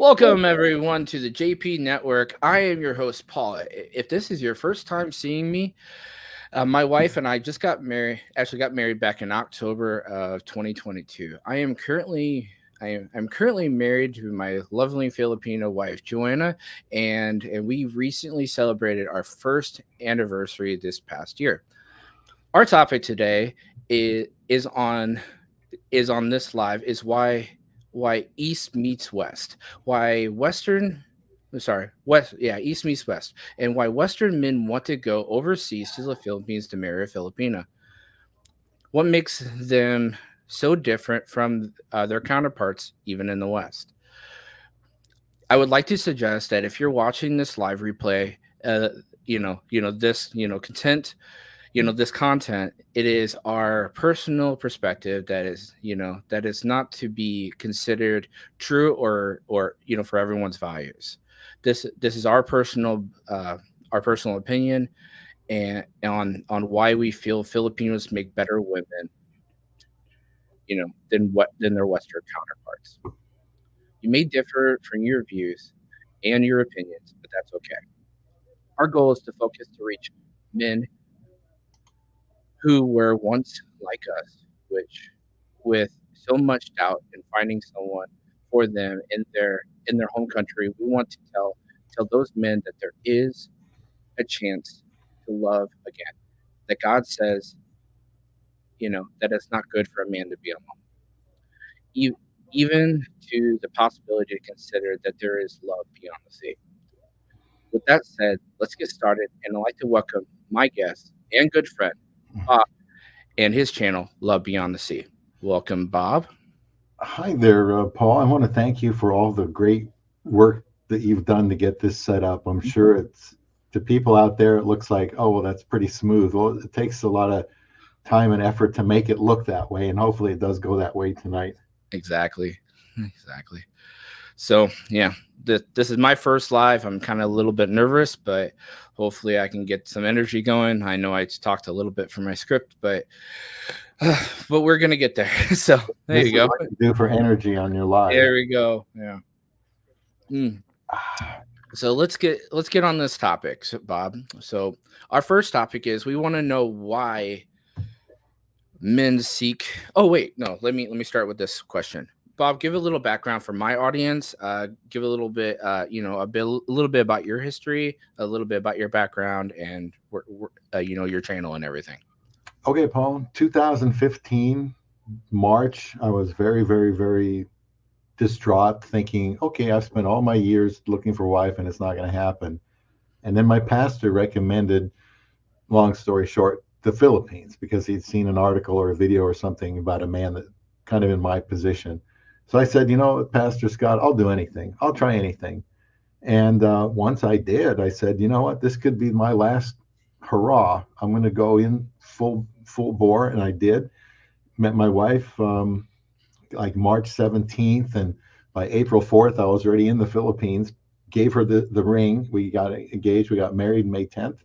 Welcome everyone to the JP Network. I am your host Paul. If this is your first time seeing me, my wife and I just got married. Actually, got married back in October of 2022. I'm currently married to my lovely Filipino wife Joanna, and we recently celebrated our first anniversary this past year. Our topic today is on this live is why East meets West, why Western, sorry, West, yeah, East meets West, and why Western men want to go overseas to the Philippines to marry a Filipina. What makes them so different from their counterparts, even in the West? I would like to suggest that if you're watching this live replay, uh, content, this content, it is our personal perspective that is not to be considered true or for everyone's values. This is our personal opinion and on why we feel Filipinos make better women, than their Western counterparts. You may differ from your views and your opinions, but that's okay. Our goal is to focus to reach men who were once like us, which with so much doubt in finding someone for them in their home country, we want to tell those men that there is a chance to love again. That God says, that it's not good for a man to be alone. E- Even to the possibility to consider that there is love beyond the sea. With that said, let's get started, and I'd like to welcome my guest and good friend, Bob, and his channel, Love Beyond the Sea. Welcome, Bob. Hi there, Paul. I want to thank you for all the great work that you've done to get this set up. I'm sure it's to people out there, it looks like, oh, well, that's pretty smooth. Well, it takes a lot of time and effort to make it look that way, and hopefully it does go that way tonight. Exactly. Exactly. So, yeah, this is my first live. I'm kind of a little bit nervous, but hopefully I can get some energy going. I know I talked a little bit from my script, but we're gonna get there. So there This you is go. what you do for energy on your live. There we go. Yeah. Mm. So let's get on this topic, Bob. So our first topic is we want to know why men seek. Oh wait, no. Let me start with this question. Bob, give a little background for my audience. Give a little bit, a little bit about your history, a little bit about your background, and your channel and everything. Okay, Paul, 2015, March, I was very, very, very distraught, thinking, okay, I've spent all my years looking for a wife and it's not going to happen. And then my pastor recommended, long story short, the Philippines because he'd seen an article or a video or something about a man that kind of in my position. So I said, Pastor Scott, I'll do anything. I'll try anything. And once I did, I said, you know what, this could be my last hurrah. I'm going to go in full bore, and I did. Met my wife like March 17th, and by April 4th, I was already in the Philippines. Gave her the ring. We got engaged. We got married May 10th,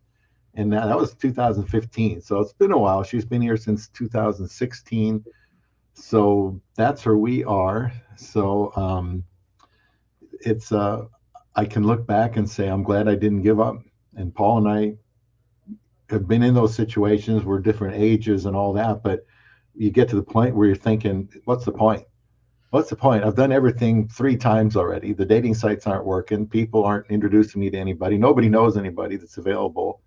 and that was 2015. So it's been a while. She's been here since 2016. So that's where we are. So it's I can look back and say I'm glad I didn't give up. And Paul and I have been in those situations. We're different ages and all that, but you get to the point where you're thinking, what's the point? What's the point? I've done everything 3 times already. The dating sites aren't working. People aren't introducing me to anybody. Nobody knows anybody that's available.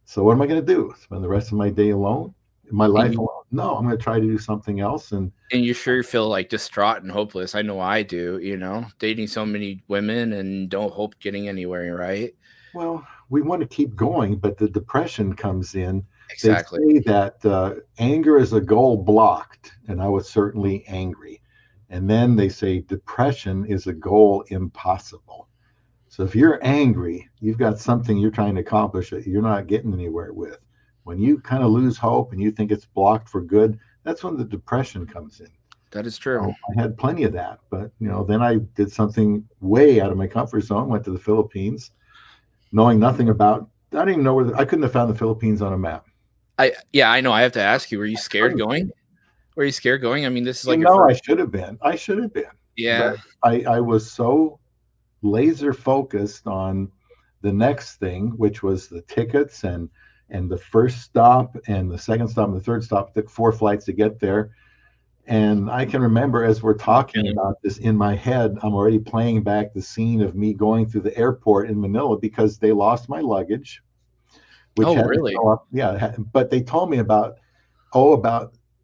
So what am I going to do? Spend the rest of my day alone? My life alone? No, I'm going to try to do something else. And you sure feel like distraught and hopeless. I know I do, dating so many women and don't hope getting anywhere, right? Well, we want to keep going, but the depression comes in. Exactly. They say that anger is a goal blocked, and I was certainly angry. And then they say depression is a goal impossible. So if you're angry, you've got something you're trying to accomplish that you're not getting anywhere with. When you kind of lose hope and you think it's blocked for good, that's when the depression comes in. That is true. So I had plenty of that, but then I did something way out of my comfort zone. Went to the Philippines, knowing nothing about. I didn't even know I couldn't have found the Philippines on a map. I know. I have to ask you: were you scared going? Were you scared going? I mean, this is like I should have been. Yeah. but I was so laser focused on the next thing, which was the tickets and the first stop and the second stop and the third stop. It took 4 flights to get there. And I can remember as we're talking Okay. about this in my head, I'm already playing back the scene of me going through the airport in Manila because they lost my luggage, which Oh, had to really? go up. Yeah, but they told me about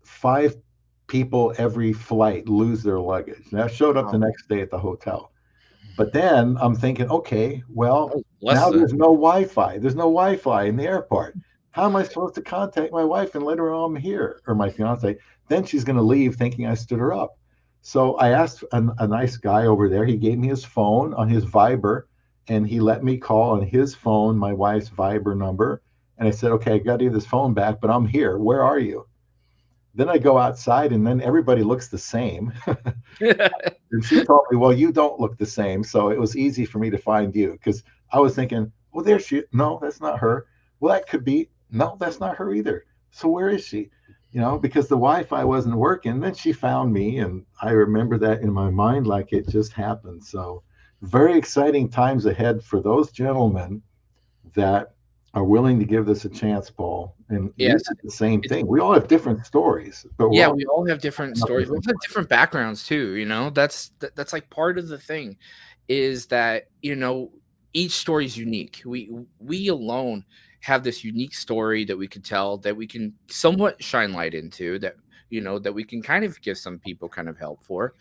5 people every flight lose their luggage. And I showed up the Wow. next day at the hotel. But then I'm thinking, okay, well, Oh, bless now the. there's no Wi-Fi. There's no Wi-Fi in the airport. How am I supposed to contact my wife and let her know I'm here, or my fiance? Then she's going to leave thinking I stood her up. So I asked a nice guy over there. He gave me his phone on his Viber, and he let me call on his phone my wife's Viber number. And I said, okay, I got to get this phone back, but I'm here. Where are you? Then I go outside, and then everybody looks the same. And she told me, well, you don't look the same. So it was easy for me to find you because I was thinking, well, there she is. No, that's not her. Well, that could be. No, that's not her either. So where is she? Because the Wi Fi wasn't working. Then she found me. And I remember that in my mind like it just happened. So very exciting times ahead for those gentlemen that are willing to give this a chance, Paul. And you Yes. did the same It's thing. We all have different stories, but we're Yeah, all we all have different up the stories. We all same have different backgrounds too, that's like part of the thing is that, each story is unique. We alone have this unique story that we could tell, that we can somewhat shine light into, that we can kind of give some people kind of help for.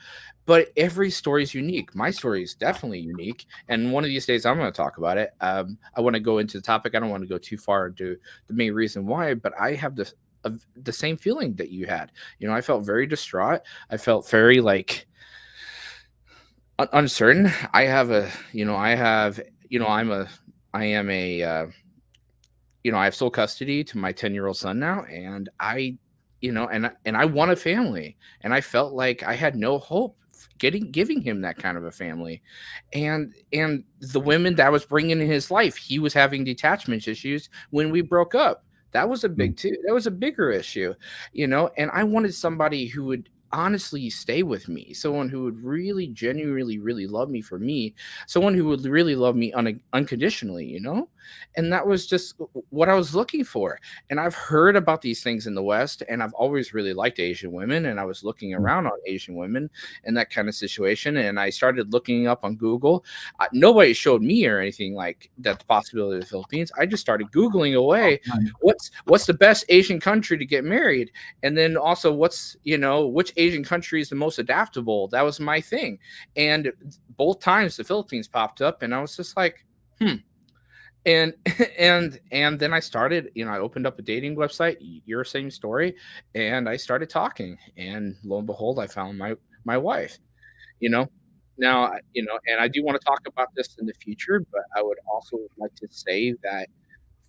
But every story is unique. My story is definitely unique, and one of these days I'm going to talk about it. I want to go into the topic. I don't want to go too far into the main reason why, but I have this of the same feeling that you had. I felt very distraught. I felt very like uncertain. I have a, I have, I'm a, I am a, I have sole custody to my 10-year-old son now, and I want a family, and I felt like I had no hope giving him that kind of a family, and the women that I was bringing in his life, he was having detachment issues when we broke up. That was a thing. that was a bigger issue, and I wanted somebody who would honestly stay with me, someone who would really genuinely really love me for me, someone who would really love me unconditionally, and that was just what I was looking for. And I've heard about these things in the West, and I've always really liked Asian women, and I was looking Mm. around on Asian women in that kind of situation, and I started looking up on Google. Nobody showed me or anything like that the possibility of the Philippines. I just started Googling away what's the best Asian country to get married, and then also what's which Asian country is the most adaptable. That was my thing, and both times the Philippines popped up, and I was just like, and and then I started, I opened up a dating website, your same story, and I started talking, and lo and behold, I found my wife. you know Now, and I do want to talk about this in the future, but I would also like to say that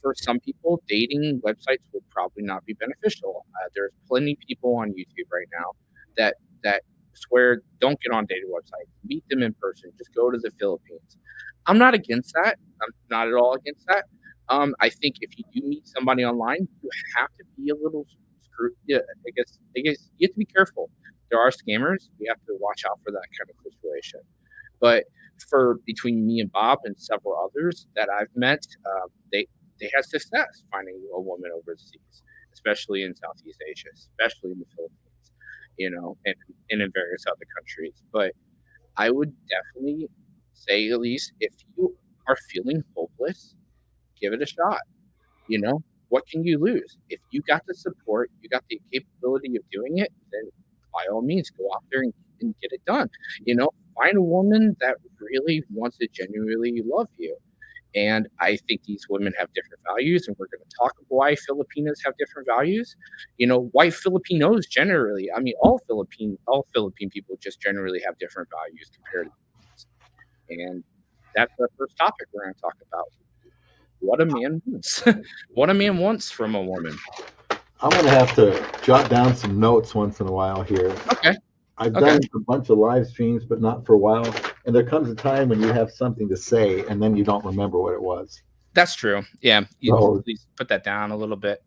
for some people, dating websites would probably not be beneficial. There's plenty of people on YouTube right now that swear don't get on dating websites. Meet them in person. Just go to the Philippines. I'm not against that. I'm not at all against that. I think if you do meet somebody online, you have to be a little screwed. Yeah, I guess you have to be careful. There are scammers. We have to watch out for that kind of situation. But for between me and Bob and several others that I've met, they had success finding a woman overseas, especially in Southeast Asia, especially in the Philippines, and in various other countries. But I would definitely say, at least if you are feeling hopeless, give it a shot. What can you lose? If you got the support, you got the capability of doing it, then by all means go out there and get it done. Find a woman that really wants to genuinely love you. And I think these women have different values, and we're going to talk why Filipinas have different values. Why Filipinos generally, I mean, all Philippine people just generally have different values compared to us. And that's the first topic we're going to talk about. What a man wants. What a man wants from a woman. I'm going to have to jot down some notes once in a while here. Okay. I've Okay. done a bunch of live streams, but not for a while. And there comes a time when you have something to say and then you don't remember what it was. That's true. Yeah. You So, please put that down a little bit.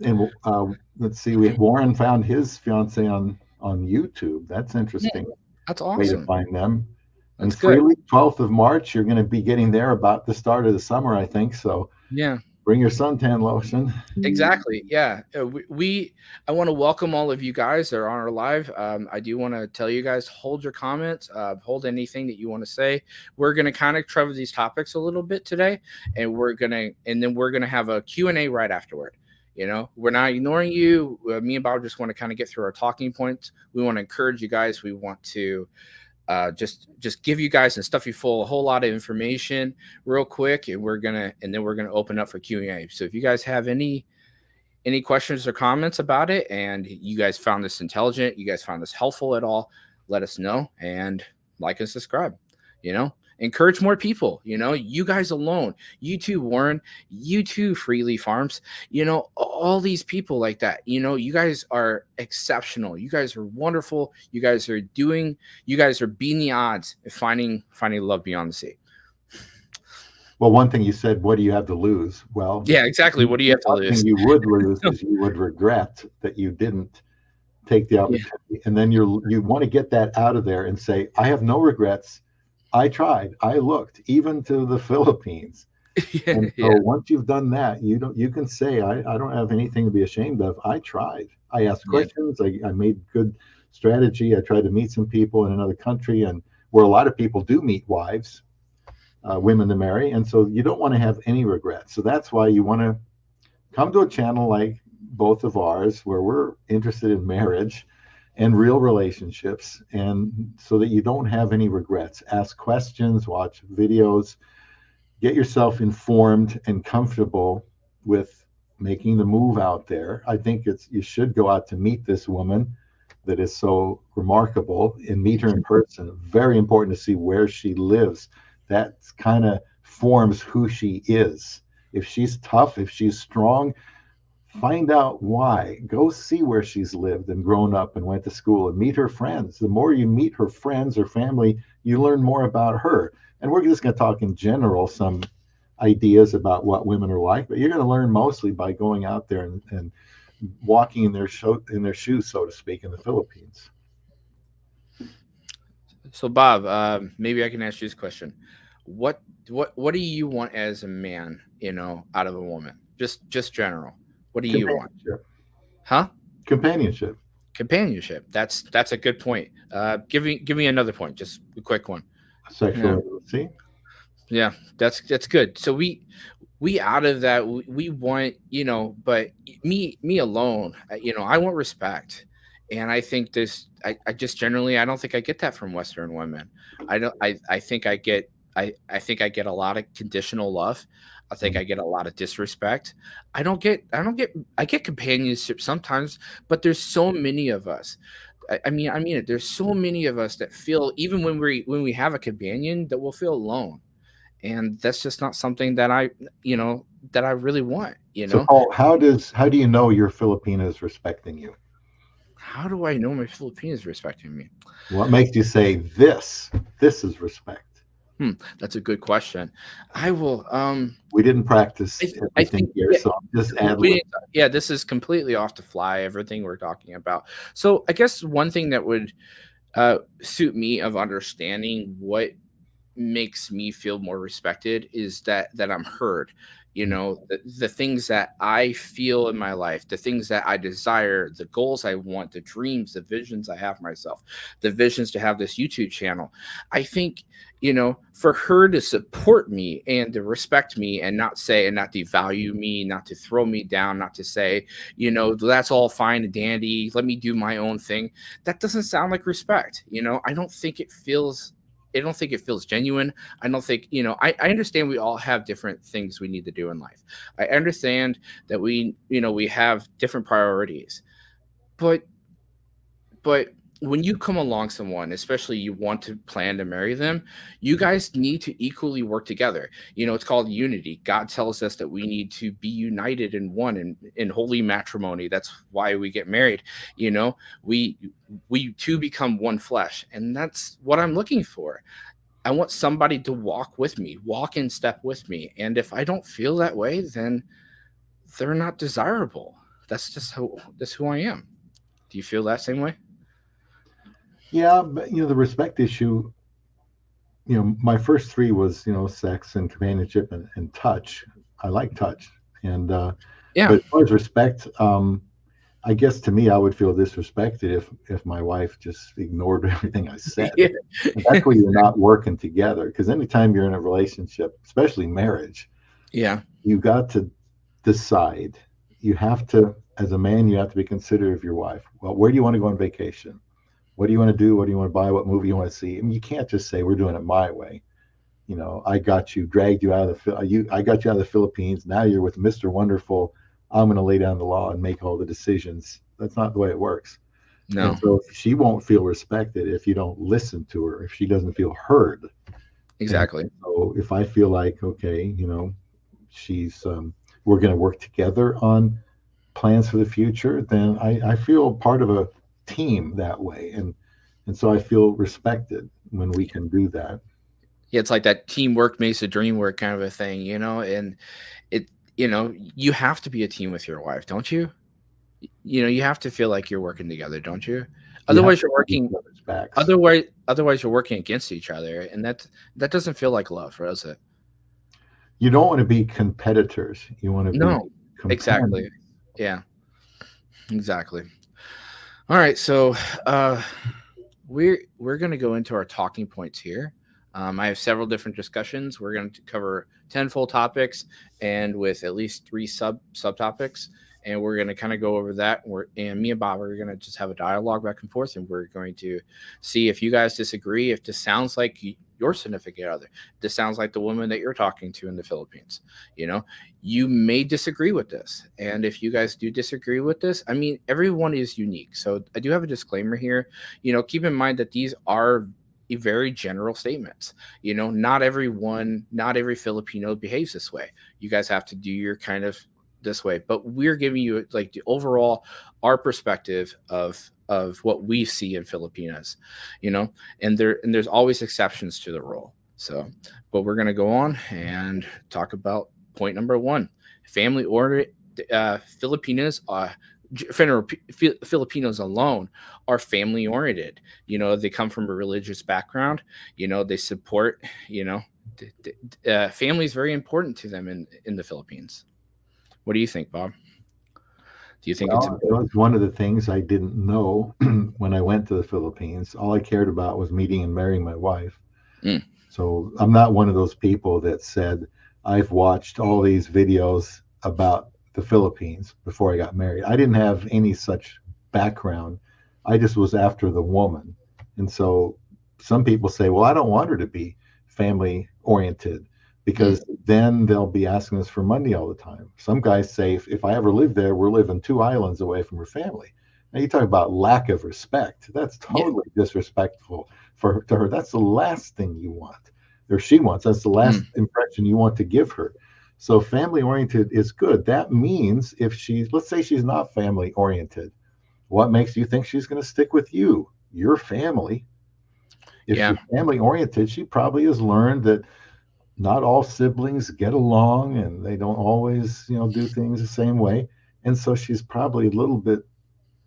and let's see, Warren found his fiance on on YouTube. That's Yeah, interesting that's way to awesome. find them. And That's good. freely, 12th of March, you're going to be getting there about the start of the summer, I think. So Yeah. bring your suntan lotion. Exactly. Yeah. I want to welcome all of you guys that are on our live. I do want to tell you guys, hold your comments, hold anything that you want to say. We're going to kind of cover these topics a little bit today, and then we're going to have a Q&A right afterward. We're not ignoring you. Me and Bob just want to kind of get through our talking points. We want to encourage you guys. We want to just give you guys and stuff you full a whole lot of information real quick, and then we're gonna open up for Q&A. So if you guys have any questions or comments about it, and you guys found this intelligent, you guys found this helpful at all, let us know, and like and subscribe. Encourage more people. You guys alone, you too, Warren, you too, Freely Farms, all these people like that. You guys are exceptional. You guys are wonderful. You guys are beating the odds of finding love beyond the sea. Well, one thing you said, what do you have to lose? Well, Yeah, exactly. What do you have to one thing lose? you would lose is you would regret that you didn't take the Yeah. opportunity. And then you want to get that out of there and say, I have no regrets. I tried. I looked even to the Philippines. And so Yeah. once you've done that, you can say, I don't have anything to be ashamed of. I tried. I asked Yeah. questions. I made good strategy. I tried to meet some people in another country, and where a lot of people do meet wives, women to marry. And so you don't want to have any regrets. So that's why you want to come to a channel like both of ours, where we're interested in marriage and real relationships, and so that you don't have any regrets. Ask questions, watch videos, get yourself informed and comfortable with making the move out there. I think you should go out to meet this woman that is so remarkable and meet her in person. Very important to see where she lives. That kind of forms who she is. If she's tough, if she's strong, find out why. Go see where she's lived and grown up and went to school, and meet her friends. The more you meet her friends or family, you learn more about her. And we're just going to talk in general some ideas about what women are like, but you're going to learn mostly by going out there and walking in their shoes, so to speak, in the Philippines. So Bob, maybe I can ask you this question. What do you want as a man, out of a woman? Just general. What do you want? Companionship. Huh? Companionship. Companionship. That's a good point. Give me another point, just a quick one. Sexual Yeah. intimacy. Yeah, that's good. So we out of that, we want, but me alone, I want respect. And I think I just generally, I don't think I get that from Western women. I don't I think I get a lot of conditional love. I think I get a lot of disrespect. I get companionship sometimes, but there's so many of us. I mean it. There's so many of us that feel, even when we have a companion, that will feel alone, and that's just not something that I really want. So, Paul, how do you know your Filipina is respecting you? How do I know my Filipinos respecting me? What makes you say this is respect? That's a good question. I will. We didn't practice I everything think, here, yeah, so I'm just ad lib. yeah, this is completely off the fly. Everything we're talking about. So I guess one thing that would suit me of understanding what makes me feel more respected is that I'm heard. The things that I feel in my life, the things that I desire, the goals I want, the dreams, the visions I have myself, the visions to have this YouTube channel. I think, for her to support me and to respect me, and not devalue me, not to throw me down, not to say, that's all fine and dandy, let me do my own thing. That doesn't sound like respect. I don't think it feels genuine. I don't think, I understand we all have different things we need to do in life. I understand that we have different priorities. But when you come along someone, especially you want to plan to marry them, you guys need to equally work together. It's called unity. God tells us that we need to be united in one, in holy matrimony. That's why we get married. We two become one flesh, and that's what I'm looking for. I want somebody to walk with me, walk in step with me. And if I don't feel that way, then they're not desirable. That's who I am. Do you feel that same way? Yeah, but the respect issue, my first three was, sex and companionship and touch. I like touch. And Yeah. but as far as respect, I guess to me I would feel disrespected if my wife just ignored everything I said. Yeah. And that's where you're not working together. Because anytime you're in a relationship, especially marriage, Yeah. you got to decide. You have to, as a man, you have to be considerate of your wife. Well, where do you want to go on vacation? What do you want to do? What do you want to buy? What movie you want to see? I mean, you can't just say we're doing it my way. I got you, dragged you out of I got you out of the Philippines. Now you're with Mr. Wonderful. I'm going to lay down the law and make all the decisions. That's not the way it works. And No. so she won't feel respected if you don't listen to her, if she doesn't feel heard. And Exactly. so if I feel like, okay, she's, we're going to work together on plans for the future, then I feel part of a team that way. And so I feel respected when we can do that. Yeah, it's like that teamwork makes the dream work kind of a thing, and it, you have to be a team with your wife, don't you? You have to feel like you're working together, don't you? You have Otherwise, to you're have each working. other's backs. Otherwise, you're working against each other, and that doesn't feel like love, does it? You don't want to be competitors. You want to be No, exactly. companions. Yeah, exactly. All right, so uh, we're going to go into our talking points here. I have several different discussions. We're going to cover 10 full topics and with at least three subtopics. And we're going to kind of go over that. And me and Bob are going to just have a dialogue back and forth. And we're going to see if you guys disagree, if this sounds like your significant other, this sounds like the woman that you're talking to in the Philippines. You know, you may disagree with this. And if you guys do disagree with this, I mean, everyone is unique. So I do have a disclaimer here. Keep in mind that these are very general statements. Not every Filipino behaves this way. You guys have to do your kind of this way, but we're giving you like the overall our perspective of what we see in Filipinas, you know, and there's always exceptions to the rule. So, but we're gonna go on and talk about point number one: family order. Filipinas Filipinos alone are family oriented. They come from a religious background. They support. Family is very important to them in the Philippines. What do you think, Bob? Do you think it's Well, it important? was one of the things I didn't know when I went to the Philippines. All I cared about was meeting and marrying my wife. Mm, So I'm not one of those people that said, I've watched all these videos about the Philippines before I got married. I didn't have any such background. I just was after the woman. And so some people say, well, I don't want her to be family oriented mm, because then they'll be asking us for money all the time. Some guys say, if I ever live there, we're living 2 islands away from her family. Now you talk about lack of respect. That's yeah. totally disrespectful to her. That's the last thing you want, or she wants. That's the last Mm, impression you want to give her. So family oriented is good. That means if let's say she's not family oriented, what makes you think she's going to stick with you, your family? If yeah. she's family oriented, she probably has learned that not all siblings get along and they don't always, do things the same way. And so she's probably a little bit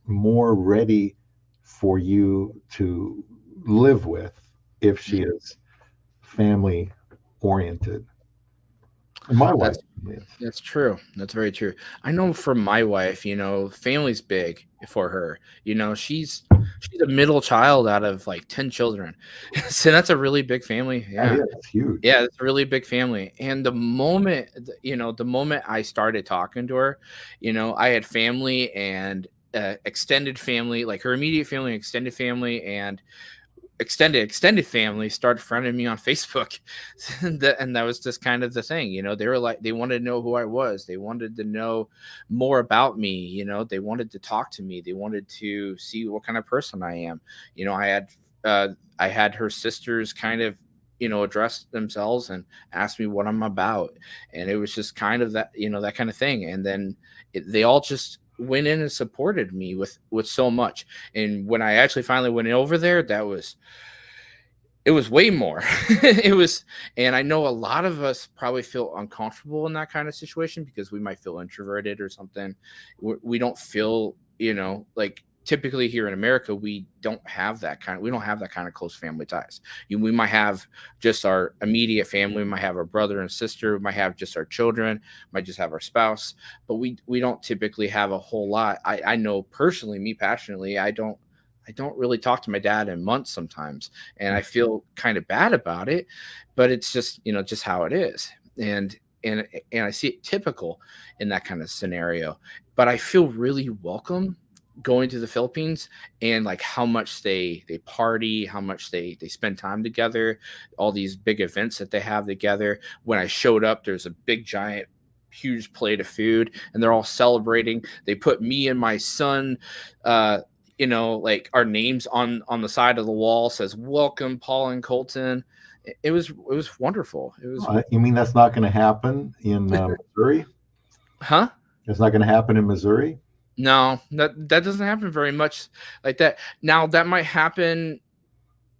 more ready for you to live with if she Mm. is family oriented. And my wife That's is. That's true. That's very true. I know for my wife, family's big for her. She's a middle child out of like 10 children. So that's a really big family. That Yeah. is huge. Yeah, it's a really big family. And the moment I started talking to her, I had family and extended family, like her immediate family, extended family, and extended family started friending me on Facebook. And that was just kind of the thing. They were like, they wanted to know who I was, they wanted to know more about me, they wanted to talk to me, they wanted to see what kind of person I am. Uh I had her sisters kind of address themselves and ask me what I'm about. And it was just kind of that kind of thing. And then they all just went in and supported me with so much. And when I actually finally went over there, it was way more. It was, and I know a lot of us probably feel uncomfortable in that kind of situation because we might feel introverted or something. We don't feel, like typically here in America, we don't have that kind of close family ties. We might have just our immediate family, we might have our brother and sister, we might have just our children, might just have our spouse, but we don't typically have a whole lot. I know personally, me passionately, I don't really talk to my dad in months sometimes, and I feel kind of bad about it, but it's just, just how it is. And and I see it typical in that kind of scenario. But I feel really welcome going to the Philippines, and like how much they party, how much they spend time together, all these big events that they have together. When I showed up, there's a big giant huge plate of food and they're all celebrating. They put me and my son, uh like our names on the side of the wall, says welcome Paul and Colton. It was wonderful. It was. You mean that's not going to happen in Missouri? Huh? It's not going to happen in Missouri? No, that doesn't happen very much like that. Now that might happen.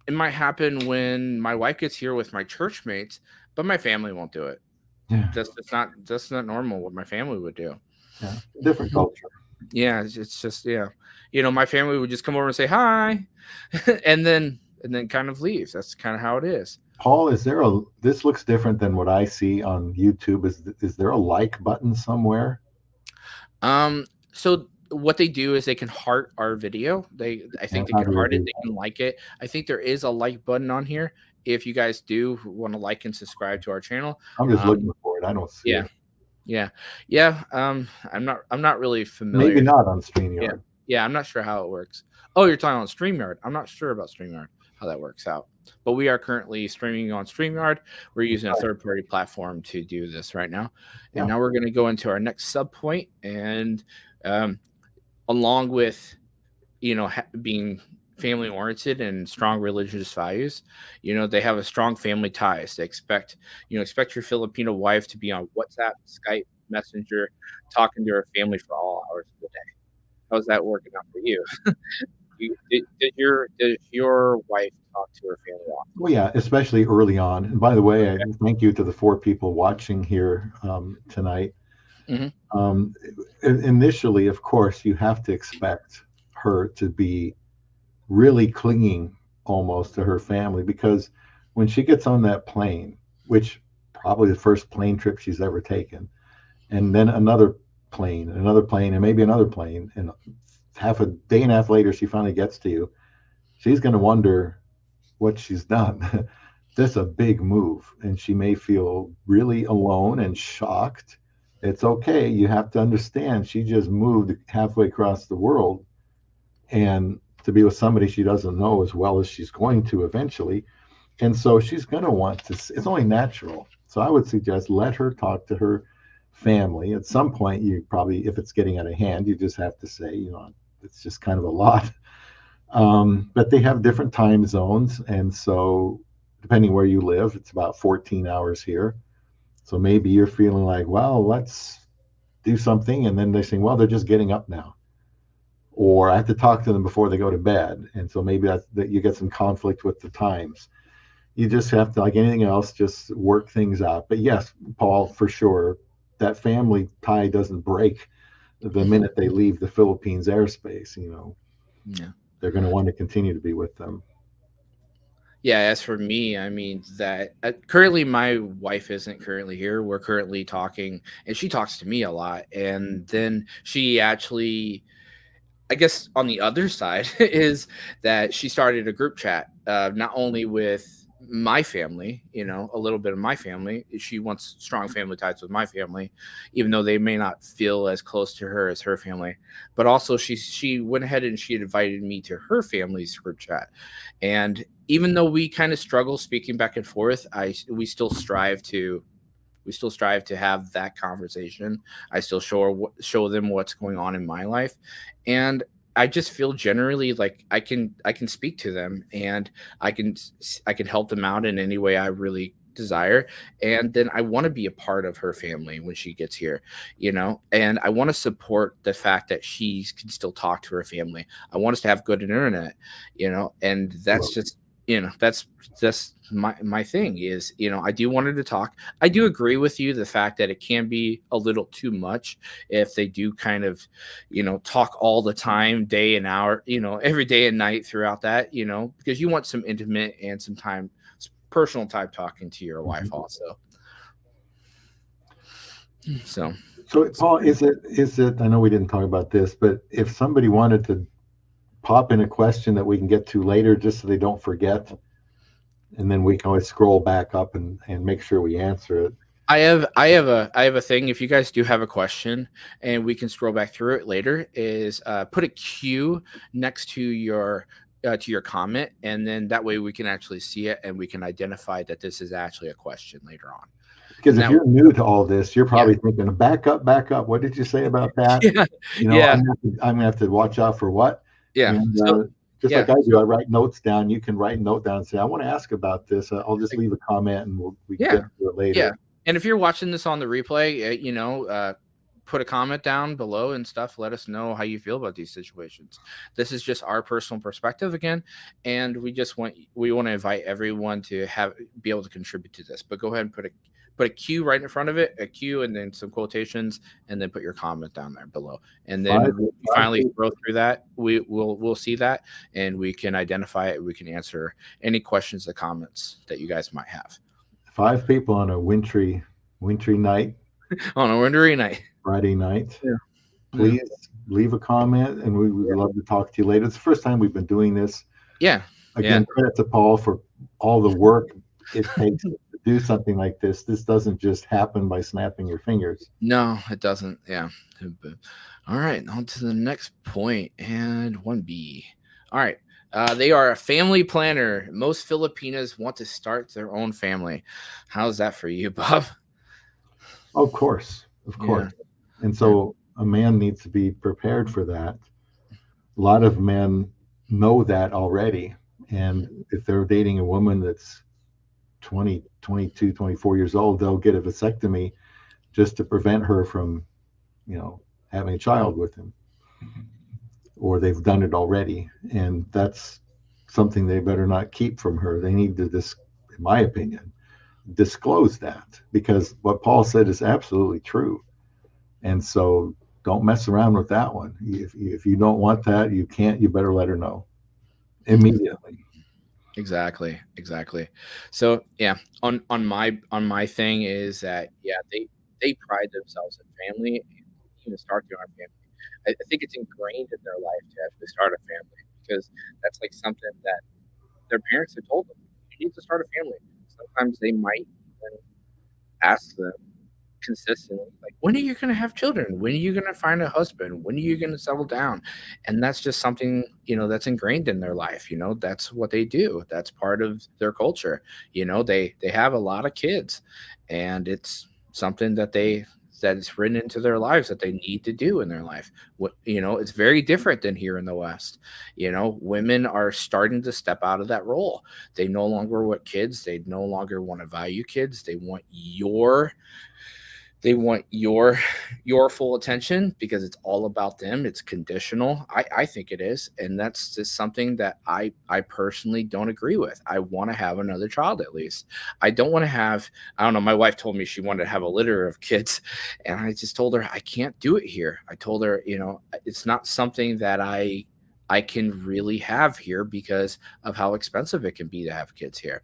It might happen when my wife gets here with my church mates, but my family won't do it. Yeah. That's not normal what my family would do. Yeah. Different culture. Yeah, it's just, yeah. My family would just come over and say hi, and then kind of leave. That's kind of how it is. Paul, this looks different than what I see on YouTube. Is there a like button somewhere? So what they do is they can heart our video. I think And they how can do I heart it. do They that? can like it. I think there is a like button on here. If you guys do want to like and subscribe to our channel, I'm just um, looking for it. I don't see yeah, it. yeah, yeah. I'm not really Maybe familiar. not on Yeah, StreamYard. yeah. I'm not sure how it works. Oh, you're talking on StreamYard. I'm not sure about StreamYard, how that works out. But we are currently streaming on StreamYard. We're using a Right. third-party platform to do this right now. And Yeah. now we're going to go into our next sub point, and um, along with being family oriented and strong religious values, they have a strong family ties. They expect your Filipino wife to be on WhatsApp, Skype, Messenger, talking to her family for all hours of the day. How's that working out for you? Did your wife talk to her family often? Well, yeah, especially early on. And by the way, I thank you to the 4 people watching here tonight. Hmm. Um, Initially, of course, you have to expect her to be really clinging almost to her family, because when she gets on that plane, which probably the first plane trip she's ever taken, and then another plane, and maybe another plane, and half a day and a half later she finally gets to you, she's going to wonder what she's done. That's a big move, and she may feel really alone and shocked. It's okay. You have to understand she just moved halfway across the world, and to be with somebody she doesn't know as well as she's going to eventually. And so she's going to want to, it's only natural. So I would suggest let her talk to her family. At some point, you probably, if it's getting out of hand, you just have to say, it's just kind of a lot. But they have different time zones. And so depending where you live, it's about 14 hours here. So maybe you're feeling like, well, let's do something. And then they're saying, well, they're just getting up now. Or I have to talk to them before they go to bed. And so maybe that you get some conflict with the times. You just have to, like anything else, just work things out. But yes, Paul, for sure, that family tie doesn't break the minute they leave the Philippines airspace. Yeah. They're going to want to continue to be with them. Yeah, as for me, I mean that currently my wife isn't currently here. We're currently talking, and she talks to me a lot. And then she actually, I guess, on the other side is that she started a group chat, not only with my family, a little bit of my family. She wants strong family ties with my family, even though they may not feel as close to her as her family. But also, she went ahead and she invited me to her family's group chat. And even though we kind of struggle speaking back and forth, we still strive to have that conversation. I still show them what's going on in my life, and I just feel generally like I can speak to them, and I can help them out in any way I really desire. And then I want to be a part of her family when she gets here, and I want to support the fact that she can still talk to her family. I want us to have good internet, and that's Well, just that's my thing is, I do want her to talk. I do agree with you the fact that it can be a little too much if they do kind of, talk all the time, day and hour, every day and night throughout that, because you want some intimate and some time, personal time talking to your wife Mhm. also. So So, Paul, is it? I know we didn't talk about this, but if somebody wanted to pop in a question that we can get to later, just so they don't forget, and then we can always scroll back up and make sure we answer it. I have a thing. If you guys do have a question, and we can scroll back through it later, is put a Q next to your comment, and then that way we can actually see it and we can identify that this is actually a question later on. Because And if that you're new to all this, you're yeah probably thinking, back up, back up. What did you say about that? yeah You know, yeah I'm gonna have to watch out for what. yeah And so just yeah like I do, I write notes down. You can write a note down and say, I want to ask about this. I'll just leave a comment and we can yeah get to it yeah. later. And if you're watching this on the replay, put a comment down below and stuff. Let us know how you feel about these situations. This is just our personal perspective again, and we want to invite everyone to be able to contribute to this. But go ahead and put a Q right in front of it, a Q, and then some quotations, and then put your comment down there below. And then Five, when we five, finally scroll through that, we'll see that, and we can identify it. We can answer any questions or comments that you guys might have. 5 people on a wintry night, On a wintry night. Friday night. Yeah. Yeah. Please leave a comment, and we would love to talk to you later. It's the first time we've been doing this. Yeah. Yeah. Again, credit to Paul for all the work it takes to do something like this. This doesn't just happen by snapping your fingers. No, it doesn't. Yeah. All right. On to the next point, and 1B. All right. They are a family planner. Most Filipinas want to start their own family. How's that for you, Bob? Of course, of Yeah. course. And Yeah. so a man needs to be prepared for that. A lot of men know that already. And if they're dating a woman that's 20, 22, 24 years old, they'll get a vasectomy just to prevent her from, having a child with him, or they've done it already. And that's something they better not keep from her. They need to, in my opinion, disclose that, because what Paul said is absolutely true. And so don't mess around with that one. If you don't want that, you better let her know immediately. Exactly. So yeah, on my thing is that yeah, they pride themselves in family and to start their own family. I think it's ingrained in their life to actually start a family because that's like something that their parents have told them. You need to start a family. Sometimes they might even ask them consistently, like, when are you going to have children? When are you going to find a husband? When are you going to settle down? And that's just something, that's ingrained in their life. That's what they do. That's part of their culture. They have a lot of kids, and it's something that is written into their lives that they need to do in their life. It's very different than here in the West. Women are starting to step out of that role. They no longer want kids. They no longer want to value kids. They want your full attention because it's all about them. It's conditional. I think it is, and that's just something that I personally don't agree with. I want to have another child at least. I don't want to have. I don't know. My wife told me she wanted to have a litter of kids, and I just told her I can't do it here. I told her, it's not something that I can really have here because of how expensive it can be to have kids here.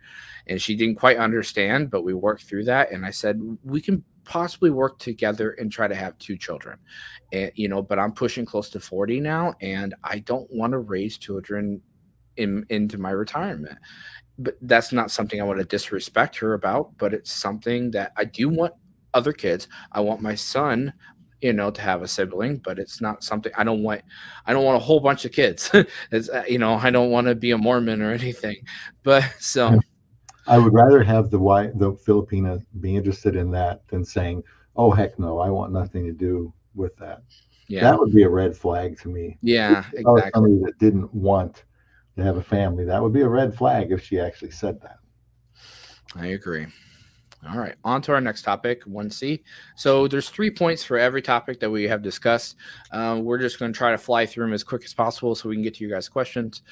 And she didn't quite understand, but we worked through that. And I said, we can possibly work together and try to have two children. And, but I'm pushing close to 40 now, and I don't want to raise children into my retirement. But that's not something I want to disrespect her about, but it's something that I do want other kids. I want my son, to have a sibling, but it's not something I don't want a whole bunch of kids. It's, I don't want to be a Mormon or anything. But so I would rather have the Filipina be interested in that than saying, "Oh heck no, I want nothing to do with that." yeah, That would be a red flag to me. yeah, If I was exactly. somebody that didn't want to have a family, that would be a red flag if she actually said that. I agree. All right, on to our next topic, 1C. So there's 3 points for every topic that we have discussed. We're just going to try to fly through them as quick as possible so we can get to you guys' questions.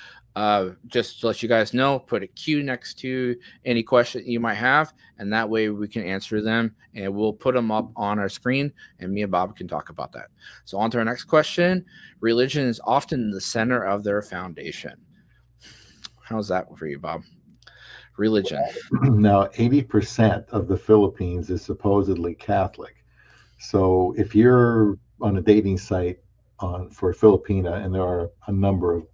Just to let you guys know, put a Q next to any question you might have, and that way we can answer them, and we'll put them up on our screen, and me and Bob can talk about that. So on to our next question. Religion is often the center of their foundation. How's that for you, Bob? Religion. Now, 80% of the Philippines is supposedly Catholic. So if you're on a dating site for Filipina, and there are a number of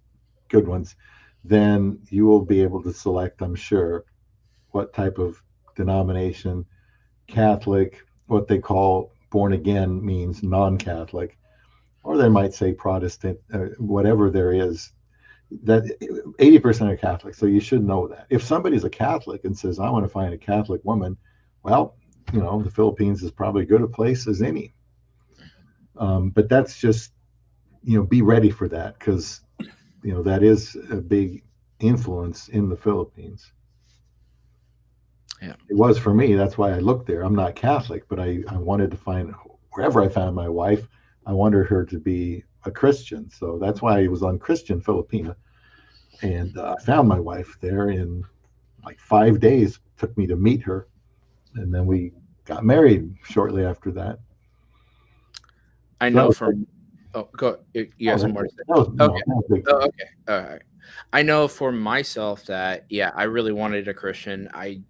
good ones, then you will be able to select, I'm sure, what type of denomination. Catholic, what they call born again means non Catholic, or they might say Protestant, whatever there is. That 80% are Catholic, so you should know that. If somebody's a Catholic and says, I want to find a Catholic woman, well, the Philippines is probably as good a place as any. But that's just, be ready for that, because, that is a big influence in the Philippines. Yeah. It was for me. That's why I looked there. I'm not Catholic, but I wanted to find, wherever I found my wife, I wanted her to be a Christian. So that's why I was on Christian Filipina. And I found my wife there in like 5 days. Took me to meet her. And then we got married shortly after that. I So that know was, from Oh, go. You have oh, some more to say. that was, Okay. no, that was a big Oh, thing. okay. All right. I know for myself that yeah, I really wanted a Christian. I've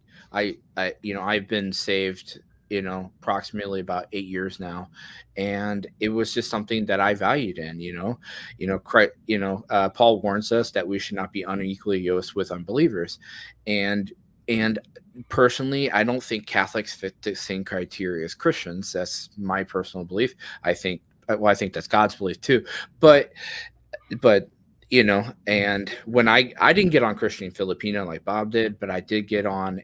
been saved, approximately about 8 years now, and it was just something that I valued in. Paul warns us that we should not be unequally yoked with unbelievers, and and personally, I don't think Catholics fit the same criteria as Christians. That's my personal belief. I think that's God's belief too. But but and when I didn't get on Christian Filipino like Bob did, but I did get on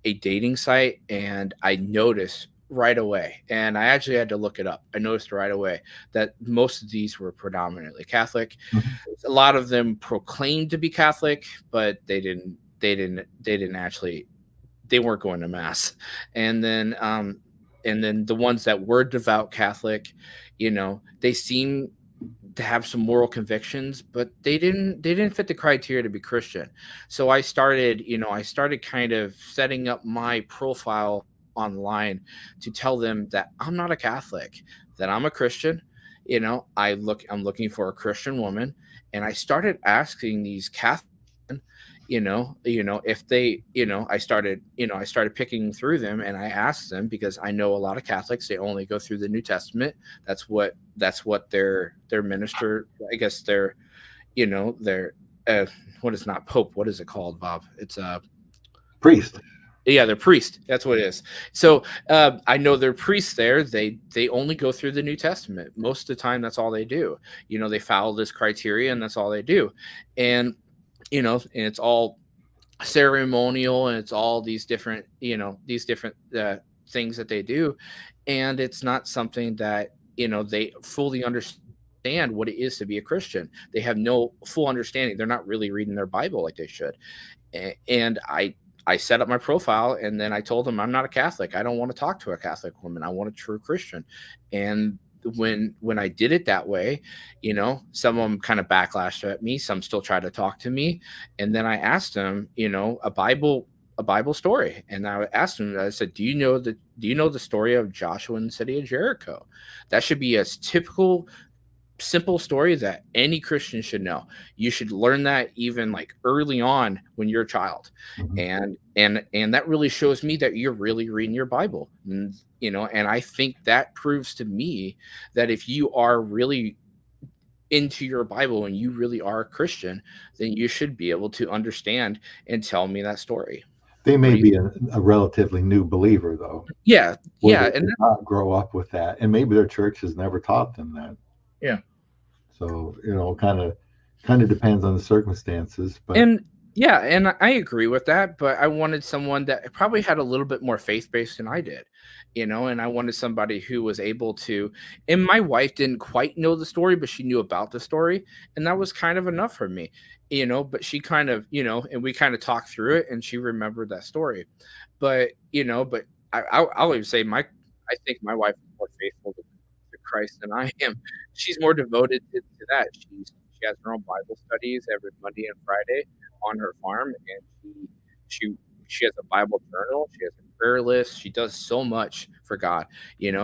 a dating site, and I noticed right away, and I actually had to look it up. I noticed right away that most of these were predominantly Catholic. Mhm. A lot of them proclaimed to be Catholic, but they didn't actually, they weren't going to mass. And then um and then the ones that were devout Catholic, they seem to have some moral convictions, but they didn't fit the criteria to be Christian. So I started kind of setting up my profile online to tell them that I'm not a Catholic, that I'm a Christian. I'm looking for a Christian woman, and I started asking these Catholic women, if they, I started picking through them, and I asked them, because I know a lot of Catholics, they only go through the New Testament. That's what their minister, I guess, their what is not Pope, what is it called, Bob? It's Priest. yeah, they're priest. That's what it is. So I know they're priests there. They only go through the New Testament most of the time. That's all they do. They follow this criteria, and that's all they do. And and it's all ceremonial, and it's all these different things that they do, and it's not something that they fully understand what it is to be a Christian. They have no full understanding. They're not really reading their Bible like they should. And I set up my profile, and then I told them I'm not a Catholic. I don't want to talk to a Catholic woman. I want a true Christian. And when I did it that way, some of them kind of backlashed at me. Some still tried to talk to me, and then I asked them, a Bible story, and I asked them. I said, "Do you know the story of Joshua and the city of Jericho?" That should be a typical simple story that any Christian should know. You should learn that even like early on when you're a child. Mhm. And that really shows me that you're really reading your Bible. And I think that proves to me that if you are really into your Bible and you really are a Christian, then you should be able to understand and tell me that story. They What may do you be a relatively new believer, though, Yeah, where yeah, they and did not grow up with that, and maybe their church has never taught them that. yeah. So kind of depends on the circumstances, but And yeah, and I agree with that, but I wanted someone that probably had a little bit more faith based than I did, and I wanted somebody who was able to. And my wife didn't quite know the story, but she knew about the story, and that was kind of enough for me. But she kind of, and we kind of talked through it, and she remembered that story. But I'll even say I think my wife is more faithful to Christ than I am. She's more devoted to that. She she has her own Bible studies every Monday and Friday on her farm, and she she has a Bible journal. She has a prayer list. She does so much for God.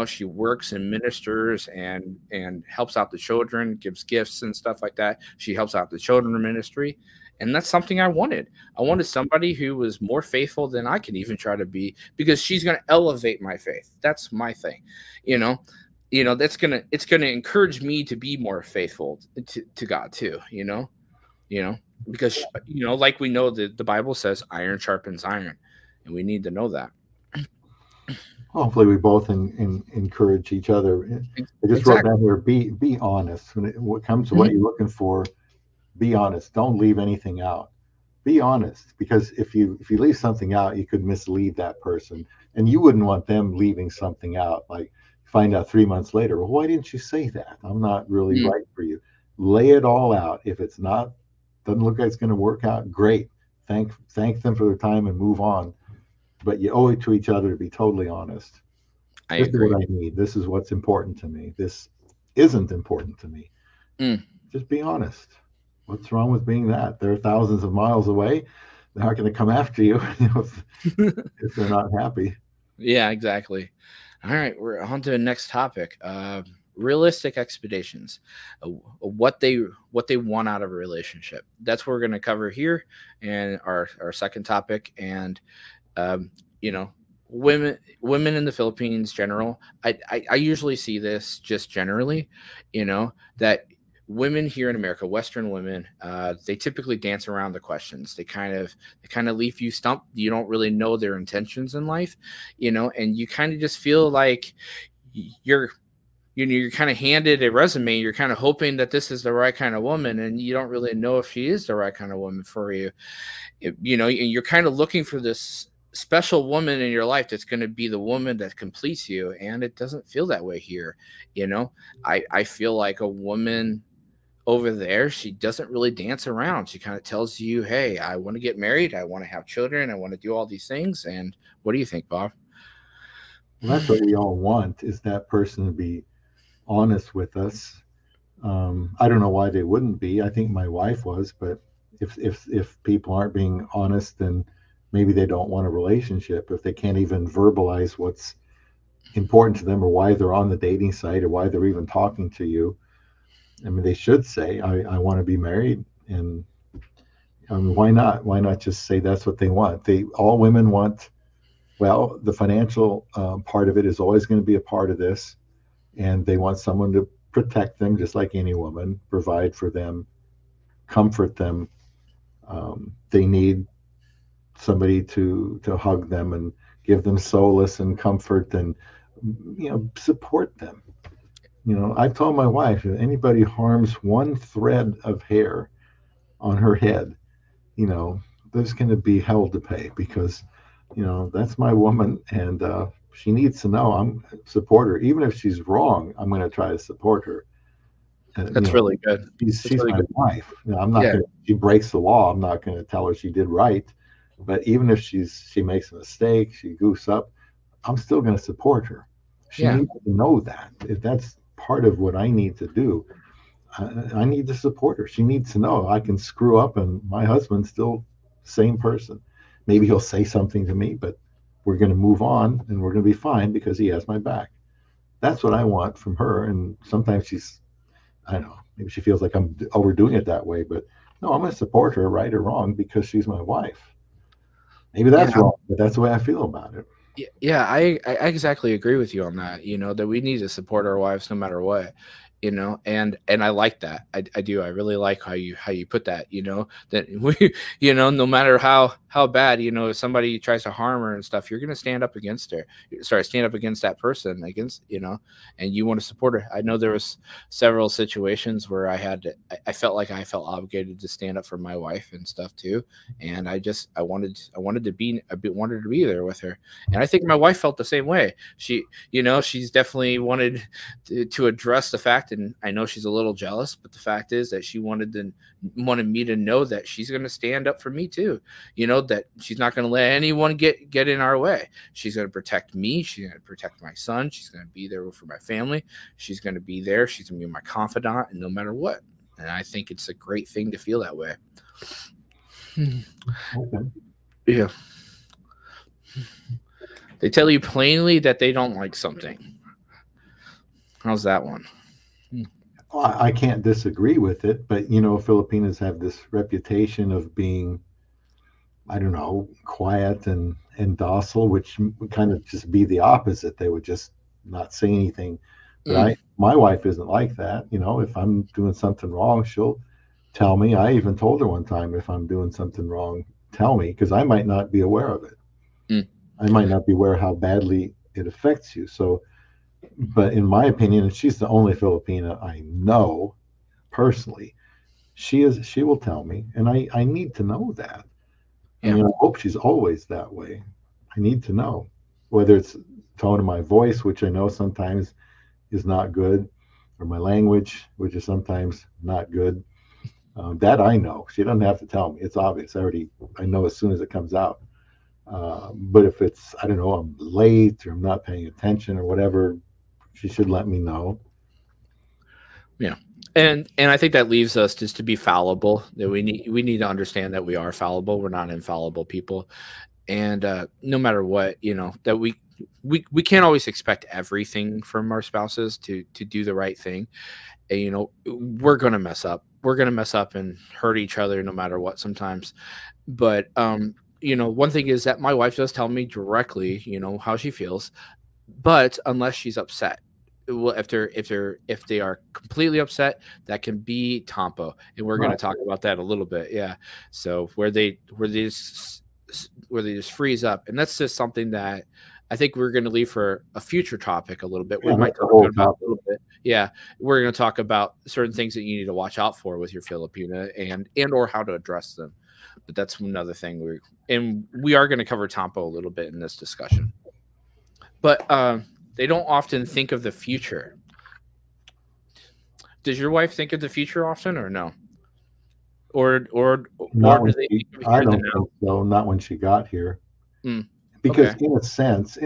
She works and ministers and helps out the children, gives gifts and stuff like that. She helps out the children ministry, and that's something I wanted. I wanted somebody who was more faithful than I could even try to be, because she's going to elevate my faith. That's my thing. You know, it's gonna encourage me to be more faithful to God too. You know, because like we know the Bible says iron sharpens iron, and we need to know that. Hopefully, we both encourage each other. I just wrote Exactly. down here: be honest when it comes to what Mhm. you're looking for. Be honest. Don't leave anything out. Be honest, because if you leave something out, you could mislead that person, and you wouldn't want them leaving something out. Like find out 3 months later, well, why didn't you say that? I'm not really Mm, right for you. Lay it all out. If it's not doesn't look like it's going to work out, great. Thank them for their time and move on. But you owe it to each other to be totally honest. I This is agree. what I need. This is what's important to me. This isn't important to me. Mm. Just be honest. What's wrong with being that? They're thousands of miles away. They're not going to come after you, if they're not happy. Yeah, exactly. All right, we're on to the next topic. Realistic expectations, what they want out of a relationship. That's what we're going to cover here, and our second topic. And um, you know, women in the Philippines general. I usually see this just generally, that women here in America, Western women, they typically dance around the questions. They kind of leave you stumped. You don't really know their intentions in life, and you kind of just feel like you're you're kind of handed a resume. You're kind of hoping that this is the right kind of woman, and you don't really know if she is the right kind of woman for you. And you're kind of looking for this special woman in your life that's going to be the woman that completes you, and it doesn't feel that way here. I feel like a woman over there, she doesn't really dance around. She kind of tells you, hey, I want to get married, I want to have children, I want to do all these things. And what do you think, Bob? Well, that's what we all want, is that person to be honest with us. I don't know why they wouldn't be. I think my wife was, but if people aren't being honest, then maybe they don't want a relationship. If they can't even verbalize what's important to them or why they're on the dating site or why they're even talking to you, I mean, they should say, I want to be married. And I mean, why not? Why not just say that's what they want? All women want, well, the financial part of it is always going to be a part of this. And they want someone to protect them, just like any woman, provide for them, comfort them. They need somebody to hug them and give them solace and comfort and support them. I've told my wife, if anybody harms one thread of hair on her head, you know, there's going to be hell to pay, because, that's my woman, and she needs to know I'm support her, even if she's wrong. I'm going to try to support her. Uh, you That's know, really good. That's she's really my good. wife. I'm not Yeah. going to. She breaks the law. I'm not going to tell her she did right. But even if she makes a mistake, she goofs up, I'm still going to support her. She Yeah. needs to know that. If that's part of what I need to do, I need to support her. She needs to know I can screw up and my husband's still same person. Maybe he'll say something to me, but we're going to move on and we're going to be fine because he has my back. That's what I want from her. And sometimes I don't know, maybe she feels like I'm overdoing it that way, but no, I'm going to support her, right or wrong, because she's my wife. Maybe that's Yeah. wrong, but that's the way I feel about it. Yeah, I exactly agree with you on that. That we need to support our wives no matter what. And I like that. I do. I really like how you put that. That we, no matter how bad, if somebody tries to harm her and stuff, you're gonna stand up against her. Sorry, stand up against that person, and you want to support her. I know there was several situations where I felt like I felt obligated to stand up for my wife and stuff too, and I wanted to be there with her. And I think my wife felt the same way. She's definitely wanted to address the fact, and I know she's a little jealous, but the fact is that she wanted me to know that she's going to stand up for me too. That she's not going to let anyone get in our way. She's going to protect me. She's going to protect my son. She's going to be there for my family. She's going to be there. She's going to be my confidant, and no matter what. And I think it's a great thing to feel that way. Okay. Yeah. They tell you plainly that they don't like something. How's that one? I can't disagree with it, but Filipinos have this reputation of being, I don't know, quiet and docile, which would kind of just be the opposite. They would just not say anything. But Mm, my wife isn't like that. If I'm doing something wrong, she'll tell me. I even told her one time, if I'm doing something wrong, tell me, because I might not be aware of it. mm, I might not be aware how badly it affects you. So, but in my opinion, and she's the only Filipina I know personally, she will tell me, and I need to know that. I yeah. mean, I hope she's always that way. I need to know whether it's tone of my voice, which I know sometimes is not good, or my language, which is sometimes not good. That I know. She doesn't have to tell me. It's obvious. I know as soon as it comes out. But if it's, I don't know, I'm late or I'm not paying attention or whatever, she should let me know. Yeah. And I think that leaves us just to be fallible. That we need to understand that we are fallible. We're not infallible people. And no matter what, that we can't always expect everything from our spouses to do the right thing. And we're going to mess up. We're going to mess up and hurt each other no matter what sometimes. But one thing is that my wife does tell me directly, how she feels, but unless she's upset. Well, if they are completely upset, that can be tampo, and we're going to Right. talk about that a little bit. Yeah. So where they just freeze up, and that's just something that I think we're going to leave for a future topic a little bit. We Yeah, might that's a talk whole about a topic. little bit. Yeah, we're going to talk about certain things that you need to watch out for with your Filipina and or how to address them. But that's another thing we are going to cover tampo a little bit in this discussion. But they don't often think of the future. Does your wife think of the future often, or no? Or Not do when they she, think of I here the don't now? think so. Not when she got here. Mm, Because okay. in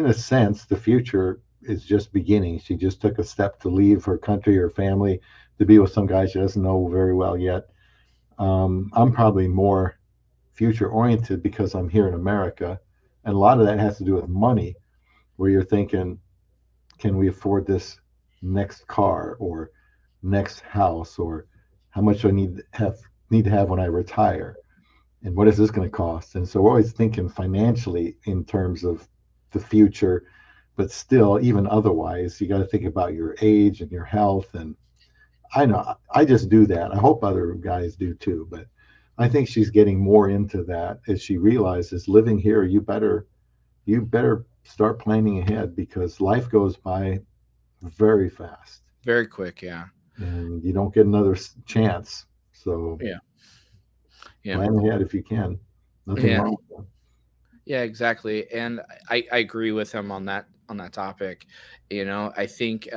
a sense, the future is just beginning. She just took a step to leave her country, her family, to be with some guy she doesn't know very well yet. I'm probably more future oriented because I'm here in America, and a lot of that has to do with money, where you're thinking, can we afford this next car or next house, or how much I need to have when I retire, and what is this going to cost? And so we're always thinking financially in terms of the future, but still, even otherwise, you got to think about your age and your health. And I know I just do that. I hope other guys do too, but I think she's getting more into that as she realizes living here, you better start planning ahead because life goes by very fast Very quick. Yeah. and you don't get another chance. So Yeah. Yeah. plan ahead if you can. Nothing Yeah. wrong with that. Yeah. Exactly. And I agree with him on that topic. I think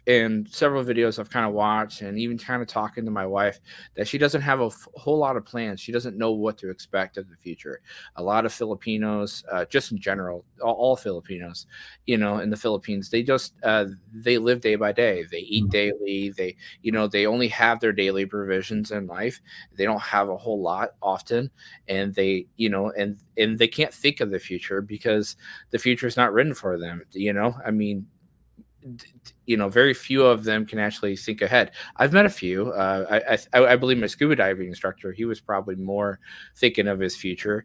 in several videos I've kind of watched and even kind of talking to my wife that she doesn't have a whole lot of plans. She doesn't know what to expect of the future. A lot of Filipinos, just in general, all Filipinos, in the Philippines, they live day by day. They eat Mm. daily. They only have their daily provisions in life. They don't have a whole lot often, and and they can't think of the future because the future is not written for them. I mean, very few of them can actually think ahead. I've met a few. I believe my scuba diving instructor, he was probably more thinking of his future.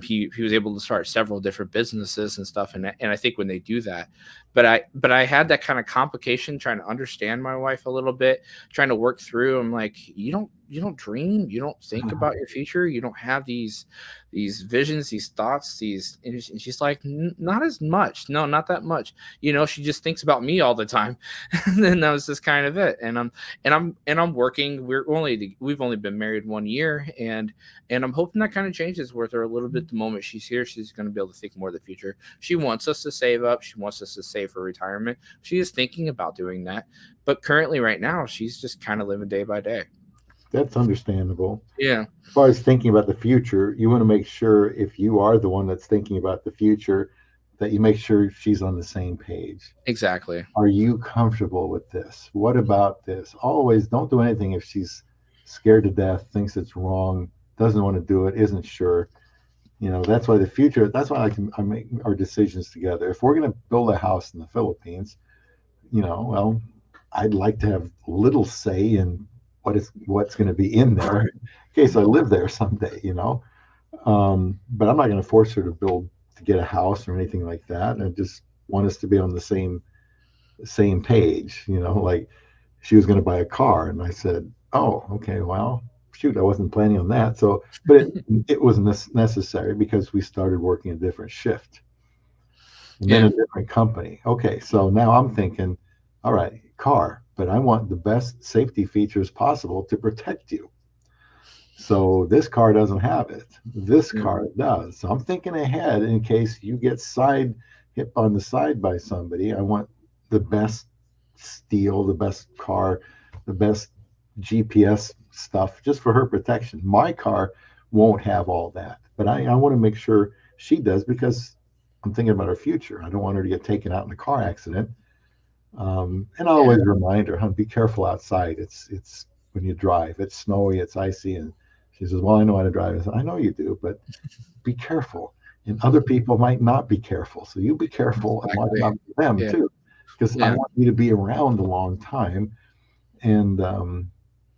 He was able to start several different businesses and stuff, and I think when they do that, but I had that kind of complication trying to understand my wife a little bit, trying to work through. I'm like, you don't dream, you don't think about your future, you don't have these visions, these thoughts, and she's like, Not as much, no, not that much. She just thinks about me all the time." And then that was just kind of it. And I'm working. We've only been married 1 year, and I'm hoping that kind of changes with her a little bit. The moment she's here, she's going to be able to think more of the future. She wants us to save up, she wants us to save for retirement. She is thinking about doing that, but currently right now she's just kind of living day by day. That's understandable. Yeah. As far as thinking about the future, you want to make sure if you are the one that's thinking about the future that you make sure she's on the same page. Exactly. Are you comfortable with this? What about this? Always don't do anything if she's scared to death, thinks it's wrong, doesn't want to do it, isn't sure. That's why the future, that's why I make our decisions together. If we're going to build a house in the Philippines, well, I'd like to have little say in what's going to be in there in case I live there someday. But I'm not going to force her to get a house or anything like that. I just want us to be on the same page. Like she was going to buy a car, and I said, "Oh, okay, well, shoot, I wasn't planning on that." So, but it was necessary because we started working a different shift and then Yeah. a different company. Okay, so now I'm thinking, all right, car, but I want the best safety features possible to protect you. So this car doesn't have it. This car does. So I'm thinking ahead in case you get hit on the side by somebody. I want the best steel, the best car, the best GPS stuff just for her protection. My car won't have all that, but I want to make sure she does because I'm thinking about her future. I don't want her to get taken out in a car accident. And I Yeah. always remind her, "Hun, be careful outside. It's when you drive. It's snowy, it's icy." And she says, "Well, I know how to drive." I said, "I know you do, but be careful. And other people might not be careful. So you be careful and watch Exactly. out for them Yeah. too, because I Yeah. want you to be around a long time." And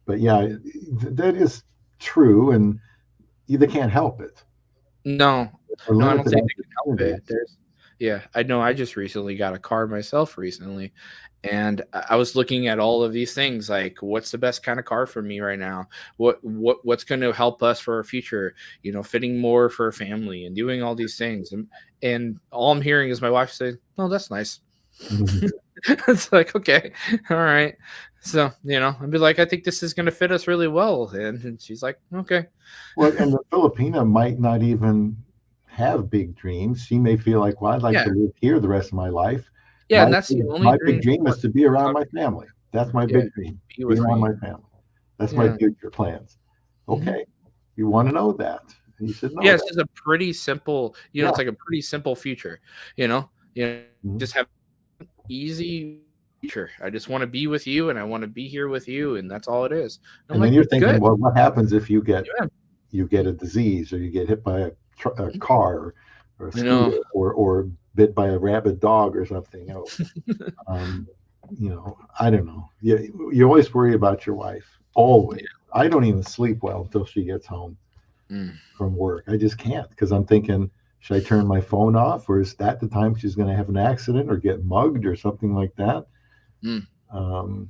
but yeah, that is true, and they can't help it. No, We're no, I don't limited think they can help it. opportunities. Yeah, I know. I just recently got a car myself recently, and I was looking at all of these things like, what's the best kind of car for me right now? What's going to help us for our future? Fitting more for a family and doing all these things, and all I'm hearing is my wife say, "Oh, that's nice." Mhm. It's like, okay, all right. So I'd be like, I think this is going to fit us really well, and she's like, okay, Well, and the Filipina might not even have big dreams. She may feel like, well, I'd like to yeah, live here the rest of my life. yeah, and that's the only My big dream she dream is wants. to be around my family. That's my Yeah, big dream, be be with around me. my family. That's my Yeah. future plans. Mhm. Okay, you want to know that? And you should know Yeah, it's that. just a pretty simple, Yeah. it's like a pretty simple future, you know? Mhm. Just have easy future. I just wanna be with you, and I wanna be here with you, and that's all it is. I'm And then like, you're thinking, "Good." well, what happens if Yeah, you get a disease or you get hit by a car or a I know. scooter or bit by a rabid dog or something? Um, I don't know. You always worry about your wife. Always. I don't even sleep well until she gets home Mm, from work. I just can't because I'm thinking, should I turn my phone off, or is that the time she's going to have an accident or get mugged or something like that? mm. Um,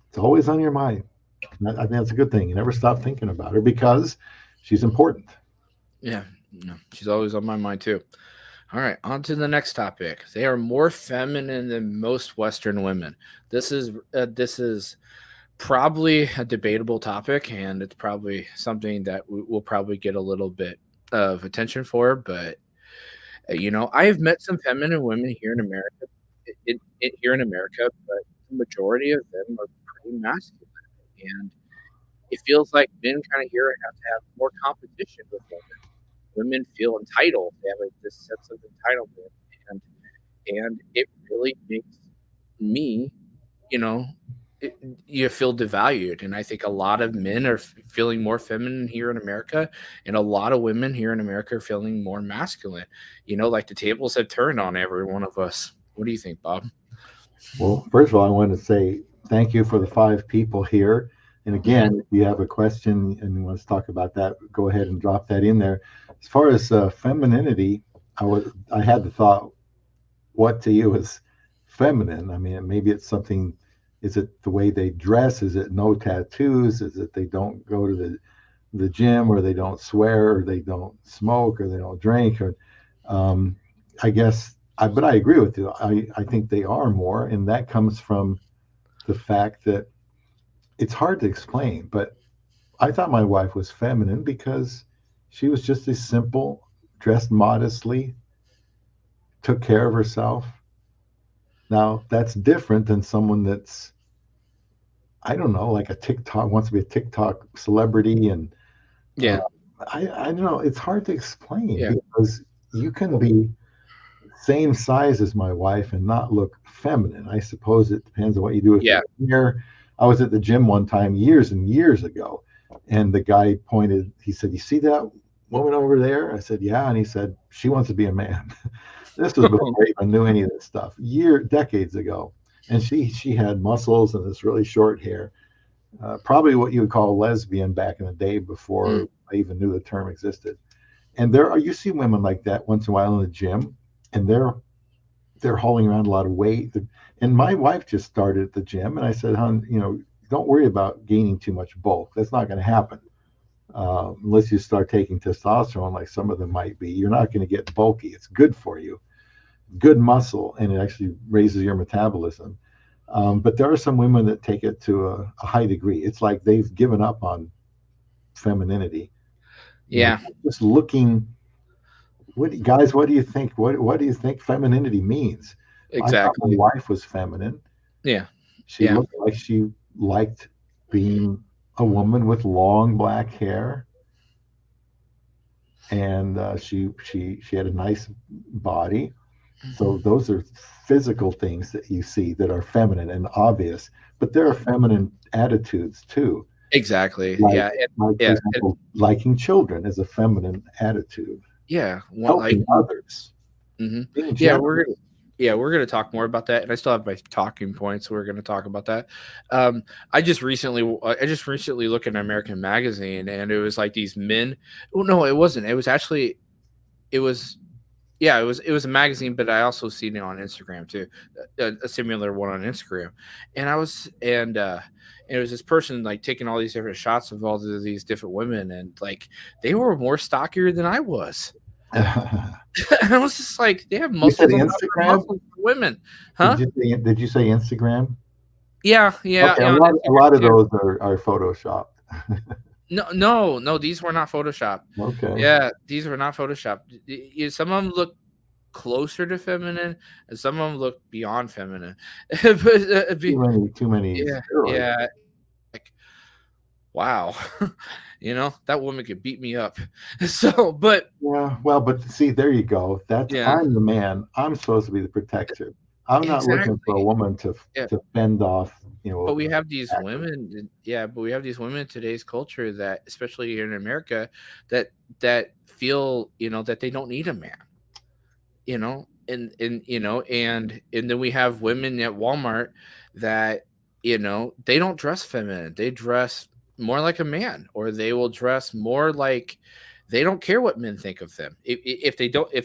it's always on your mind. I think that's a good thing. You never stop thinking about her because she's important. Yeah, no, she's always on my mind too. Alright, on to the next topic. They are more feminine than most Western women. This is probably a debatable topic, and it's probably something that we'll probably get a little bit of attention for, but I have met some feminine women here in America, here in America, but the majority of them are pretty masculine, and it feels like men kind of here have to have more competition with women. Women feel entitled; they have this sense of entitlement, and it really makes me, you know, you feel devalued. And I think a lot of men are feeling more feminine here in America, and a lot of women here in America are feeling more masculine. Like the tables have turned on every one of us. What do you think, Bob? Well, first of all, I want to say thank you for the 5 people here. And Hmm. again, if you have a question and you want to talk about that, go ahead and drop that in there. As far as femininity, I had the thought, what to you is feminine? I mean, maybe it's something. Is it the way they dress? Is it no tattoos? Is it they don't go to the gym, or they don't swear, or they don't smoke, or they don't drink, or um, I guess but I agree with you. I think they are more, and that comes from the fact that it's hard to explain. But I thought my wife was feminine because she was just a simple, dressed modestly, took care of herself. Now that's different than someone that's, I don't know, like a TikTok, wants to be a TikTok celebrity, and uh, Yeah, I don't know. It's hard to explain yeah, because you can be. same size as my wife and not look feminine. I suppose it depends on what you do with Yeah. your hair. I was at the gym one time years and years ago, and the guy pointed. He said, "You see that woman over there?" I said, "Yeah," and he said, "She wants to be a man." This was before I even knew any of this stuff, decades ago, and she had muscles and this really short hair. Probably what you would call lesbian back in the day Mm, before I even knew the term existed. And you see women like that once in a while in the gym, and they're hauling around a lot of weight. And my wife just started at the gym, and I said, "Hon, don't worry about gaining too much bulk. That's not going to happen unless you start taking testosterone, like some of them might be. You're not going to get bulky. It's good for you, good muscle, and it actually raises your metabolism." But there are some women that take it to a high degree. It's like they've given up on femininity. yeah, Just looking. Guys, what do you think? What do you think femininity means? I thought my exactly. wife was feminine. Yeah, She yeah, looked like she liked being a woman with long black hair, and she had a nice body. So those are physical things that you see that are feminine and obvious, but there are feminine attitudes too. exactly. Like, Yeah, for yeah, example, liking children is a feminine attitude. yeah. One like, Helping others, mhm. being Yeah, generous. we're gonna talk more about that, and I still have my talking points. So we're gonna talk about that. I just recently looked at an American magazine, and it was like these men. Oh no, it wasn't. It was actually it was yeah, it was a magazine, but I also seen it on Instagram too, a similar one on Instagram, and it was this person like taking all these different shots of all of these different women, and like they were more stockier than I was. And I was just like, they have You said muscles on top of their Instagram? muscles for women, huh? Did you say Instagram? Yeah, yeah, Okay, yeah, on a Instagram lot of too. those are photoshopped. No, no, no, these were not Photoshop. Okay. Yeah, these were not Photoshop. Some of them look closer to feminine, and some of them look beyond feminine. But Too many yeah, steroids. yeah, like wow, that woman could beat me up. So, but Yeah, well, but see, there you go. yeah, I'm the man. I'm supposed to be the protector. I'm not looking for a exactly. woman Yeah. to fend off, But we have these attackers. women, yeah, but we have these women in today's culture that, especially here in America, that feel, that they don't need a man, and then we have women at Walmart that, they don't dress feminine. They dress more like a man, or they will dress more like they don't care what men think of them. If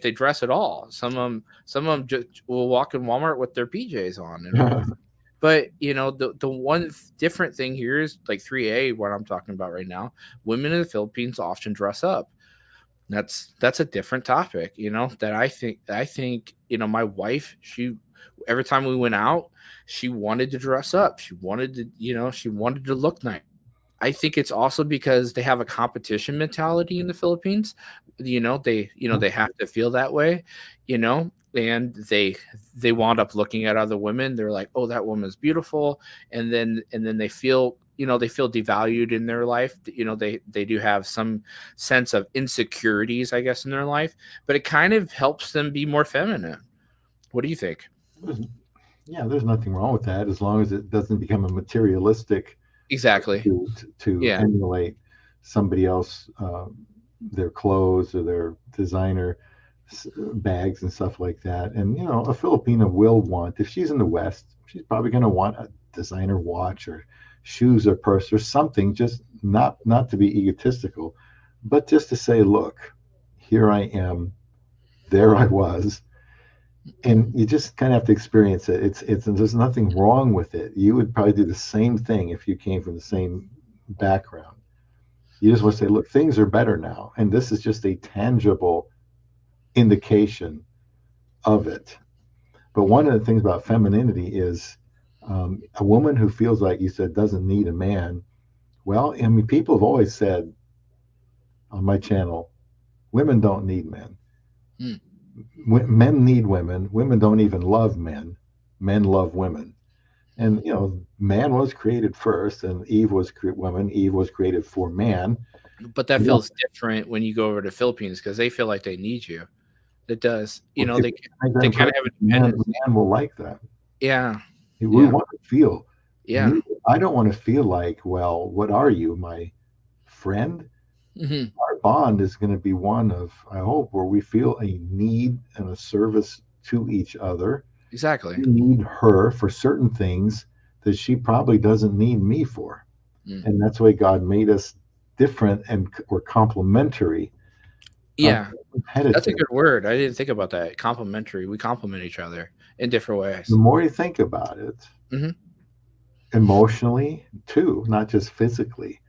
they dress at all, some of them just will walk in Walmart with their PJs on and everything. But the one different thing here is like 3A, what I'm talking about right now. Women in the Philippines often dress up. That's a different topic, that I think, my wife, she every time we went out, she wanted to dress up. She wanted to look nice. I think it's also because they have a competition mentality in the Philippines. They have to feel that way, and they wound up looking at other women. They're like, "Oh, that woman's beautiful," and then they feel devalued in their life. They do have some sense of insecurities, I guess, in their life, but it kind of helps them be more feminine. What do you think? There's, yeah, there's nothing wrong with that as long as it doesn't become a materialistic Exactly. pursuit to Yeah. emulate somebody else, their clothes or their designer bags and stuff like that. And a Filipina will want, if she's in the West, she's probably going to want a designer watch or shoes or purse or something. Just not to be egotistical, but just to say, look, here I am, there I was, and you just kind of have to experience it. It's there's nothing wrong with it. You would probably do the same thing if you came from the same background. You just want to say, look, things are better now, and this is just a tangible indication of it. But one of the things about femininity is a woman who feels like you said doesn't need a man. Well, I mean, people have always said on my channel, women don't need men. Hmm. Men need women. Women don't even love men. Men love women. And man was created first, and Eve was woman. Eve was created for man. But that Yeah. feels different when you go over to Philippines because they feel like they need you. It does. Well, They people make that they kind of impression. have a Man, dependence. man will like that. Yeah. We Yeah. want to feel Yeah. needed. I don't want to feel like, well, what are you, my friend? Hmm. Our bond is going to be one of, I hope, where we feel a need and a service to each other. Exactly. We need her for certain things that she probably doesn't need me for. Mm. And that's why God made us different and we're complementary, not Yeah. That's a competitive. good word. I didn't think about that. Complementary. We complement each other in different The ways. more you think about it, Hmm. emotionally too, not just physically,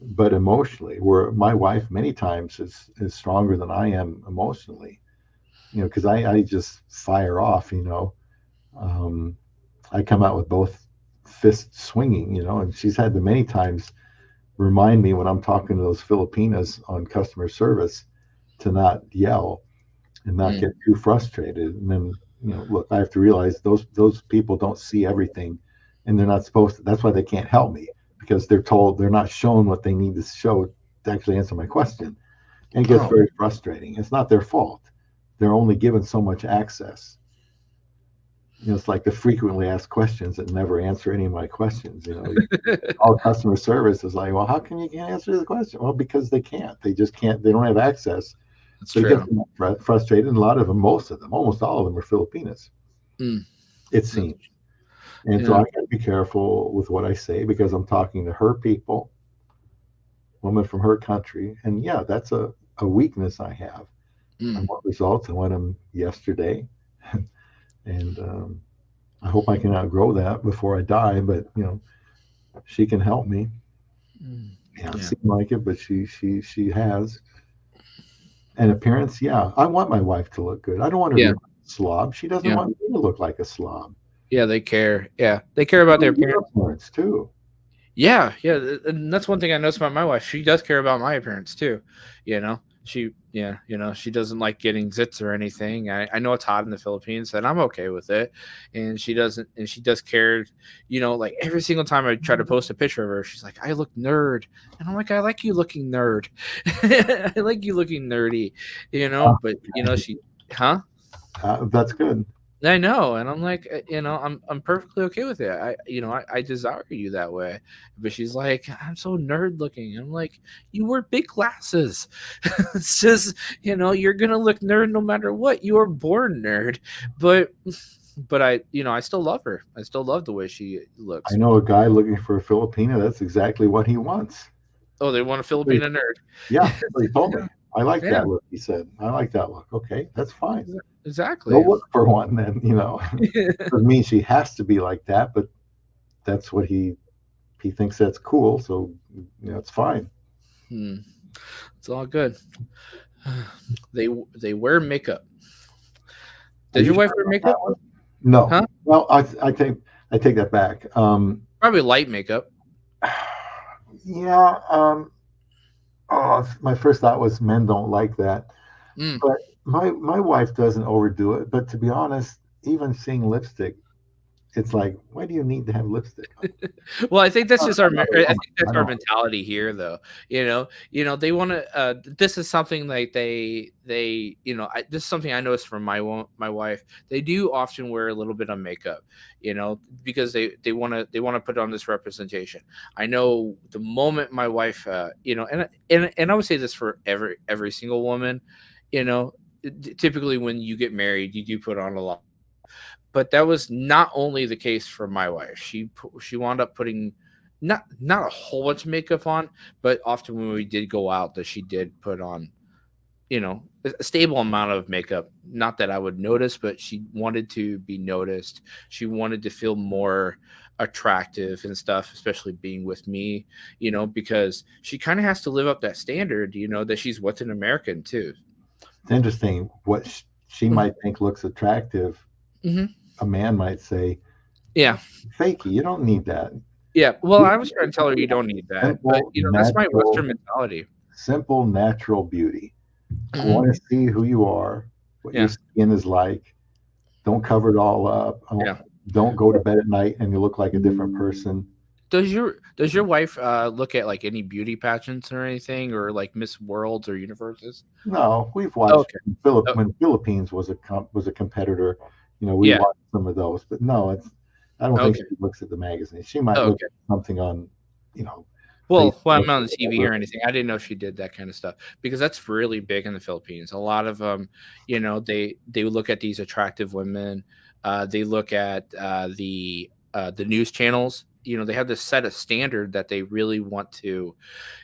but emotionally, where my wife many times is stronger than I am emotionally, because I just fire off, um, I come out with both fists swinging, and she's had to many times remind me when I'm talking to those Filipinas on customer service to not yell and not Mm. get too frustrated. And then, look, I have to realize those people don't see everything, and they're not supposed to. That's why they can't help me because they're told they're not shown what they need to show to actually answer my question, and it gets Oh. very frustrating. It's not their fault. They're only given so much access. It's like the frequently asked questions that never answer any of my questions. All customer service is like, well, how can you can't answer the question? Well, because they can't. They just can't. They don't have access. That's So it gets true. them frustrated. And a lot of them, most of them, almost all of them are Filipinas, Mm. it Mm. seems. And so Yeah. I got to be careful with what I say because I'm talking to her people, woman from her country. And yeah, that's a weakness I have. I Mm. want results. I want them yesterday. And I hope I can outgrow that before I die. But, she can help me. Mm. Yeah, it Yeah. seemed like it, but she has. And appearance, yeah. I want my wife to look good. I don't want her to Yeah. look like a slob. She doesn't Yeah. want me to look like a slob. Yeah. They care. Yeah. They care about their Your appearance. appearance too. Yeah, yeah, and that's one thing I noticed about my wife. She does care about my appearance too. She doesn't like getting zits or anything. I know it's hot in the Philippines, and I'm okay with it. And she doesn't, and she does care. Like every single time I try to post a picture of her, she's like, "I look nerd," and I'm like, "I like you looking nerd. I like you looking nerdy." But she, huh? That's good. I know, and I'm like, I'm perfectly okay with it. I desire you that way. But she's like, I'm so nerd looking. I'm like, you wear big glasses. It's just, you're gonna look nerd no matter what. You were born nerd, but I still love her. I still love the way she I looks. know a guy looking for a Filipina. That's exactly what he wants. Oh, they want a So he- Filipina nerd. Yeah, so he told me. I like Yeah, that look. He said, I like that look. Okay, that's fine. Go exactly. look for one then. Doesn't mean she has to be like that, but that's what he thinks that's cool. So it's fine. Hmm. It's all good. They wear makeup. Are Does you your wife sure wear about that makeup? one? No. Huh? Well, I take that back. Probably light makeup. Yeah. My first thought was men don't like that, Mm. but my wife doesn't overdo it. But to be honest, even seeing lipstick, it's like, why do you need to have lipstick on? Well, I think that's just our. I'm not a I woman. think that's I our don't. mentality here, though. They want to. This is something like they. This is something I noticed from my wife. They do often wear a little bit of makeup, because they want to put on this representation. I know the moment my wife, and I would say this for every single woman, you know, typically when you get married, you do put on a lot, but that was not only the case for my wife. She wound up putting not a whole bunch of makeup on, but often when we did go out, that she did put on a stable amount of makeup. Not that I would notice, but she wanted to be noticed. She wanted to feel more attractive and stuff, especially being with me, because she kind of has to live up that standard, that she's what's an American too. It's interesting what she might think looks attractive. Hmm. A man might say, Yeah. "Fakey, you don't need that." Yeah, well, I was trying to tell her you don't need that, but Simple, that's my Western natural, mentality. simple, natural beauty. I Hmm. want to see who you are, what your Yeah, skin is like. Don't cover it all up. yeah, Don't go to bed at night and you look like a different person. Does your wife look at like any beauty pageants or anything, or like Miss Worlds or Universes? No, we've watched Okay. Philip Oh, when Philippines was a competitor. We yeah. watched some of those, but no, it's I don't think Okay. she looks at the magazine. She might look Okay. at something on, you know, Well, when Facebook I'm on or the TV or whatever. anything, I didn't know she did that kind of stuff because that's really big in the Philippines. A lot of them, they look at these attractive women. They look at the news channels. They have this set of standard that they really want to,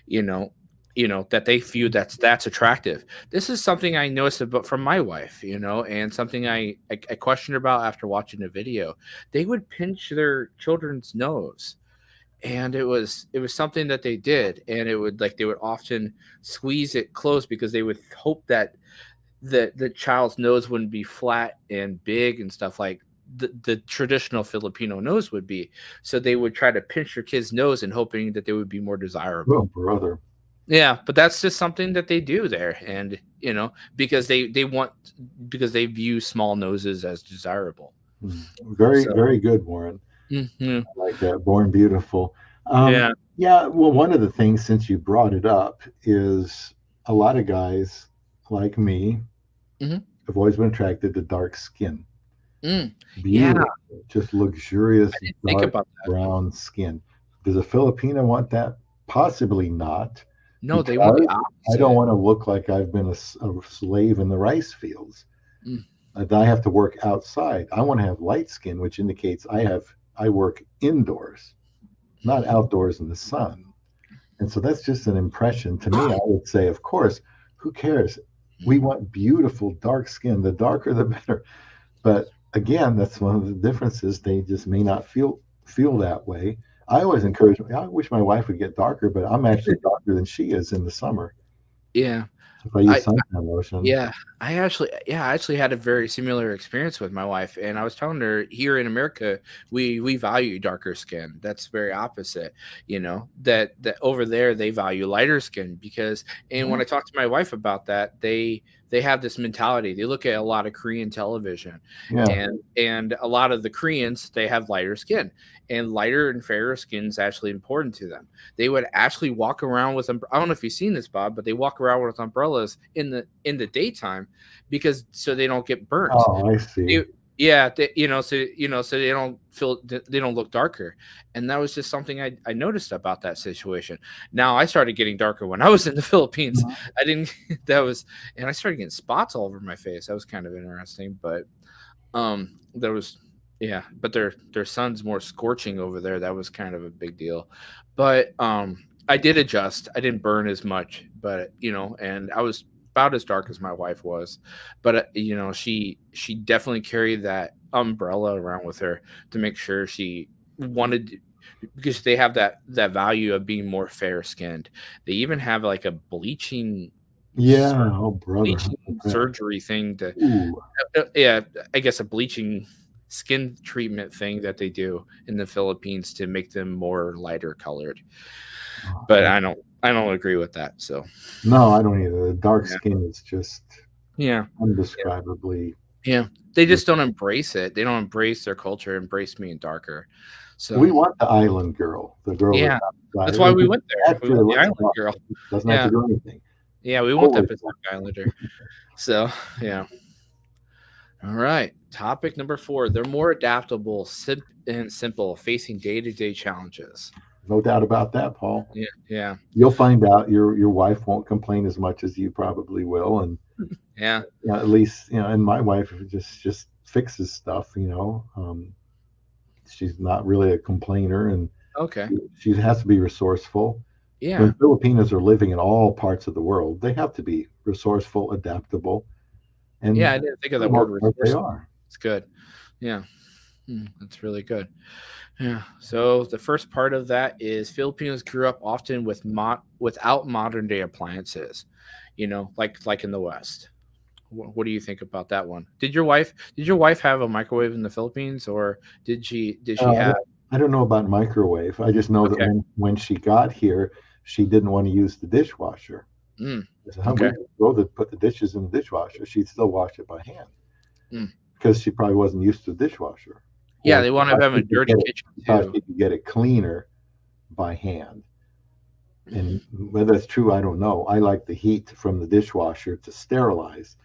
you know, that they view that's attractive. This is something I noticed about from my wife, and something I questioned about after watching the video. They would pinch their children's nose, and it was something that they did, and they would often squeeze it close because they would hope that the child's nose wouldn't be flat and big and stuff like the traditional Filipino nose would be. So they would try to pinch their kid's nose and hoping that they would be more Oh, desirable. brother. Yeah, but that's just something that they do there, and because because they view small noses as desirable. Very, So very good, Warren. mhm. I like that. Born Beautiful. Yeah. Yeah, well, one of the things, since you brought it up, is a lot of guys like me Hmm. have always been attracted to dark skin. Mm. Yeah, Beautiful, just luxurious, I didn't think dark about that. brown skin. Does a Filipino want that? Possibly not, No, they want the because I don't opposite. want to look like I've been a slave in the rice fields. Mm. I have to work outside. I want to have light skin, which indicates I work indoors, not outdoors in the sun. And so that's just an impression to me. I would say, of course, who cares? We want beautiful dark skin. The darker, the better. But again, that's one of the differences. They just may not feel that way. I always encourage. I wish my wife would get darker, but I'm actually darker than she is in the summer Yeah. if I use I suntan lotion. Yeah, I actually had a very similar experience with my wife, and I was telling her here in America, we value darker skin. That's very opposite, that over there they value lighter skin because, and when I talked to my wife about that, they have this mentality. They look at a lot of Korean television, Yeah, and a lot of the Koreans, they have lighter skin, and lighter and fairer skin is actually important to them. They would actually walk around with I don't know if you've seen this, Bob, but they walk around with umbrellas in the daytime because so they don't get burnt. oh, I see. They, yeah, so they don't they don't look darker, and that was just something I noticed about that situation. Now I started getting darker when I was in the Philippines. I didn't that was and I started getting spots all over my face. That was kind of interesting, but there was yeah, but their sun's more scorching over there. That was kind of a big deal. But I did adjust. I didn't burn as much, but and I was about as dark as my wife was. But she definitely carried that umbrella around with her to make sure she wanted, because they have that value of being more fair skinned. They even have like a Yeah, oh brother, how bleaching about that? surgery thing to Ooh, yeah, I guess a bleaching skin treatment thing that they do in the Philippines to make them more lighter colored. oh, But I don't agree with that. So no, I don't either. The dark yeah, skin is just yeah, yeah, undescribably. yeah. They just don't embrace it. They don't embrace their culture, embrace being darker. So We want the island girl, the girl that's yeah, outside. that's It why doesn't we even went there. have We to. want the Let's island go. girl. It doesn't have to Yeah, do anything. yeah, we want that Always Pacific want. Islander. So yeah. All right. Topic number 4. They're more adaptable, and simple, facing day-to-day challenges. No doubt about that, Paul. Yeah, yeah, You'll find out your wife won't complain as much as you probably will, and yeah. at least and my wife just fixes stuff. She's not really a complainer, and Okay. she has to be resourceful. When Yeah. Filipinos are living in all parts of the world, they have to be resourceful, adaptable, Yeah, and I didn't think of for the that word most part, they resourceful. are. It's good. Yeah. That's really good. Yeah. So the first part of that is Filipinos grew up often without modern day appliances, like in the West. What do you think about that one? Did your wife have a microwave in the Philippines, or did she Uh, have? I don't know about microwave. I just know that Okay. when she got here, she didn't want to use the dishwasher. Mm, I said, "Huh, we okay. could go to put the dishes in the dishwasher." She'd still wash it by hand Mm. because she probably wasn't used to the dishwasher, Yeah, or they want to have a dirty kitchen thought too. she could get it cleaner. by hand. And whether that's true, I don't know. I like the heat from the dishwasher to sterilize.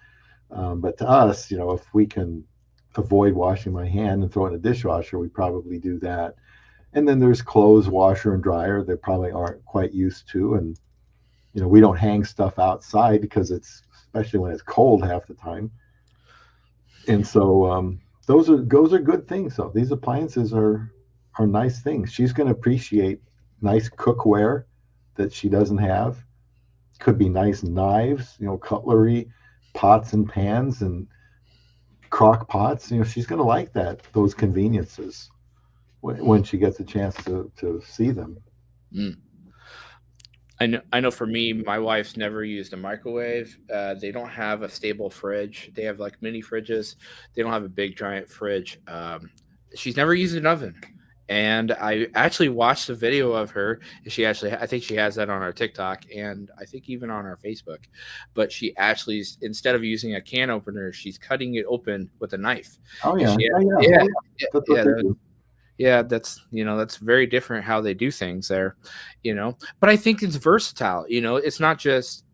But to us, if we can avoid washing my hand and throw it in the dishwasher, we probably do that. And then there's clothes washer and dryer they probably aren't quite used to. And, we don't hang stuff outside because especially when it's cold half the time. And so those are good things. So these appliances are nice things. She's going to appreciate nice cookware that she doesn't have. Could be nice knives, cutlery, pots and pans, and crock pots. She's going to like those conveniences when she gets a chance to see them. Mm. I know for me, my wife's never used a microwave. They don't have a stable fridge. They have like mini fridges. They don't have a big giant fridge. She's never used an oven. And I actually watched a video of her. I think she has that on her TikTok and I think even on her Facebook. But she actually, instead of using a can opener, she's cutting it open with a knife. Oh And yeah, she, yeah, yeah. yeah, That's what yeah, they do. yeah, that's very different how they do things there, but I think it's versatile. It's not just,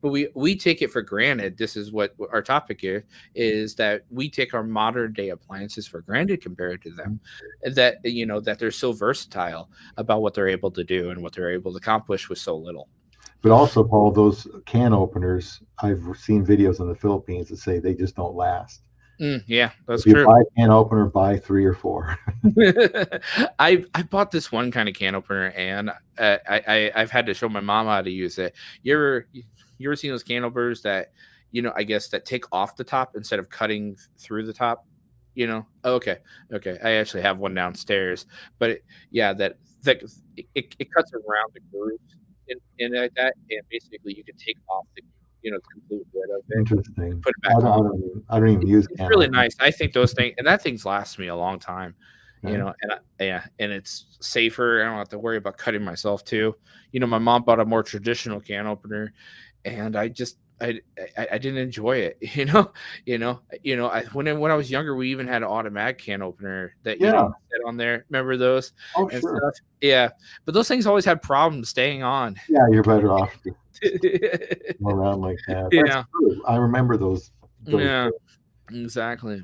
but we take it for granted. This is what our topic here is, that we take our modern day appliances for granted compared to them, and that they're so versatile about what they're able to do and what they're able to accomplish with so little. But also, Paul, those can openers, I've seen videos in the Philippines that say they just don't last. Yeah, that's If you true. buy a can opener, buy 3 or 4. I bought this one kind of can opener, and I've had to show my mom how to use it. You ever seen those can openers that, I guess that take off the top instead of cutting through the top? Oh, okay. I actually have one downstairs, but yeah, that it cuts around the grooves in like that, and basically you can take off the complete lid of it and Interesting. put it I back don't, I on. don't, even, I don't even use It's can really openers. nice. I think those things, and that things last me a long time, Okay. yeah, and it's safer. I don't have to worry about cutting myself too. My mom bought a more traditional can opener, and I didn't enjoy it. When I was younger, we even had an automatic can opener that Yeah. you set on there. Remember those Oh, and sure. stuff? Yeah, but those things always had problems staying on. Yeah, you're better off to go around like that. That's Yeah, true. I remember those. yeah, exactly.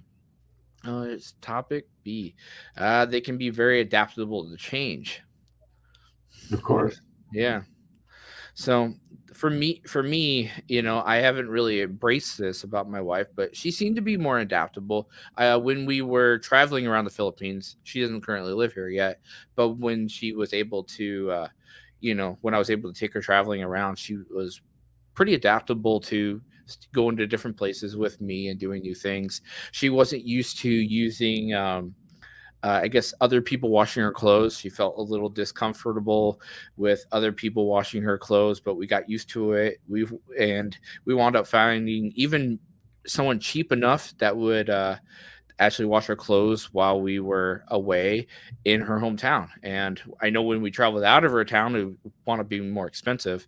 It's topic B. They can be very adaptable to change. Of course. Yeah. So for me, I haven't really embraced this about my wife, but she seemed to be more adaptable. When we were traveling around the Philippines, she doesn't currently live here yet, but when she was able to, when I was able to take her traveling around, she was pretty adaptable to going to different places with me and doing new things. She wasn't used to using I guess other people washing her clothes. She felt a little discomfortable with other people washing her clothes, but we got used to it. We wound up finding even someone cheap enough that would actually wash her clothes while we were away in her hometown. And I know when we traveled out of her town, we want to be more expensive.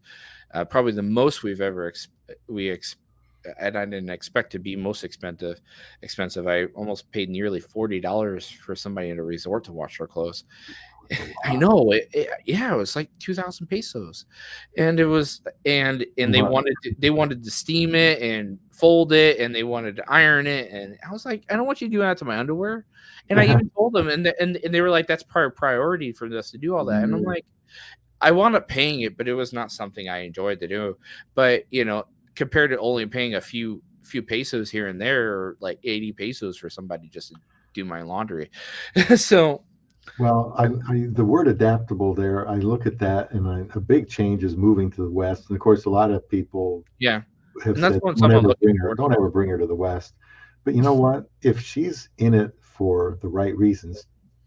Probably the most we've ever and I didn't expect to be most expensive. Expensive. I almost paid nearly $40 for somebody in a resort to wash our clothes. I know. Yeah, it was like 2,000 pesos, and it was and Wow. they wanted to steam it and fold it, and they wanted to iron it, and I was like, I don't want you doing that to my underwear. And I even told them, and they were like, that's priority for us to do all that, and I'm like, I wound up paying it, but it was not something I enjoyed to do. But compared to only paying a few pesos here and there, or like 80 pesos for somebody just to do my laundry. So Well, the word adaptable there, I look at that, and a big change is moving to the West. And of course, a lot of people yeah, have and that's said, what something I'm looking forward don't ever bring her to the West. But you know what? If she's in it for the right reasons,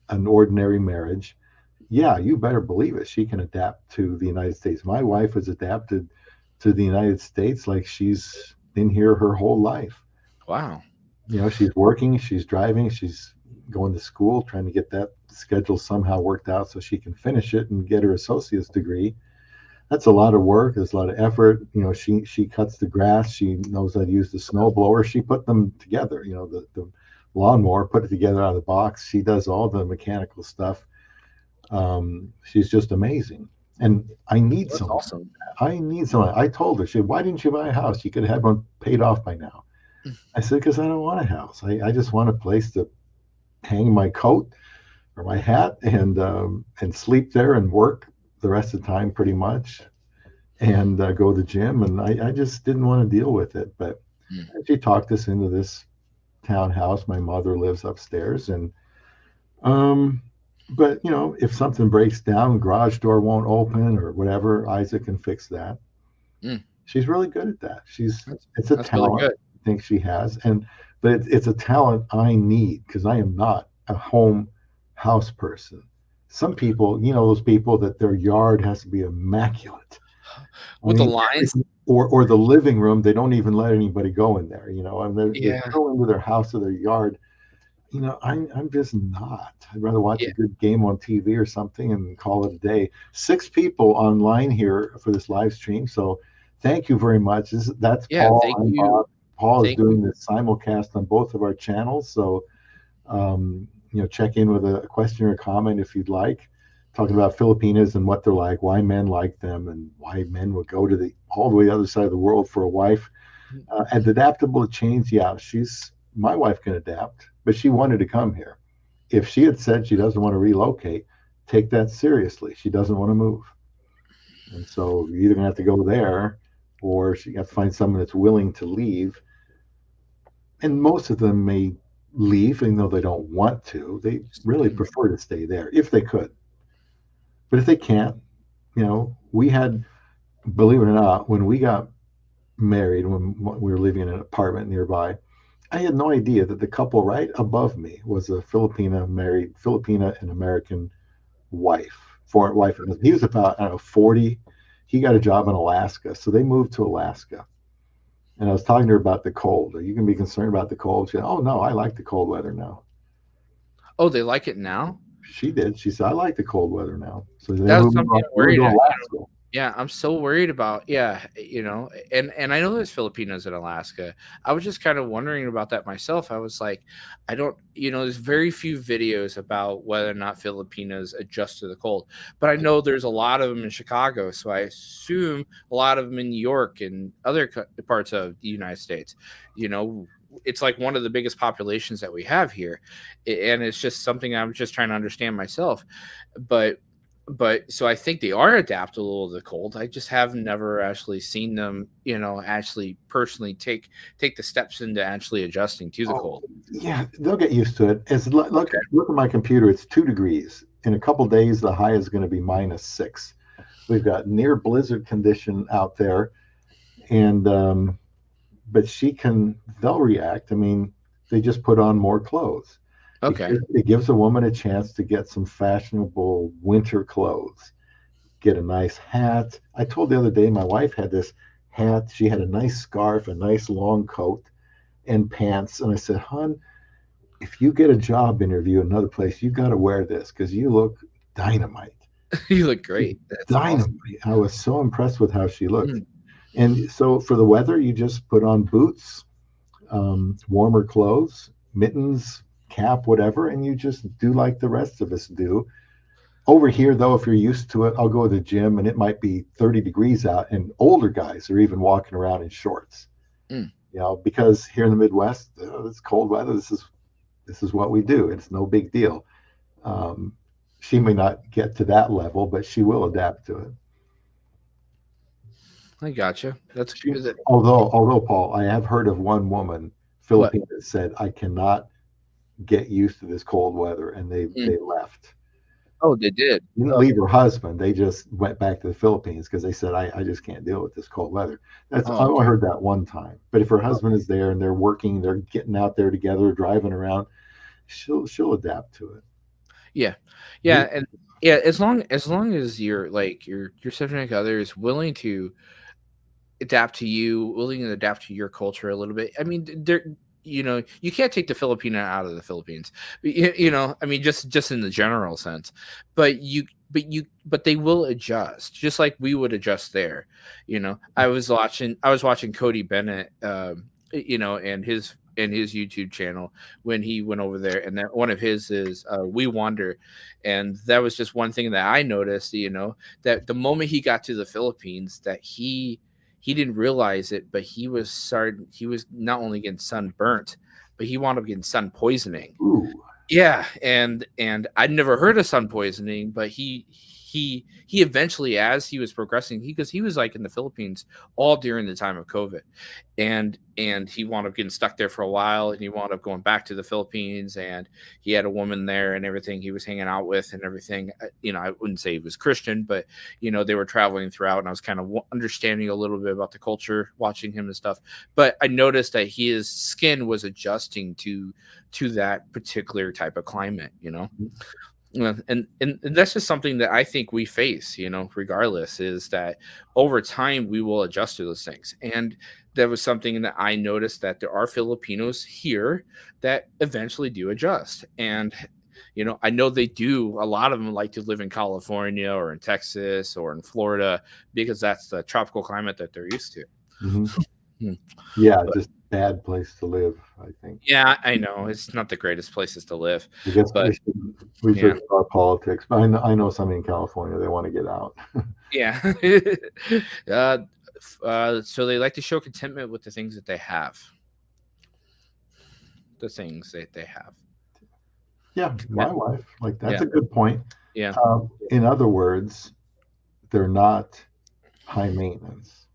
an ordinary marriage, yeah, you better believe it. She can adapt to the United States. My wife has adapted to the United States like she's been here her whole life. to. Wow. She's working, she's driving, she's going to school, trying to get that schedule somehow worked out so she can finish it and get her associate's degree. That's a lot of work. There's a lot of effort. She cuts the grass. She knows how to use the snow blower. She put them together. The lawnmower, put it together out of the box. She does all the mechanical stuff. She's just amazing. And I need That's someone. awesome. I need someone. I told her, she said, why didn't you buy a house? You could have one paid off by now. I said, because I don't want a house. I just want a place to hang my coat or my hat and sleep there and work the rest of the time pretty much and go to the gym. And I just didn't want to deal with it. But Mm. she talked us into this townhouse. My mother lives upstairs. Um, but if something breaks down, garage door won't open or whatever, Isaac can fix that. Mm. She's really good at that. That's It's a that's really talent good. I think she has, but it's a talent I need because I am not a home house person. Some people, those people that their yard has to be immaculate. I With the mean, lines, or the living room, they don't even let anybody go in there. And they're yeah, so into their house or their yard. I'm just not. I'd rather watch yeah, a good game on TV or something and call it a day. 6 people online here for this live stream. So thank you very much. That's yeah. Paul. Thank I'm you, Bob. Paul is thank you. doing this simulcast on both of our channels. So, check in with a question or comment if you'd like. Talking about Filipinas and what they're like, why men like them, and why men would go to the all the way other side of the world for a wife. And adaptable to change, yeah, my wife can adapt, but she wanted to come here. If she had said she doesn't want to relocate, take that seriously. She doesn't want to move. And so you're either going to have to go there or she has to find someone that's willing to leave. And most of them may leave, even though they don't want to. They really Mm. prefer to stay there if they could. But if they can't, we had, believe it or not, when we got married, when we were living in an apartment nearby, I had no idea that the couple right above me was a Filipina and American foreign wife. And he was about, I don't know, 40. He got a job in Alaska. So they moved to Alaska. And I was talking to her about the cold. Are you going to be concerned about the cold? She said, oh, no, I like the cold weather now. Oh, they like it now? She did. She said, I like the cold weather now. So they That was moved, something I'm moved worried to at. Alaska. Yeah, I'm so worried about, yeah, and I know there's Filipinos in Alaska. I was just kind of wondering about that myself. I was like, I don't, there's very few videos about whether or not Filipinos adjust to the cold, but I know there's a lot of them in Chicago, so I assume a lot of them in New York and other parts of the United States. You know, it's like one of the biggest populations that we have here, and it's just something I'm just trying to understand myself. But so I think they are adaptable to the cold. I just have never actually seen them, actually personally take the steps into actually adjusting to the Oh, cold. yeah, they'll get used to it. Okay. Look at my computer. It's 2 degrees. In a couple days, the high is going to be -6. We've got near blizzard condition out there, and but they'll react. I mean, they just put on more clothes. Okay. It gives a woman a chance to get some fashionable winter clothes, get a nice hat. I told the other day my wife had this hat. She had a nice scarf, a nice long coat, and pants. And I said, hon, if you get a job interview in another place, you got to wear this because you look dynamite. You look great. That's Dynamite. awesome. I was so impressed with how she looked. Mm. And so for the weather, you just put on boots, warmer clothes, mittens, cap, whatever, and you just do like the rest of us do. Over here, though, if you're used to it, I'll go to the gym and it might be 30 degrees out, and older guys are even walking around in shorts. Mm. Because here in the Midwest, it's cold weather. This is what we do. It's no big deal. Um, she may not get to that level, but she will adapt to it. I gotcha. That's She, good. although Paul, I have heard of one woman, What? Filipina, that said, "I cannot get used to this cold weather," and they Mm. they left. Oh, they did. Didn't Okay. leave her husband. They just went back to the Philippines because they said, I just can't deal with this cold weather. I Oh, only okay. heard that one time. But if her Oh, husband is there and they're working, they're getting out there together, driving around, she'll adapt to it. yeah, We yeah, and yeah. As long as your significant other is willing to adapt to you, willing to adapt to your culture a little bit. I mean, there, you can't take the Filipina out of the Philippines. I mean, just in the general sense, but they will adjust, just like we would adjust there. I was watching Cody Bennett, and in his YouTube channel when he went over there, and that one of his is We Wander, and that was just one thing that I noticed. That the moment he got to the Philippines, that he didn't realize it, but he was not only getting sunburnt, but he wound up getting sun poisoning. Ooh. Yeah, and I'd never heard of sun poisoning, but he eventually, as he was progressing, because he was like in the Philippines all during the time of COVID, and he wound up getting stuck there for a while, and he wound up going back to the Philippines, and he had a woman there and everything he was hanging out with and everything. I wouldn't say he was Christian, but they were traveling throughout, and I was kind of understanding a little bit about the culture, watching him and stuff. But I noticed that his skin was adjusting to that particular type of climate. And that's just something that I think we face, regardless, is that over time we will adjust to those things. And that was something that I noticed, that there are Filipinos here that eventually do adjust. And I know they do. A lot of them like to live in California or in Texas or in Florida, because that's the tropical climate that they're used to. Mm-hmm. Yeah, just bad place to live, I think. Yeah, I know it's not the greatest places to live. I guess but we should talk politics, but I know somebody in California, they want to get out. Yeah. So they like to show contentment with the things that they have. The things that they have. Yeah, my wife, like, that's Yeah. a good point. Yeah. In other words, they're not high maintenance.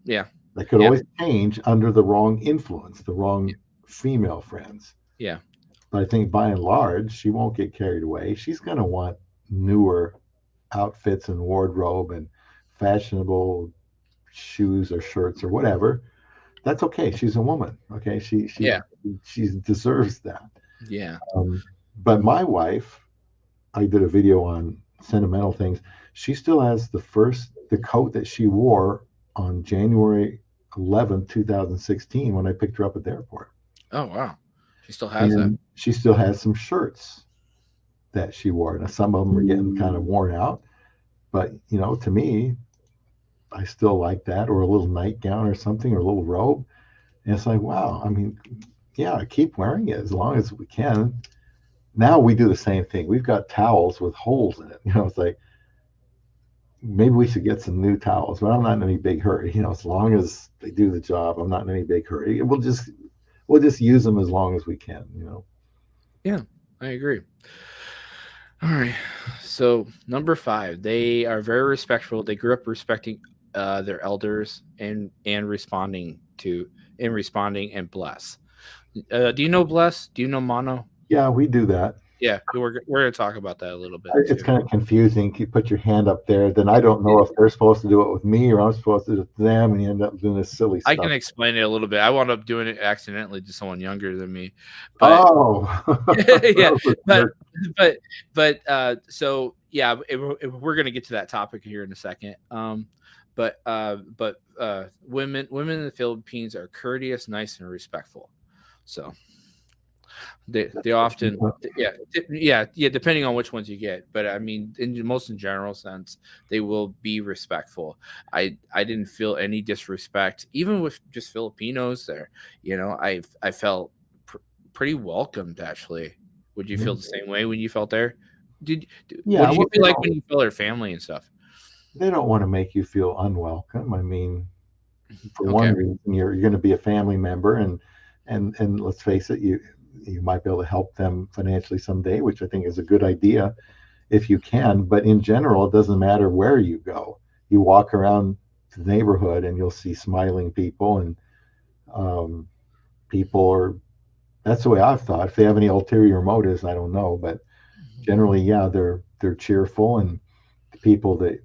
Yeah. They could always change under the wrong influence, the wrong female friends. Yeah. But I think by and large, she won't get carried away. She's going to want newer outfits and wardrobe and fashionable shoes or shirts or whatever. That's okay. She's a woman. Okay. She deserves that. Yeah. But my wife, I did a video on sentimental things. She still has the coat that she wore on January 11th, 2016, when I picked her up at the airport. Oh, wow. She still has that. She still has some shirts that she wore. Now, some of them are getting kind of worn out, but to me, I still like that, or a little nightgown or something, or a little robe. And it's like, wow, I mean, yeah, keep wearing it as long as we can. Now we do the same thing. We've got towels with holes in it. It's like, maybe we should get some new towels, but I'm not in any big hurry. As long as they do the job, I'm not in any big hurry. We'll just use them as long as we can. Yeah, I agree. All right. So number 5, they are very respectful. They grew up respecting their elders and responding and bless. Do you know bless? Do you know mono? Yeah, we do that. Yeah, we're going to talk about that a little bit. It's kind of confusing. You put your hand up there, then I don't know if they're supposed to do it with me or I'm supposed to do it with them, and you end up doing this silly stuff. I can explain it a little bit. I wound up doing it accidentally to someone younger than me. Yeah, so yeah, we're going to get to that topic here in a second. But women in the Philippines are courteous, nice, and respectful. So they often, depending on which ones you get, but I mean, in general sense, they will be respectful. I didn't feel any disrespect, even with just Filipinos there. I felt pretty welcomed, actually. Would you feel the same way when you felt there? What did you feel like when you felt their family and stuff? They don't want to make you feel unwelcome. I mean, for one reason, you're going to be a family member, and let's face it, you might be able to help them financially someday, which I think is a good idea if you can. But in general, it doesn't matter where you go. You walk around the neighborhood and you'll see smiling people, and people are. That's the way I've thought. If they have any ulterior motives, I don't know, but generally, yeah, they're cheerful, and the people that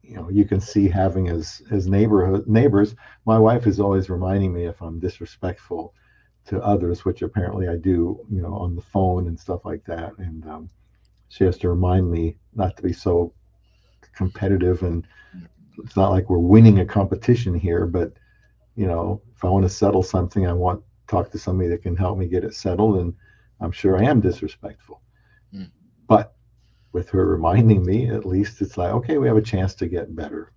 you can see having as neighbors. My wife is always reminding me if I'm disrespectful to others, which apparently I do, on the phone and stuff like that. And she has to remind me not to be so competitive. And it's not like we're winning a competition here, but if I want to settle something, I want to talk to somebody that can help me get it settled. And I'm sure I am disrespectful, but with her reminding me, at least it's like, okay, we have a chance to get better.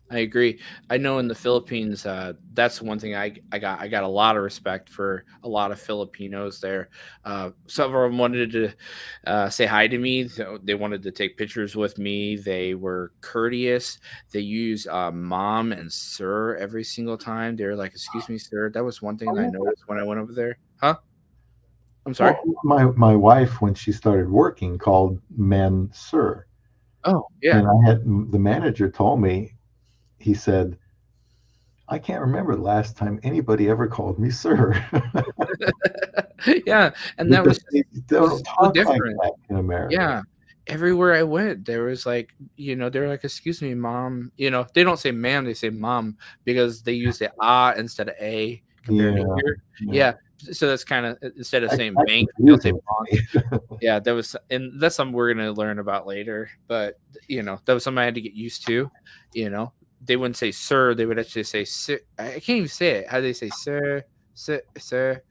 I agree. I know in the Philippines, that's one thing I got a lot of respect for a lot of Filipinos there. Some of them wanted to say hi to me. So they wanted to take pictures with me. They were courteous. They use mom and sir every single time. They're like, "Excuse me, sir." That was one thing that I Oh, noticed when I went over there. Huh? I'm sorry. well, my wife, when she started working, called men sir, Oh, yeah. and I had the manager told me, he said, I can't remember the last time anybody ever called me sir. Yeah, and that Because was just they it don't was so talk like different. that in America. Yeah. Everywhere I went, there was like, they're like, "Excuse me, mom." They don't say ma'am, they say mom because they use the "ah" instead of "a" compared to Yeah, here. yeah. Yeah. So that's kinda instead of saying That's bank, they'll say confusing bonk. to me. Yeah, and that's something we're gonna learn about later, but, that was something I had to get used to, you know? They wouldn't say "sir," they would actually say "sir." I can't even say it. How do they say "sir," "sir," "sir"?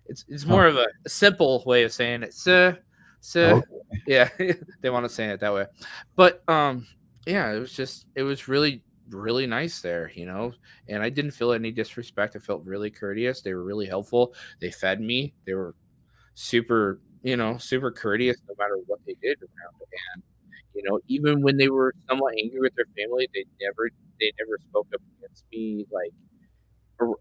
It's Huh. more of a simple way of saying it, "Sir, sir." Okay. Yeah, they wanna say it that way. But, yeah, it was really, really nice there, and I didn't feel any disrespect. I felt really courteous. They were really helpful. They fed me. They were super courteous no matter what they did around. And even when they were somewhat angry with their family, they never spoke up against me. Like,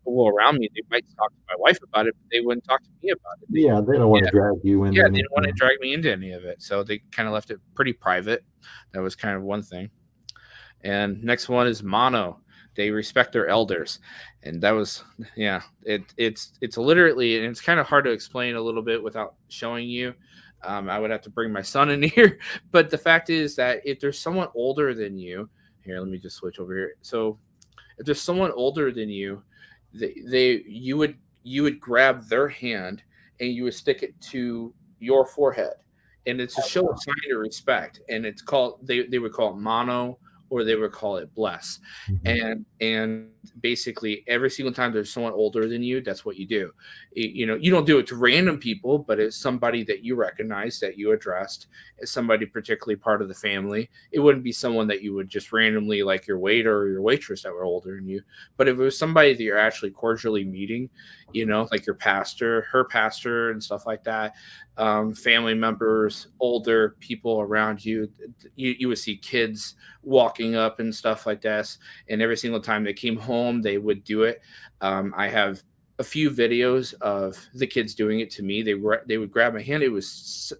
well, around me, they might talk to my wife about it, but they wouldn't talk to me about it. Yeah, they don't want to Yeah, drag you yeah, into they didn't want to anything. drag me into any of it, so they kind of left it pretty private. That was kind of one thing. And next one is mono. They respect their elders, and that was, yeah. It's literally, and it's kind of hard to explain a little bit without showing you. I would have to bring my son in here, but the fact is that if there's someone older than you, here, let me just switch over here. So if there's someone older than you, you would grab their hand and you would stick it to your forehead, and it's a show of sign of respect. And they would call it mono, or they would call it bless. Mhm. And basically every single time there's someone older than you, that's what you do. You don't do it to random people, but it's somebody that you recognize, that you addressed as somebody particularly part of the family. It wouldn't be someone that you would just randomly, like your waiter or your waitress that were older than you. But if it was somebody that you're actually cordially meeting, like your pastor, her pastor, and stuff like that, family members, older people around you, you would see kids walking up and stuff like this. And every single time they came home, they would do it. I have a few videos of the kids doing it to me. They would grab my hand. It was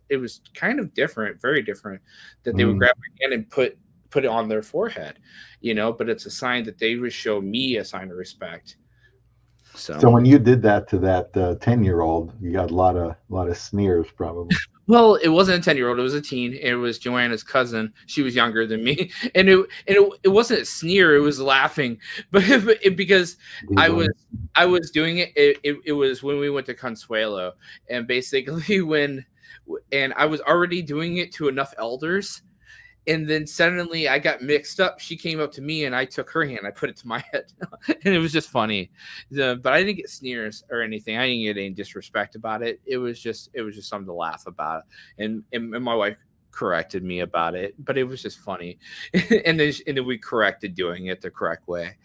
kind of different, very different, that they would Mm. grab my hand and put it on their forehead, but it's a sign that they would show me a sign of respect. So, So when you did that to that 10-year-old, you got a lot of sneers probably. well, it wasn't a 10-year-old, it was a teen. It was Joanna's cousin. She was younger than me. And it wasn't a sneer, it was laughing. But because I was Giggling. I was doing it was when we went to Consuelo, and basically and I was already doing it to enough elders, and then suddenly I got mixed up. She came up to me and I took her hand. I put it to my head, and it was just funny. But I didn't get sneers or anything. I didn't get any disrespect about it. It was just something to laugh about. And my wife corrected me about it, but it was just funny. And then we corrected doing it the correct way.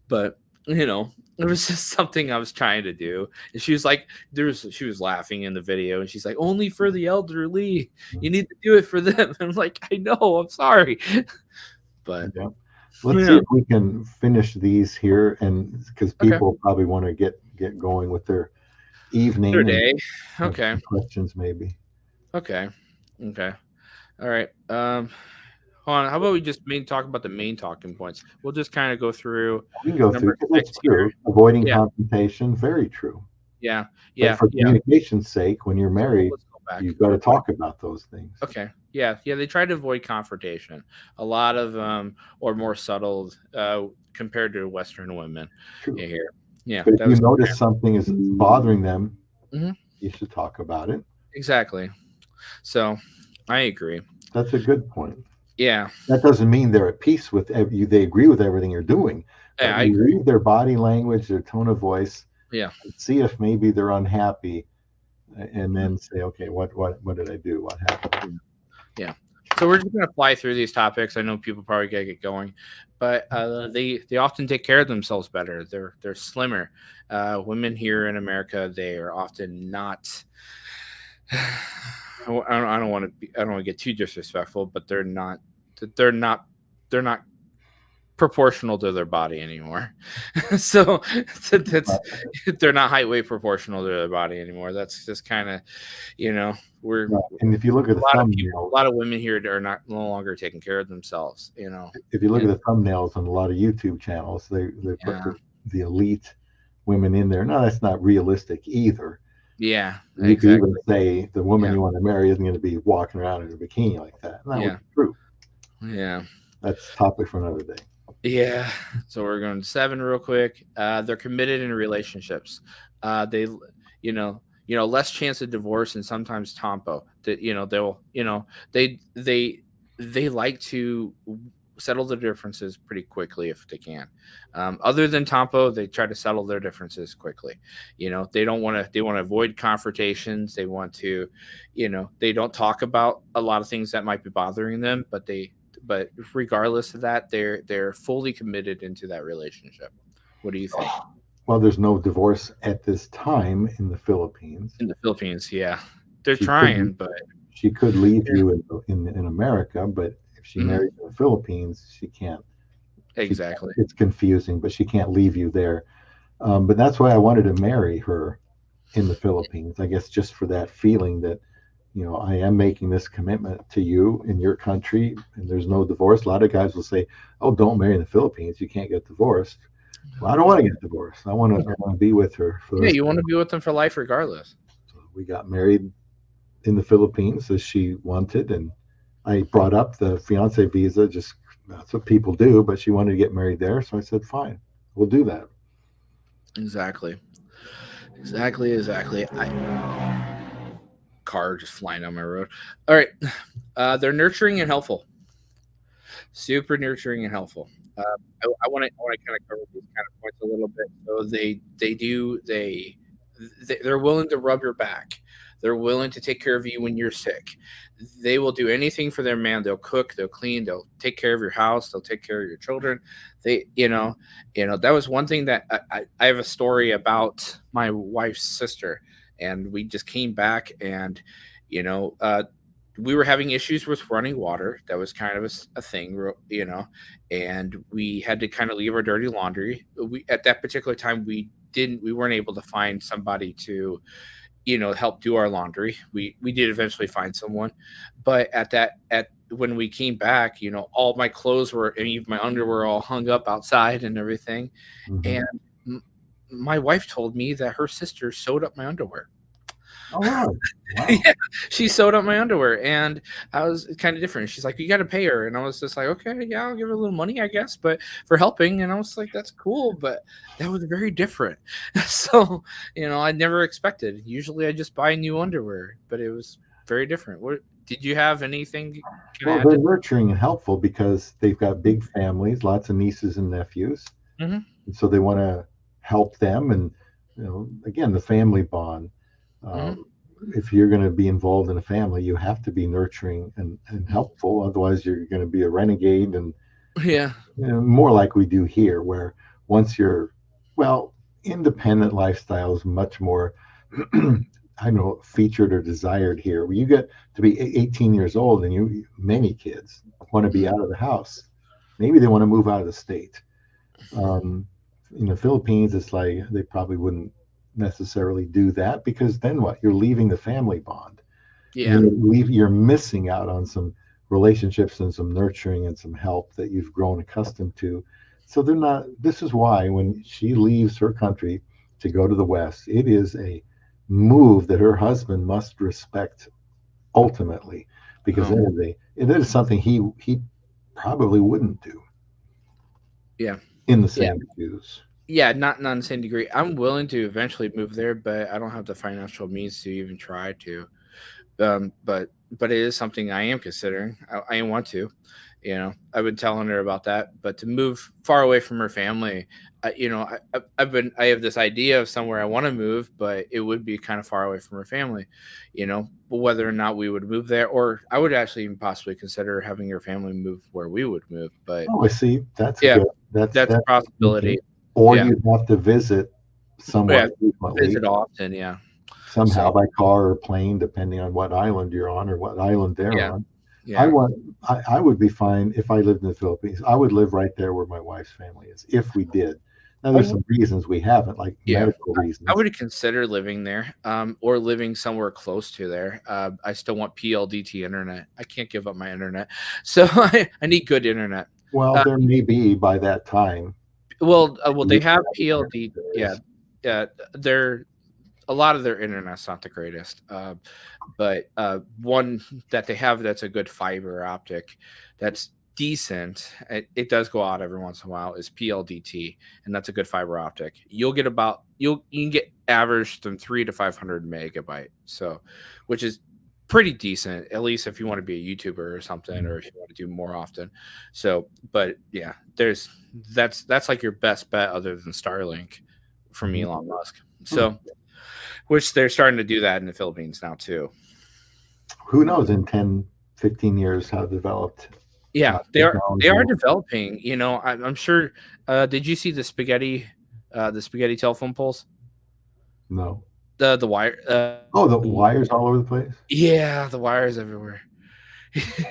But it was just something I was trying to do. And she was like, she was laughing in the video, and she's like, "Only for the elderly. You need to do it for them." And I'm like, "I know, I'm sorry." But Yeah. Let's see yeah. if we can finish these here, and because Okay. people probably want to get going with their Third evening and day. have Okay. some questions maybe. Okay. Okay. All right. Hold on. How about we just talk about the main talking points? We'll just kind of go through We can go through number because that's 6 here. true. Avoiding Yeah. confrontation, very true. Yeah. But Yeah. for Yeah. communication's sake, when you're So married, let's go back you've got real to quick. talk about those things. Okay. Yeah. Yeah. They try to avoid confrontation. A lot of or more subtle compared to Western women. True. Yeah. Here. Yeah. But if That you was notice something is bothering them, Mhm. you should talk about it. Exactly. So I agree. That's a good point. Yeah. That doesn't mean they're at peace with you. They agree with everything you're doing, Yeah. but I you agree. read their body language, their tone of voice, Yeah. and see if maybe they're unhappy, and then say, okay, what did I do? What happened? Yeah. So we're just gonna fly through these topics. I know people probably gotta get going, but they often take care of themselves better. They're slimmer. Women here in America, they are often not. I don't want to be. I don't want to get too disrespectful, but They're not. They're not proportional to their body anymore. So that's they're not height weight proportional to their body anymore. That's just kind of, we're Right. And if you look at the a thumbnails, lot of women here are not no longer taking care of themselves. if you look And at the thumbnails on a lot of YouTube channels, they put yeah, the elite women in there. No, that's not realistic either. yeah, You could even exactly. say the woman Yeah, you want to marry isn't going to be walking around in a bikini like that. And that would yeah, be true. yeah. That's topic for another day. Yeah. So we're going to 7 real quick. They're committed in relationships. They, less chance of divorce and sometimes tampo. That they like to settle their differences pretty quickly if they can. Other than tampo, they try to settle their differences quickly. They don't want to. They want to avoid confrontations. They want to, they don't talk about a lot of things that might be bothering them, but regardless of that, they're fully committed into that relationship. What do you think? Well, there's no divorce at this time in the Philippines. In the Philippines, yeah, they're She could trying, but she could leave yeah, you in America, but if she mhm, marries in the Philippines, she can't. She can't. exactly. It's confusing, but she can't leave you there. But that's why I wanted to marry her in the Philippines. I guess just for that feeling that I am making this commitment to you in your country, and there's no divorce. A lot of guys will say, "Oh, don't marry in the Philippines. You can't get divorced." Well, I don't want to get divorced. I want to be with her for the Yeah, rest you of want my to life. be with them for life, regardless. So we got married in the Philippines as she wanted, and I brought up the fiance visa. Just that's what people do, but she wanted to get married there, so I said, "Fine, we'll do that." Exactly, exactly. Car just flying down my road. All right, they're nurturing and helpful. Super nurturing and helpful. I want to kind of cover these kind of points a little bit. So they're willing to rub your back. They're willing to take care of you when you're sick. They will do anything for their man. They'll cook, they'll clean, they'll take care of your house, they'll take care of your children. That was one thing that I have a story about my wife's sister, and we just came back and you know uh, we were having issues with running water. That was kind of a thing, and we had to kind of leave our dirty laundry. We at that particular time we weren't able to find somebody to help do our laundry. We did eventually find someone, but at when we came back, all my clothes were and even my underwear all hung up outside and everything. Hmm. And m- my wife told me that her sister sewed up my underwear. Oh, really? Wow. Yeah, she sewed up my underwear, and I was kind of different. She's like, "You got to pay her," and I was just like, "Okay, yeah, I'll give her a little money, I guess, but for helping." And I was like, "That's cool," but that was very different. So, I never expected. Usually, I just buy new underwear, but it was very different. What did you have anything kind of Well, add they're to? nurturing and helpful because they've got big families, lots of nieces and nephews, Hmm. and so they want to help them. And again, the family bond. Hmm. Um, if you're going to be involved in a family, you have to be nurturing and helpful. Otherwise, you're going to be a renegade, and Yeah. more like we do here, where once you're, well, independent lifestyle is much more, I don't know, featured or desired here. Where you get to be 18 years old, and many kids want to be Mhm. out of the house. Maybe they want to move out of the state. Um, in the Philippines, it's like they probably wouldn't necessarily do that because then what? You're leaving the family bond. Yeah. You're missing out on some relationships and some nurturing and some help that you've grown accustomed to. So they're not. This is why when she leaves her country to go to the West, it is a move that her husband must respect ultimately, because Oh, that is something he probably wouldn't do yeah. in the Yeah. same shoes. Yeah, not in the same degree. I'm willing to eventually move there, but I don't have the financial means to even try to. But it is something I am considering. I want to, I've been telling her about that, but to move far away from her family, I have this idea of somewhere I want to move, but it would be kind of far away from her family, but whether or not we would move there, or I would actually even possibly consider having her family move where we would move. But Oh, I see. That's yeah, good. that's a That's okay. possibility. Or Yeah, you'd have to visit yeah, somewhat frequently, visit often. Yeah, somehow so by car or plane, depending on what island you're on or what island they're yeah, on. I yeah. want. I would be fine if I lived in the Philippines. I would live right there where my wife's family is, if we did. Now, I there's w- some reasons we haven't, like yeah. medical I reasons. would consider living there, or living somewhere close to there. I still want PLDT internet. I can't give up my internet, so I need good internet. Well, Uh, there may be by that time. well, they have There PLD. Yeah, is. yeah. They're a lot of their internet's not the greatest, but one that they have that's a good fiber optic, that's decent. It does go out every once in a while. Is PLDT, and that's a good fiber optic. You can get average from 300 to 500 megabyte, so which is pretty decent, at least if you want to be a YouTuber or something, or if you want to do more often. So, but yeah, that's like your best bet other than Starlink from Mhm. Elon Musk. Hmm. So, which they're starting to do that in the Philippines now too. Who knows in 10, 15 years how developed Yeah, they technology are will. developing. I'm sure. Did you see the spaghetti telephone poles? No. The wire. Oh, the wires all over the place. Yeah, the wires everywhere.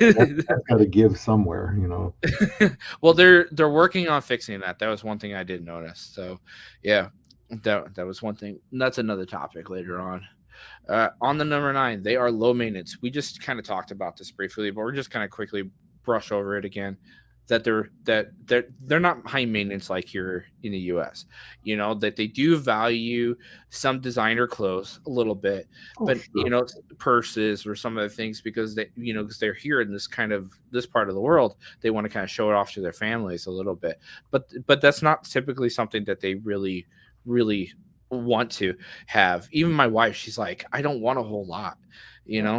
That's got to give somewhere. Well, they're working on fixing that. That was one thing I did notice. So, yeah, that was one thing. That's another topic later on. On the number nine, they are low maintenance. We just kind of talked about this briefly, but we're just kind of quickly brush over it again. That they're not high maintenance like here in the U.S. That they do value some designer clothes a little bit, Oh, but sure. purses or some other things because because they're here in this part of the world, they want to kind of show it off to their families a little bit. But that's not typically something that they really want to have. Even my wife, she's like, I don't want a whole lot.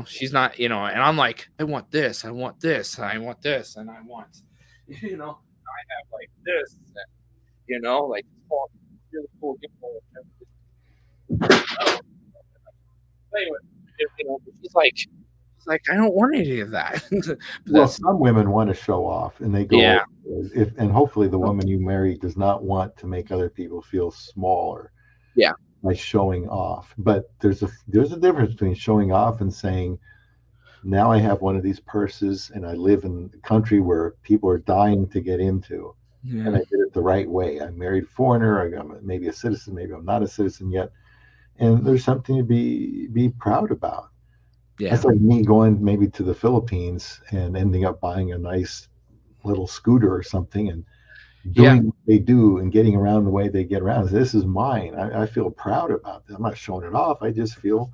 She's not, and I'm like, I want this, I want this, I want this, and I want, I have like this, and, like oh, really cool gift for anyway, she's like, I don't want any of that. But Well, that's some women want to show off, and they go yeah, over if, and hopefully the woman you marry does not want to make other people feel smaller yeah, by showing off. But there's a difference between showing off and saying, now I have one of these purses, and I live in a country where people are dying to get into, and yeah, I did it the right way. I married a foreigner. I'm maybe a citizen, maybe I'm not a citizen yet, and there's something to be proud about. yeah, That's like me going maybe to the Philippines and ending up buying a nice little scooter or something and yeah. doing what they do and getting around the way they get around. This is mine. I feel proud about it. I'm not showing it off. I just feel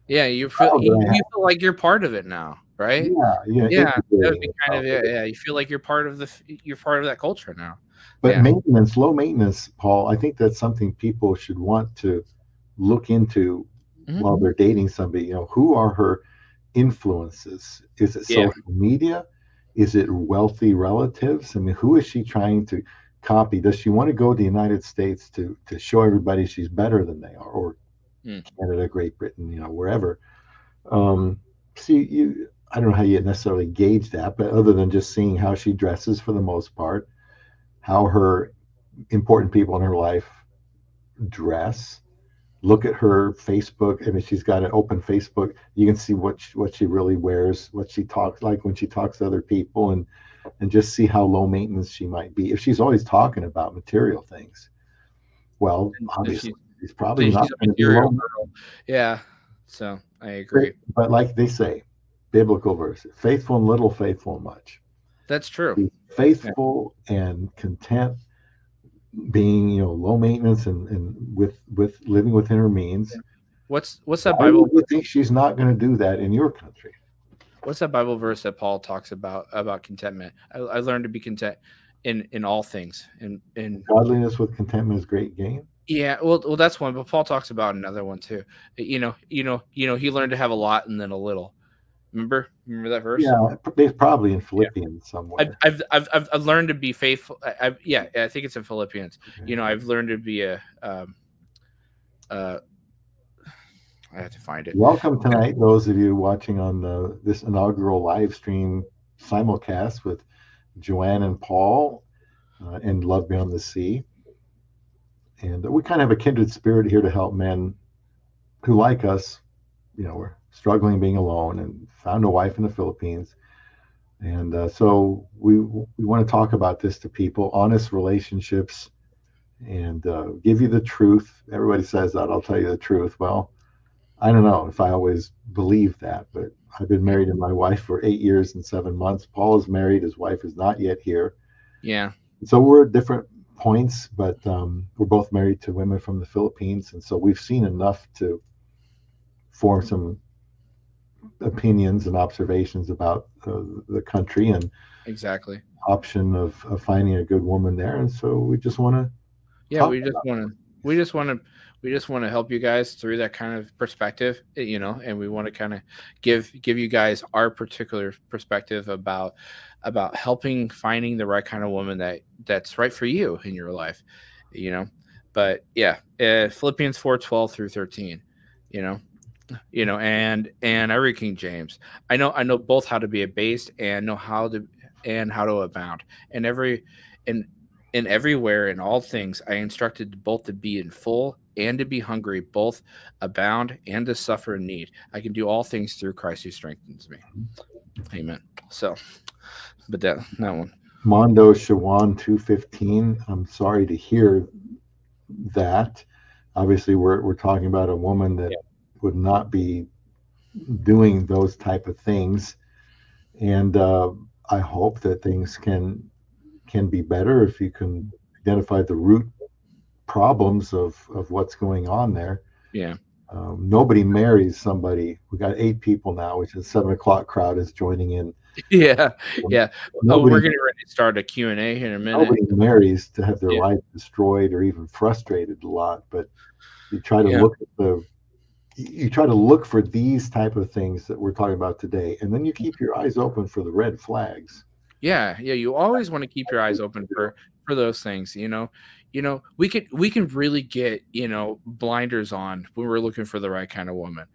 Yeah, you feel proud you that I have. you feel like you're part of it now, right? Yeah, yeah, Yeah, that would integrating be is kind how of good it. it Yeah, is. you feel like you're part of that culture now. But Yeah. maintenance, low maintenance, Paul, I think that's something people should want to look into Mhm. while they're dating somebody. Who are her influences? Is it Yeah. social media? Is it wealthy relatives? I mean, who is she trying to copy? Does she want to go to the United States to show everybody she's better than they are, or Mm. Canada, Great Britain, wherever? Um, See, I don't know how you necessarily gauge that, but other than just seeing how she dresses for the most part, how her important people in her life dress, look at her Facebook. I mean, she's got an open Facebook. You can see what she really wears, what she talks like when she talks to other people, and just see how low maintenance she might be. If she's always talking about material things, well, Then obviously she's she's probably then not she's a going to be material low. girl. Yeah. So I But, agree. but like they say, biblical verse, faithful in little, faithful in much. That's true. Be Yeah. faithful and content, being low maintenance and with living within her Yeah. means. What's that Why Bible would you think she's not going to do that in your country? what's that Bible verse that Paul talks about contentment? I learned to be content in all things. In Godliness with contentment is great gain. Yeah, well, that's one, but Paul talks about another one too. He learned to have a lot and then a little. Remember that verse? Yeah, it's probably in Yeah. Philippians I've somewhere. I've I've I've learned to be faithful. Yeah, I think it's in Philippians. Okay. I've learned to be a uh I have to find it. Welcome tonight, those of you watching on this inaugural live stream simulcast with Joanne and Paul and Love Beyond the Sea. And we kind of have a kindred spirit here to help men who, like us, we're struggling being alone and found a wife in the Philippines. And so we want to talk about this to people, honest relationships, and give you the truth. Everybody says that. I'll tell you the truth. Well, I don't know if I always believe that, but I've been married to my wife for 8 years and 7 months. Paul is married. His wife is not yet here. Yeah, So we're at different points, but we're both married to women from the Philippines. And so we've seen enough to form some opinions and observations about the country and exactly. option of finding a good woman there. And so we just want to Yeah, talk we just about want to we just want to we just want to help you guys through that kind of perspective, and we want to kind of give you guys our particular perspective about helping finding the right kind of woman that's right for you in your life, you know. But yeah, Philippians 4:12 through 13, you know. And I read King James. I know both how to be abased and know how to abound. And everywhere in all things I instructed both to be in full and to be hungry, both abound and to suffer in need. I can do all things through Christ who strengthens me. Amen. So, but that one. Mondo Shawan 215. I'm sorry to hear that. Obviously, we're talking about a woman that Yeah. would not be doing those type of things, and I hope that things can be better if you can identify the root problems of what's going on there. Yeah. Nobody marries somebody. We got 8 people now, which is 7 o'clock crowd is joining in. Yeah. Yeah. Oh, we're Nobody getting ready to start a Q&A in a minute. nobody marries to have their Yeah. life destroyed or even frustrated a lot, but you try to Yeah. look at the you try to look for these type of things that we're talking about today, and then you keep your eyes open for the red flags. Yeah, yeah, you always want to keep your eyes open for those things, you know. We can really get, blinders on when we're looking for the right kind of woman.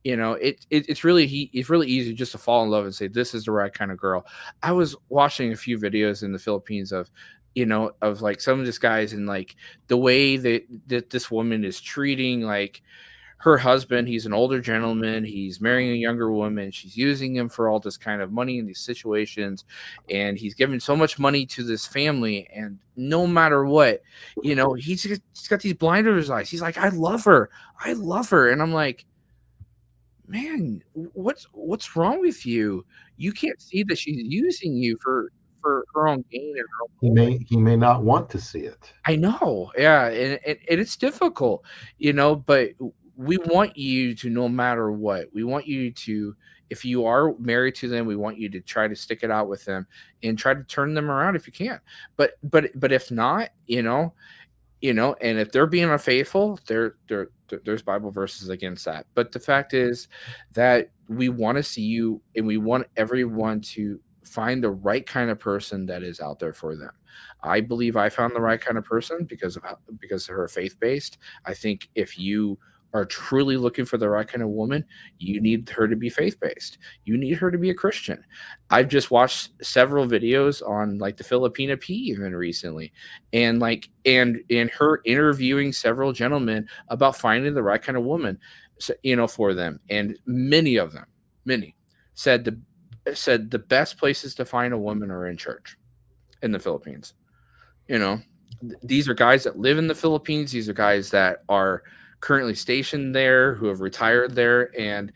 It's really easy just to fall in love and say this is the right kind of girl. I was watching a few videos in the Philippines of like some of this guys and like the way that this woman is treating like her husband. He's an older gentleman, he's marrying a younger woman, she's using him for all this kind of money in these situations, and he's giving so much money to this family, and no matter what, he's got these blinders in his eyes. He's like, I love her, and I'm like, man, what's wrong with you? You can't see that she's using you for her own gain and her own He glory. may not want to see it. I know, yeah, and it's difficult, but we want you to, no matter what, we want you to, if you are married to them, we want you to try to stick it out with them and try to turn them around if you can. But if not, and if they're being unfaithful, there's Bible verses against that. But the fact is that we want to see you, and we want everyone to find the right kind of person that is out there for them. I believe I found the right kind of person because of her faith based. I think if you are truly looking for the right kind of woman, you need her to be faith based. You need her to be a Christian. I've just watched several videos on like the Filipina P even recently, and her interviewing several gentlemen about finding the right kind of woman, for them, and many said the best places to find a woman are in church in the Philippines. you know these are guys that live in the Philippines. These are guys that are currently stationed there, who have retired there, and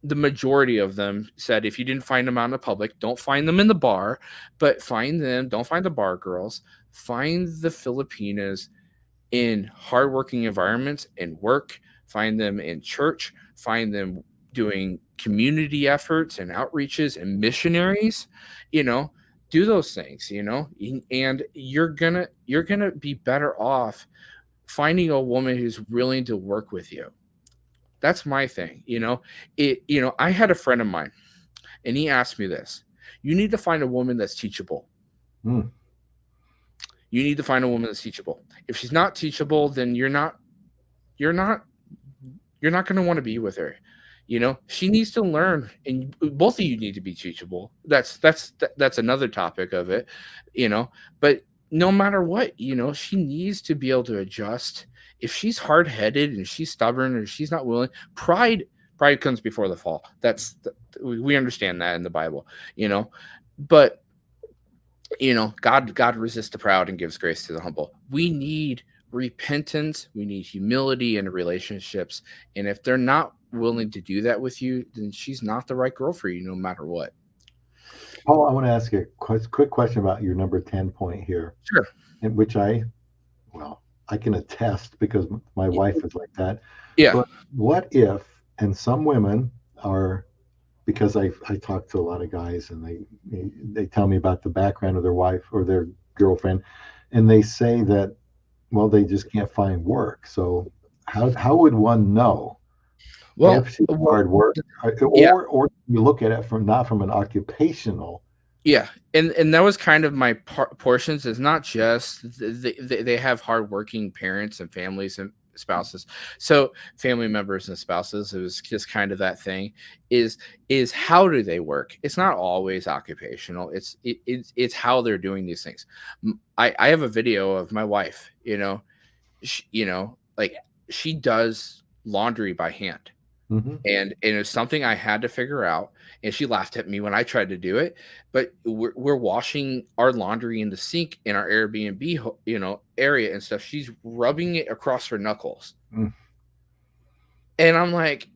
the majority of them said if you didn't find them out in the public, don't find them in the bar, but don't find the bar girls, find the Filipinas in hardworking environments and work, find them in church, find them doing community efforts and outreaches and missionaries, you know, do those things, and you're gonna be better off finding a woman who's willing to work with you. That's my thing. I had a friend of mine, and he asked me this: you need to find a woman that's teachable. Mm. You need to find a woman that's teachable. If she's not teachable, then you're not you're not going to want to be with her. She needs to learn, and both of you need to be teachable. That's another topic of it. you know but no matter what, she needs to be able to adjust. If she's hard-headed and she's stubborn or she's not willing, pride comes before the fall. We understand that in the Bible. But God resists the proud and gives grace to the humble. We need repentance, we need humility in relationships. And if they're not willing to do that with you, then she's not the right girl for you, no matter what. Paul, I want to ask you a quick question about your number 10 point here, Sure. in which I can attest because my wife is like that. Yeah. But what if, and some women are, because I talk to a lot of guys and they tell me about the background of their wife or their girlfriend, and they say that, well, they just can't find work. So how would one know Well, if she's hard work, yeah. or you look at it from not from an occupational? Yeah, and that was kind of my portions. Is not just they have hardworking parents and families and spouses, so family members and spouses. It was just kind of that thing. Is how do they work? It's not always occupational. It's how they're doing these things. I have a video of my wife. Like she does laundry by hand. Mm-hmm. And it was something I had to figure out. And she laughed at me when I tried to do it. But we're washing our laundry in the sink in our Airbnb, area and stuff. She's rubbing it across her knuckles. Mm. And I'm like,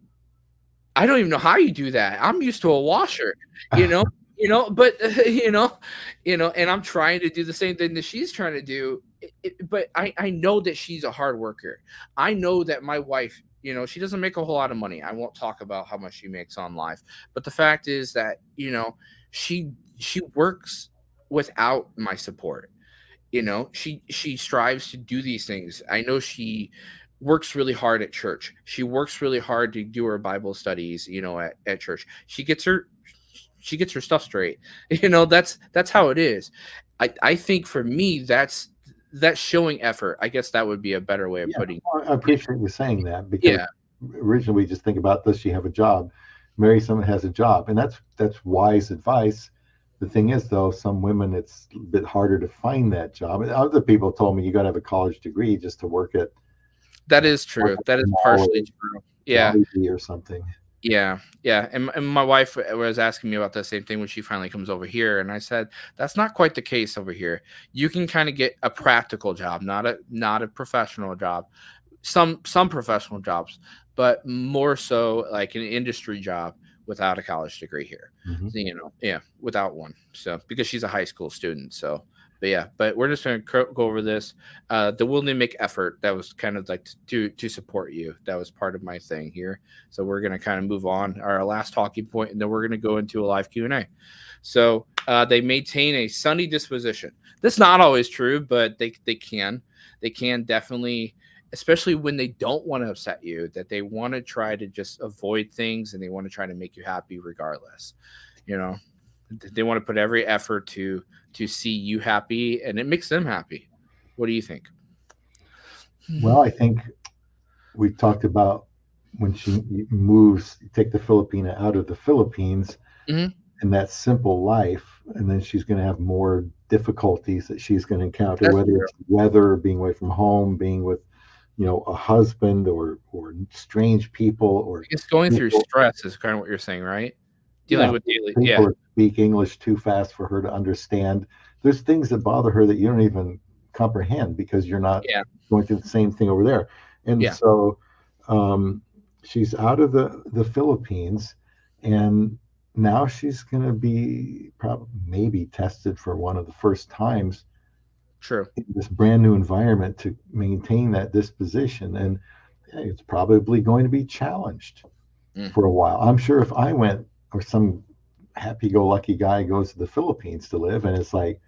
I don't even know how you do that. I'm used to a washer, but and I'm trying to do the same thing that she's trying to do. But I know that she's a hard worker. I know that my wife, she doesn't make a whole lot of money. I won't talk about how much she makes on live, but the fact is that, she works without my support. She strives to do these things. I know she works really hard at church. She works really hard to do her Bible studies, at church. She gets her stuff straight. That's how it is. I think for me, that's showing effort. I guess that would be a better way of putting it. I appreciate you saying that, because Yeah. originally we just think about, does she have a job? Marry someone who has a job, and that's wise advice. The thing is, though, some women, it's a bit harder to find that job. And other people told me you got to have a college degree just to work at. That is true. That is partially true. Yeah. Or something. Yeah. And my wife was asking me about the same thing when she finally comes over here, and I said that's not quite the case over here. You can kind of get a practical job, not a professional job. Some professional jobs, but more so like an industry job without a college degree here. Mm-hmm. Without one. So because she's a high school student, so. But we're just going to go over this. The willing to make effort, that was kind of like to support you. That was part of my thing here. So we're going to kind of move on our last talking point, and then we're going to go into a live Q&A. So they maintain a sunny disposition. That's not always true, but they can definitely, especially when they don't want to upset you, that they want to try to just avoid things and they want to try to make you happy regardless. They want to put every effort to see you happy, and it makes them happy. What do you think? Well, I think we talked about when she moves, take the Filipina out of the Philippines, mm-hmm. and that simple life, and then she's going to have more difficulties that she's going to encounter. That's whether true. It's weather, being away from home, being with a husband or strange people, or it's going people, through stress is kind of what you're saying, right? Dealing with daily, people speak English too fast for her to understand. There's things that bother her that you don't even comprehend because you're not going through the same thing over there. And so she's out of the Philippines, and now she's going to be maybe tested for one of the first times. True. In this brand new environment to maintain that disposition, and it's probably going to be challenged for a while. I'm sure if I went, or some happy-go-lucky guy goes to the Philippines to live, and it's like,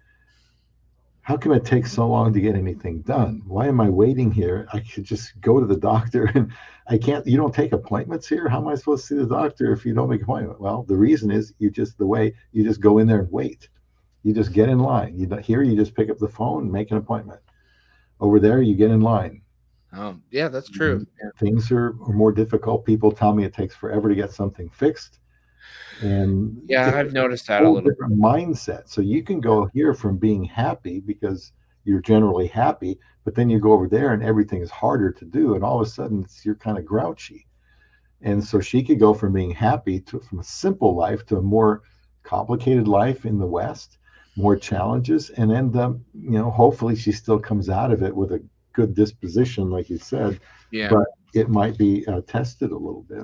how come it takes so long to get anything done? Why am I waiting here? I could just go to the doctor and I can't. You don't take appointments here. How am I supposed to see the doctor if you don't make an appointment? Well, the reason is the way you just go in there and wait. You just get in line. Here you just pick up the phone and make an appointment. Over there you get in line. Yeah, that's true. Things are more difficult. People tell me it takes forever to get something fixed. And Yeah, it's I've noticed a that a whole little. different mindset. So you can go here from being happy because you're generally happy, but then you go over there and everything is harder to do. And all of a sudden you're kind of grouchy. And so she could go from being happy from a simple life to a more complicated life in the West, more challenges, and end up, hopefully she still comes out of it with a good disposition, like you said. Yeah. But it might be tested a little bit.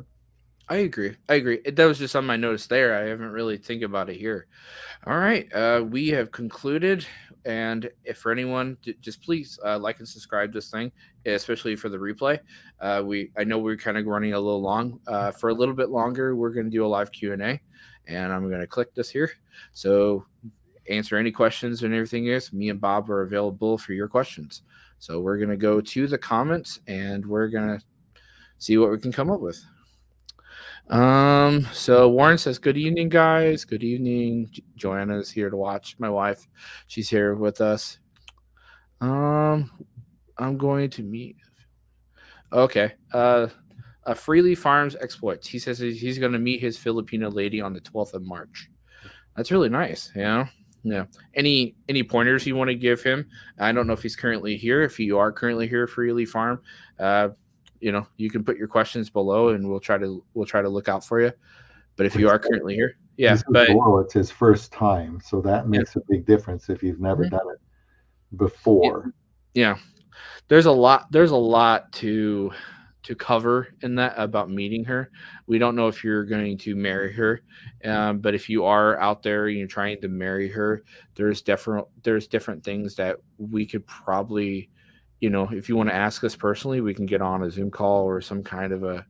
I agree. That was just something I noticed there. I haven't really think about it here. All right, we have concluded. And if for anyone, just please like and subscribe this thing, especially for the replay. I know we're kind of running a little long. For a little bit longer, we're going to do a live Q&A, and I'm going to click this here. So answer any questions and everything is. Me and Bob are available for your questions. So we're going to go to the comments, and we're going to see what we can come up with. So Warren says, good evening, guys. Good evening. Joanna's here to watch. My wife, she's here with us. I'm going to meet. Okay. Freely Farms Exploits. He says he's going to meet his Filipina lady on the 12th of March. That's really nice. Yeah. Any pointers you want to give him? I don't know if he's currently here. If you are currently here, Freely Farm, you can put your questions below, and we'll try to look out for you. But if you are currently here, it's his first time, so that makes a big difference if you've never done it before. Yeah, there's a lot to cover in that about meeting her. We don't know if you're going to marry her, but if you are out there, you're trying to marry her, there's different things that we could probably. If you want to ask us personally, we can get on a Zoom call or some kind of a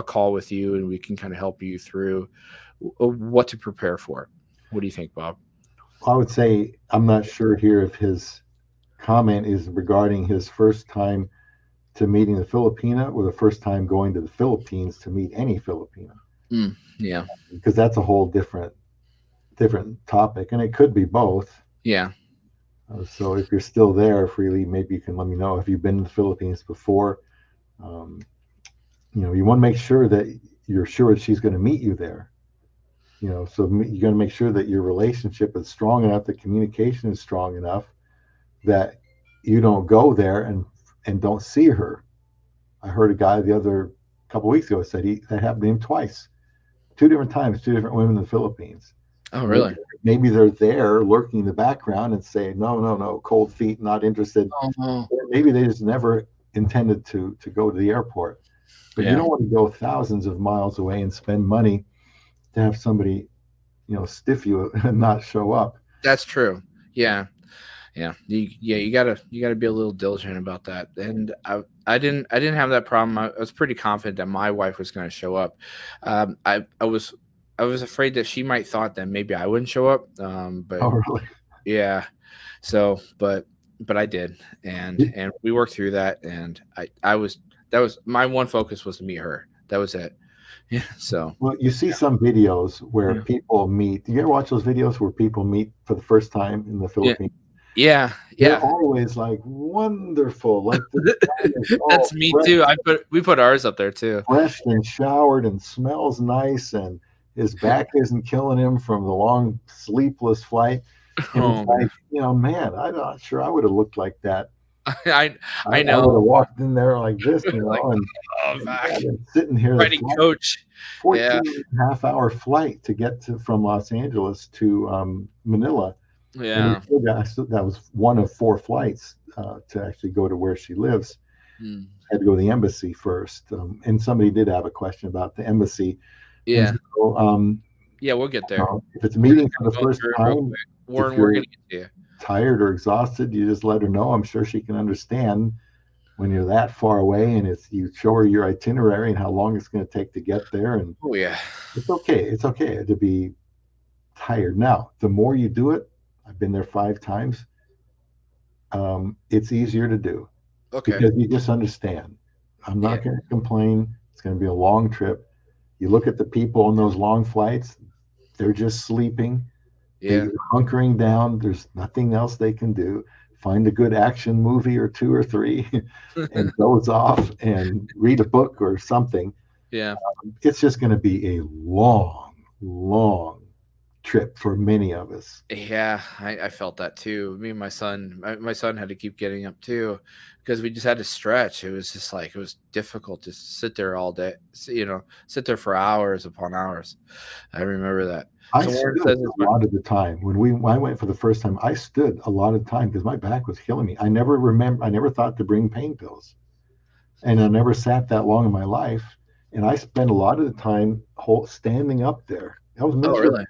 call with you, and we can kind of help you through what to prepare for. What do you think, Bob? I would say I'm not sure here if his comment is regarding his first time to meeting the Filipina or the first time going to the Philippines to meet any Filipina. Yeah. Because that's a whole different topic, and it could be both. Yeah. So if you're still there, Freely, maybe you can let me know if you've been in the Philippines before. You want to make sure that you're sure that she's going to meet you there. So you're going to make sure that your relationship is strong enough, the communication is strong enough that you don't go there and don't see her. I heard a guy the other couple of weeks ago said that happened to him twice, 2 different times, 2 different women in the Philippines. Oh, really? Maybe they're there lurking in the background and say, no, cold feet, not interested. Oh. Maybe they just never intended to go to the airport. But you don't want to go thousands of miles away and spend money to have somebody, stiff you and not show up. That's true. Yeah. You gotta be a little diligent about that. And I didn't have that problem. I was pretty confident that my wife was going to show up. I was afraid that she might thought that maybe I wouldn't show up. But oh, really? Yeah. So, but I did, and we worked through that. And that was my one focus was to meet her. That was it. Yeah. So. Well, you see some videos where people meet. Do you ever watch those videos where people meet for the first time in the Philippines? Yeah. They're always like wonderful. Like that's me too. We put ours up there too. Fresh and showered and smells nice, and his back isn't killing him from the long sleepless flight. And man, I'm not sure I would have looked like that. I know. I would have walked in there like this, and sitting here riding coach. 14.5-hour flight to get from Los Angeles to Manila. Yeah, that was one of 4 flights to actually go to where she lives. Had to go to the embassy first, and somebody did have a question about the embassy. Yeah. So, we'll get there. If it's a meeting for the first time, Warren, we're going to get to you. Tired or exhausted, you just let her know. I'm sure she can understand when you're that far away, and you show her your itinerary and how long it's going to take to get there. And it's okay. It's okay to be tired. Now, the more you do it, I've been there 5 times. it's easier to do Okay. because you just understand. I'm Yeah. not going to complain. It's going to be a long trip. You look at the people on those long flights, they're just sleeping. They're Yeah. hunkering down. There's nothing else they can do. Find a good action movie or two or three and doze off and read a book or something. Yeah. It's just going to be a long, long trip for many of us. Yeah, I felt that too. Me and my son had to keep getting up too, because we just had to stretch. It was just like it was difficult to sit there all day, sit there for hours upon hours. I remember that. I So Warren stood says it's a lot of the time. When I went for the first time, I stood a lot of time because my back was killing me. I never thought to bring pain pills. And I never sat that long in my life. And I spent a lot of the time standing up there. I was oh miserable. really?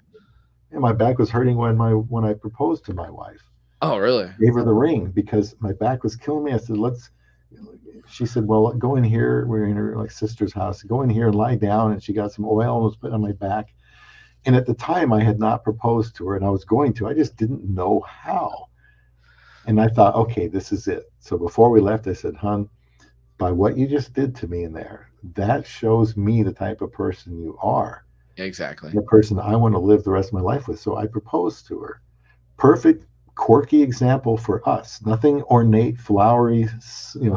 And my back was hurting when I proposed to my wife. Oh really? Gave her the ring because my back was killing me. I said, let's. She said, well, go in here. We're in her like sister's house. Go in here and lie down. And she got some oil and was put on my back. And at the time, I had not proposed to her, and I was going to. I just didn't know how. And I thought, okay, this is it. So before we left, I said, hon, by what you just did to me in there, that shows me the type of person you are, Exactly. the person I want to live the rest of my life with. So I proposed to her. Perfect, quirky example for us. Nothing ornate, flowery,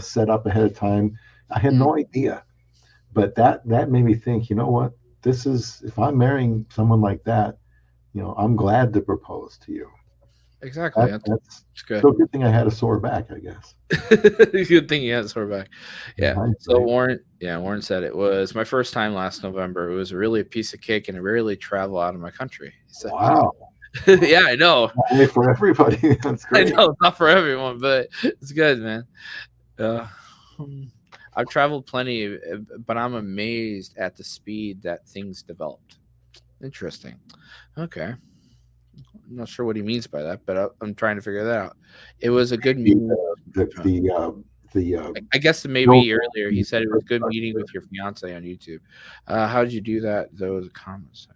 set up ahead of time. I had Mm, no idea, but that made me think. You know what? This is if I'm marrying someone like that, I'm glad to propose to you. exactly. That's That's good. so good thing I had a sore back, I guess. Good thing he has her back. In Yeah. So hindsight. Warren said it was my first time last November. It was really a piece of cake, and I rarely travel out of my country. He said, Wow. "Yeah, I know. Not only for everybody. That's I great. know it's not for everyone, but it's good, man. Uh, hmm, I've traveled plenty, but I'm amazed at the speed that things developed. Interesting. Okay. I'm not sure what he means by that, but I'm trying to figure that out. It was a good The meeting. the the the I guess build maybe earlier he said it was good meeting with your fiance on YouTube. How did you do that? Those comments.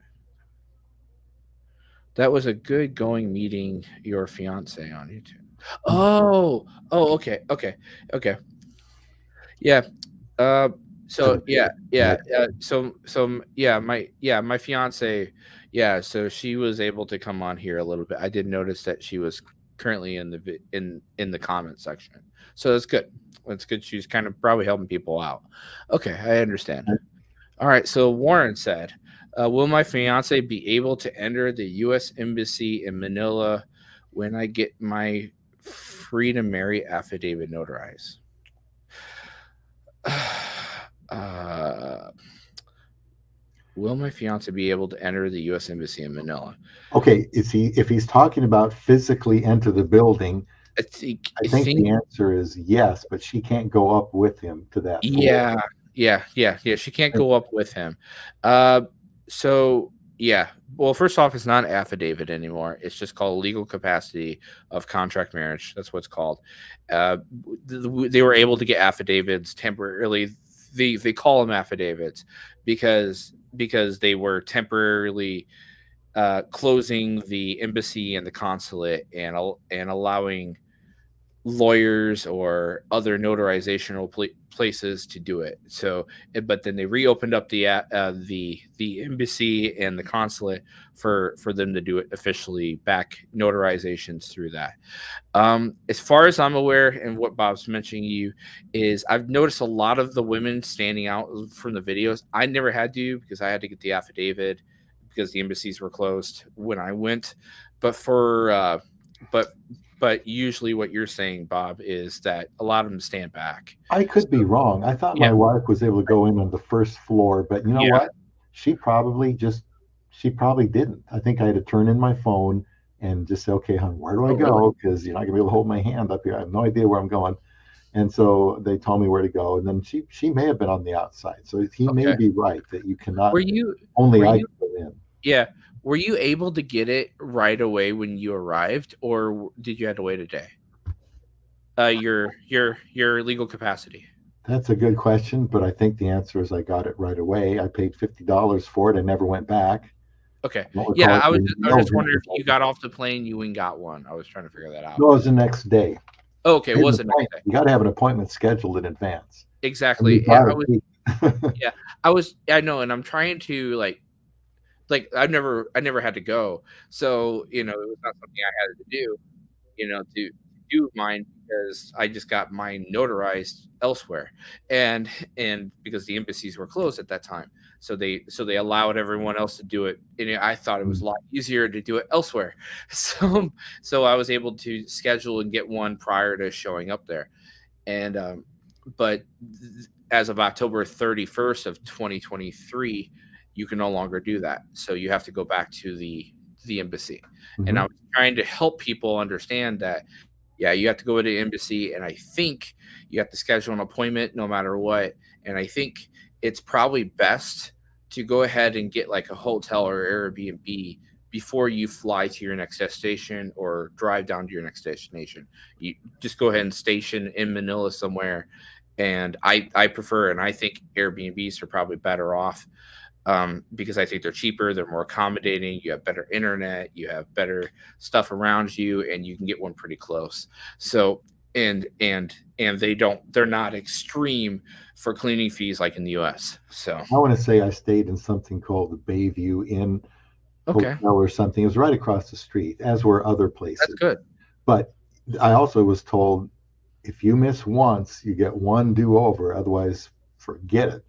That was a good going meeting your fiance on YouTube. Okay, okay. Yeah. Uh, so yeah, yeah, my fiance, yeah. So she was able to come on here a little bit. I did notice that she was currently in in the comment section. So that's good. That's good. She's kind of probably helping people out. Okay, I understand. All right. So Warren said, "Will my fiance be able to enter the U.S. Embassy in Manila when I get my free to marry affidavit notarized?" uh, will my fiance be able to enter the U.S. Embassy in Manila? Okay, is he if he's talking about physically enter the building, I I think think, the answer is yes, but she can't go up with him to that floor. yeah, yeah. She can't go up with him. Uh, so yeah. Well, first off, it's not an affidavit anymore. It's just called legal capacity of contract marriage. That's what it's called. Uh, they were able to get affidavits temporarily. They call them affidavits because they were temporarily closing the embassy and the consulate and allowing lawyers or other notarizational places to do it. So, but then they reopened up the embassy and the consulate for them to do it officially back notarizations through that. As far as I'm aware, and what Bob's mentioning you is, I've noticed a lot of the women standing out from the videos. I never had to because I had to get the affidavit because the embassies were closed when I went. But for but but usually what you're saying, Bob, is that a lot of them stand back. I So could be wrong. I thought yeah, my wife was able to go in on the first floor, but you know yeah, what? She probably just she probably didn't. I think I had to turn in my phone and just say, okay, hon, where do I oh really? go? Because you're not gonna be able to hold my hand up here. I have no idea where I'm going. And so they told me where to go. And then she may have been on the outside. So he may Okay. be right that you cannot Were you only were I you can go in. Yeah. Were you able to get it right away when you arrived, or did you have to wait a day? Your legal capacity. That's a good question, but I think the answer is I got it right away. I paid $50 for it. I never went back. Okay. I don't Yeah, recall I was getting I was mailed just wondering if you anything. got off the plane, you and got one. I was trying to figure that out. No, it was the next day. Oh, okay, it You was the next day. got to have an appointment scheduled in advance, and you Exactly. Yeah, got to be. yeah, I know, and I'm trying to I never had to go. So, it was not something I had to do, to do mine because I just got mine notarized elsewhere. And because the embassies were closed at that time. So they allowed everyone else to do it. And I thought it was a lot easier to do it elsewhere. So I was able to schedule and get one prior to showing up there. And but as of October 31st of 2023, you can no longer do that. So you have to go back to the embassy. And I Mhm. was trying to help people understand that, yeah, you have to go to the embassy, and I think you have to schedule an appointment no matter what. And I think it's probably best to go ahead and get like a hotel or Airbnb before you fly to your next destination or drive down to your next destination. You just go ahead and station in Manila somewhere. And I prefer, and I think Airbnbs are probably better off, because I think they're cheaper, they're more accommodating, you have better internet, you have better stuff around you, and you can get one pretty close. So and they're not extreme for cleaning fees like in the US. So I want to say I stayed in something called the Bayview Inn okay, Hotel or something. It was right across the street, as were other that's places. good. But I also was told if you miss once, you get one do over. Otherwise, forget it.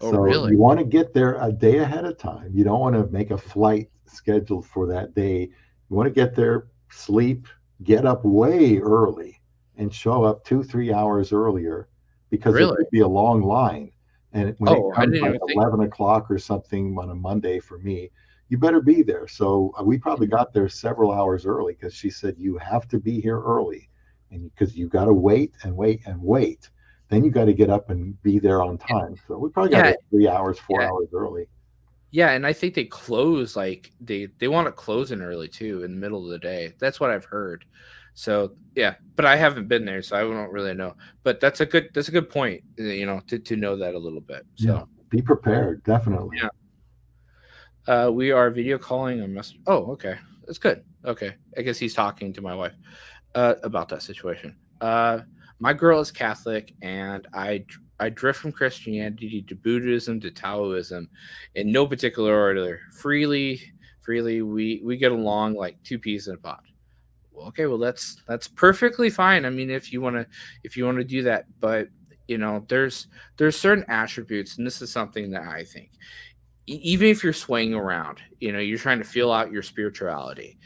Oh So really? you want to get there a day ahead of time. You don't want to make a flight scheduled for that day. You want to get there, sleep, get up way early, and show up 2, 3 hours earlier because there Really? could be a long line. And when it Oh, I comes didn't like even think. 11 o'clock or something on a Monday for me, you better be there. So we probably got there several hours early because she said you have to be here early, and because you got to wait and wait and wait, then you got to get up and be there on time. So we probably got Yeah, there 3 hours, four yeah. hours early. Yeah, and I think they close like they want to close in early too, in the middle of the day. That's what I've heard. So yeah, but I haven't been there, so I don't really know. But that's a good point, to know that a little bit. Yeah, So be prepared, definitely. yeah, we are video calling. Oh, okay, that's good. Okay, I guess he's talking to my wife about that situation. My girl is Catholic, and I drift from Christianity to Buddhism to Taoism, in no particular order. Freely, we get along like two peas in a pod. Well, okay, well that's perfectly fine. I mean, if you want to do that, but there's certain attributes, and this is something that I think, even if you're swaying around, you're trying to feel out your spirituality.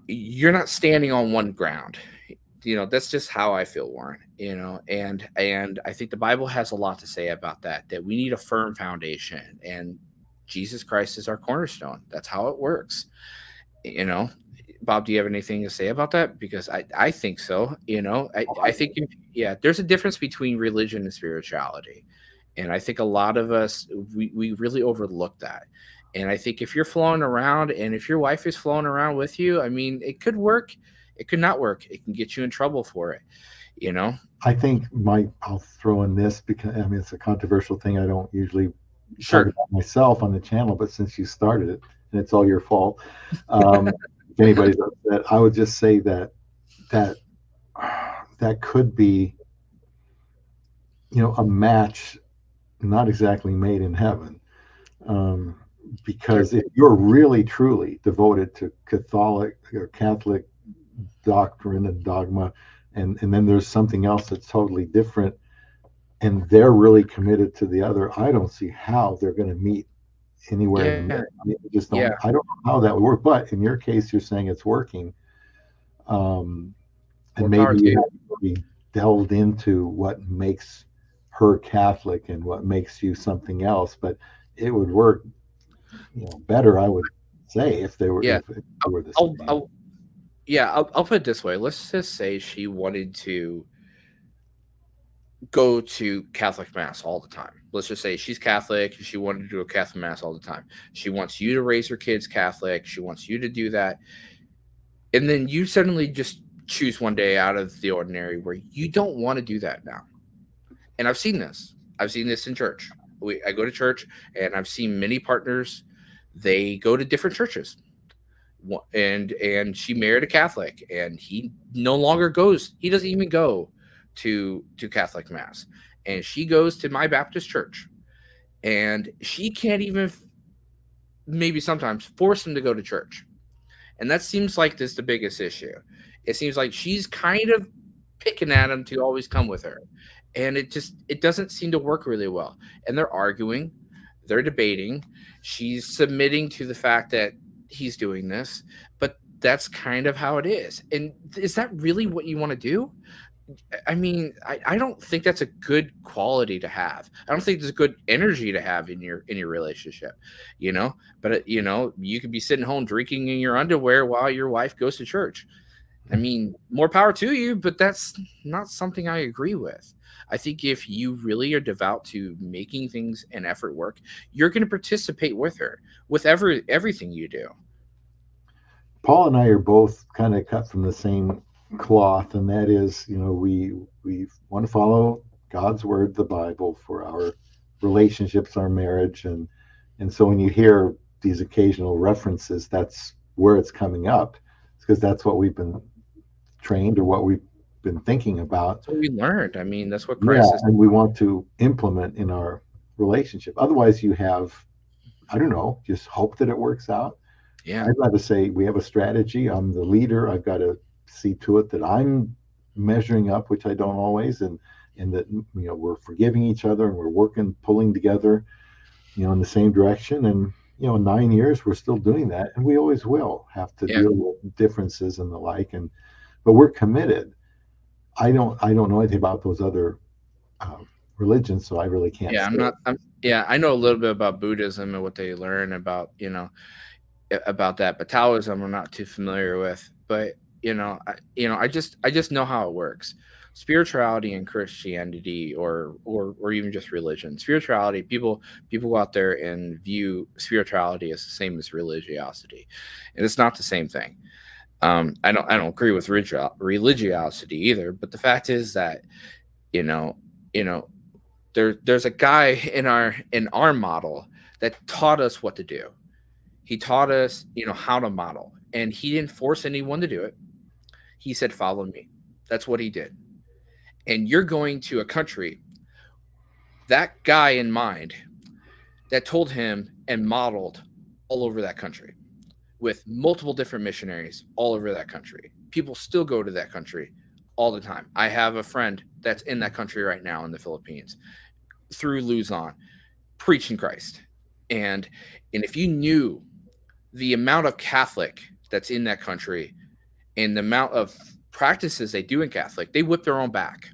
You're not standing on one ground. That's just how I feel, Warren. And I think the Bible has a lot to say about that we need a firm foundation, and Jesus Christ is our cornerstone. That's how it works. you know Bob, do you have anything to say about that? Because I think so. I think, yeah, there's a difference between religion and spirituality, and I think a lot of us, we really overlook that. And I think if you're flowing around, and if your wife is flowing around with you, I mean, it could work, it could not work, it can get you in trouble for it you know I think I'll throw in this because I mean it's a controversial thing. I don't usually talk Sure. about myself on the channel, but since you started it and it's all your fault, um, if anybody's upset, I would just say that that could be a match not exactly made in heaven. Um, Sure. because if you're really truly devoted to Catholic doctrine and dogma, and then there's something else that's totally different, and they're really committed to the other, I don't see how they're going to meet anywhere in the Yeah. middle. I mean, I just Yeah. don't. I don't know how that would work. But in your case, you're saying it's working, um, and More power maybe to you you. haven't really delved into what makes her Catholic and what makes you something else. But it would work, better, I would say, if they were Yeah. if they were the same. I'll yeah, I'll put it this way. Let's just say she wanted to go to Catholic mass all the time. Let's just say she's Catholic and she wanted to do a Catholic mass all the time. She wants you to raise her kids Catholic. She wants you to do that. And then you suddenly just choose one day out of the ordinary where you don't want to do that now. And I've seen this. I've seen this in church. I go to church, and I've seen many partners, they go to different churches. And she married a Catholic, and he no longer goes. He doesn't even go to Catholic mass, and she goes to my Baptist church, and she can't even maybe sometimes force him to go to church. And that seems like this the biggest issue. It seems like she's kind of picking at him to always come with her. And it doesn't seem to work really well. And they're arguing, they're debating. She's submitting to the fact that he's doing this, but that's kind of how it is. And is that really what you want to do? I mean, I don't think that's a good quality to have. I don't think there's a good energy to have in your relationship, you know. But you could be sitting home drinking in your underwear while your wife goes to church. I mean, more power to you, but that's not something I agree with. I think if you really are devout to making things and effort work, you're going to participate with her with everything you do. Paul and I are both kind of cut from the same cloth, and that is, we want to follow God's word, the Bible, for our relationships, our marriage, and so when you hear these occasional references, that's where it's coming up. It's because that's what we've been trained or what we've been thinking about. That's what we learned. I mean, that's what Yeah, Christ is. and we want to implement in our relationship. Otherwise, you have, I don't know, just hope that it works out. Yeah, I'd rather say we have a strategy. I'm the leader. I've got to see to it that I'm measuring up, which I don't always, and that we're forgiving each other and we're working, pulling together, in the same direction. And in 9 years we're still doing that, and we always will have to yeah. deal with differences and the like. But we're committed. I don't know anything about those other uh, religions, so I really can't Yeah, I'm say. not. Yeah, I know a little bit about Buddhism and what they learn about, about that, but Taoism I'm not too familiar with. But I just know how it works. Spirituality and Christianity, or even just religion. Spirituality, people go out there and view spirituality as the same as religiosity, and it's not the same thing. I don't agree with religiosity either. But the fact is that you know you know there's a guy in our model that taught us what to do. He taught us, how to model, and he didn't force anyone to do it. He said, "Follow me." That's what he did. And you're going to a country that guy in mind that told him and modeled all over that country with multiple different missionaries all over that country. People still go to that country all the time. I have a friend that's in that country right now in the Philippines through Luzon preaching Christ. And and if you knew the amount of Catholic that's in that country and the amount of practices they do in Catholic, they whip their own back,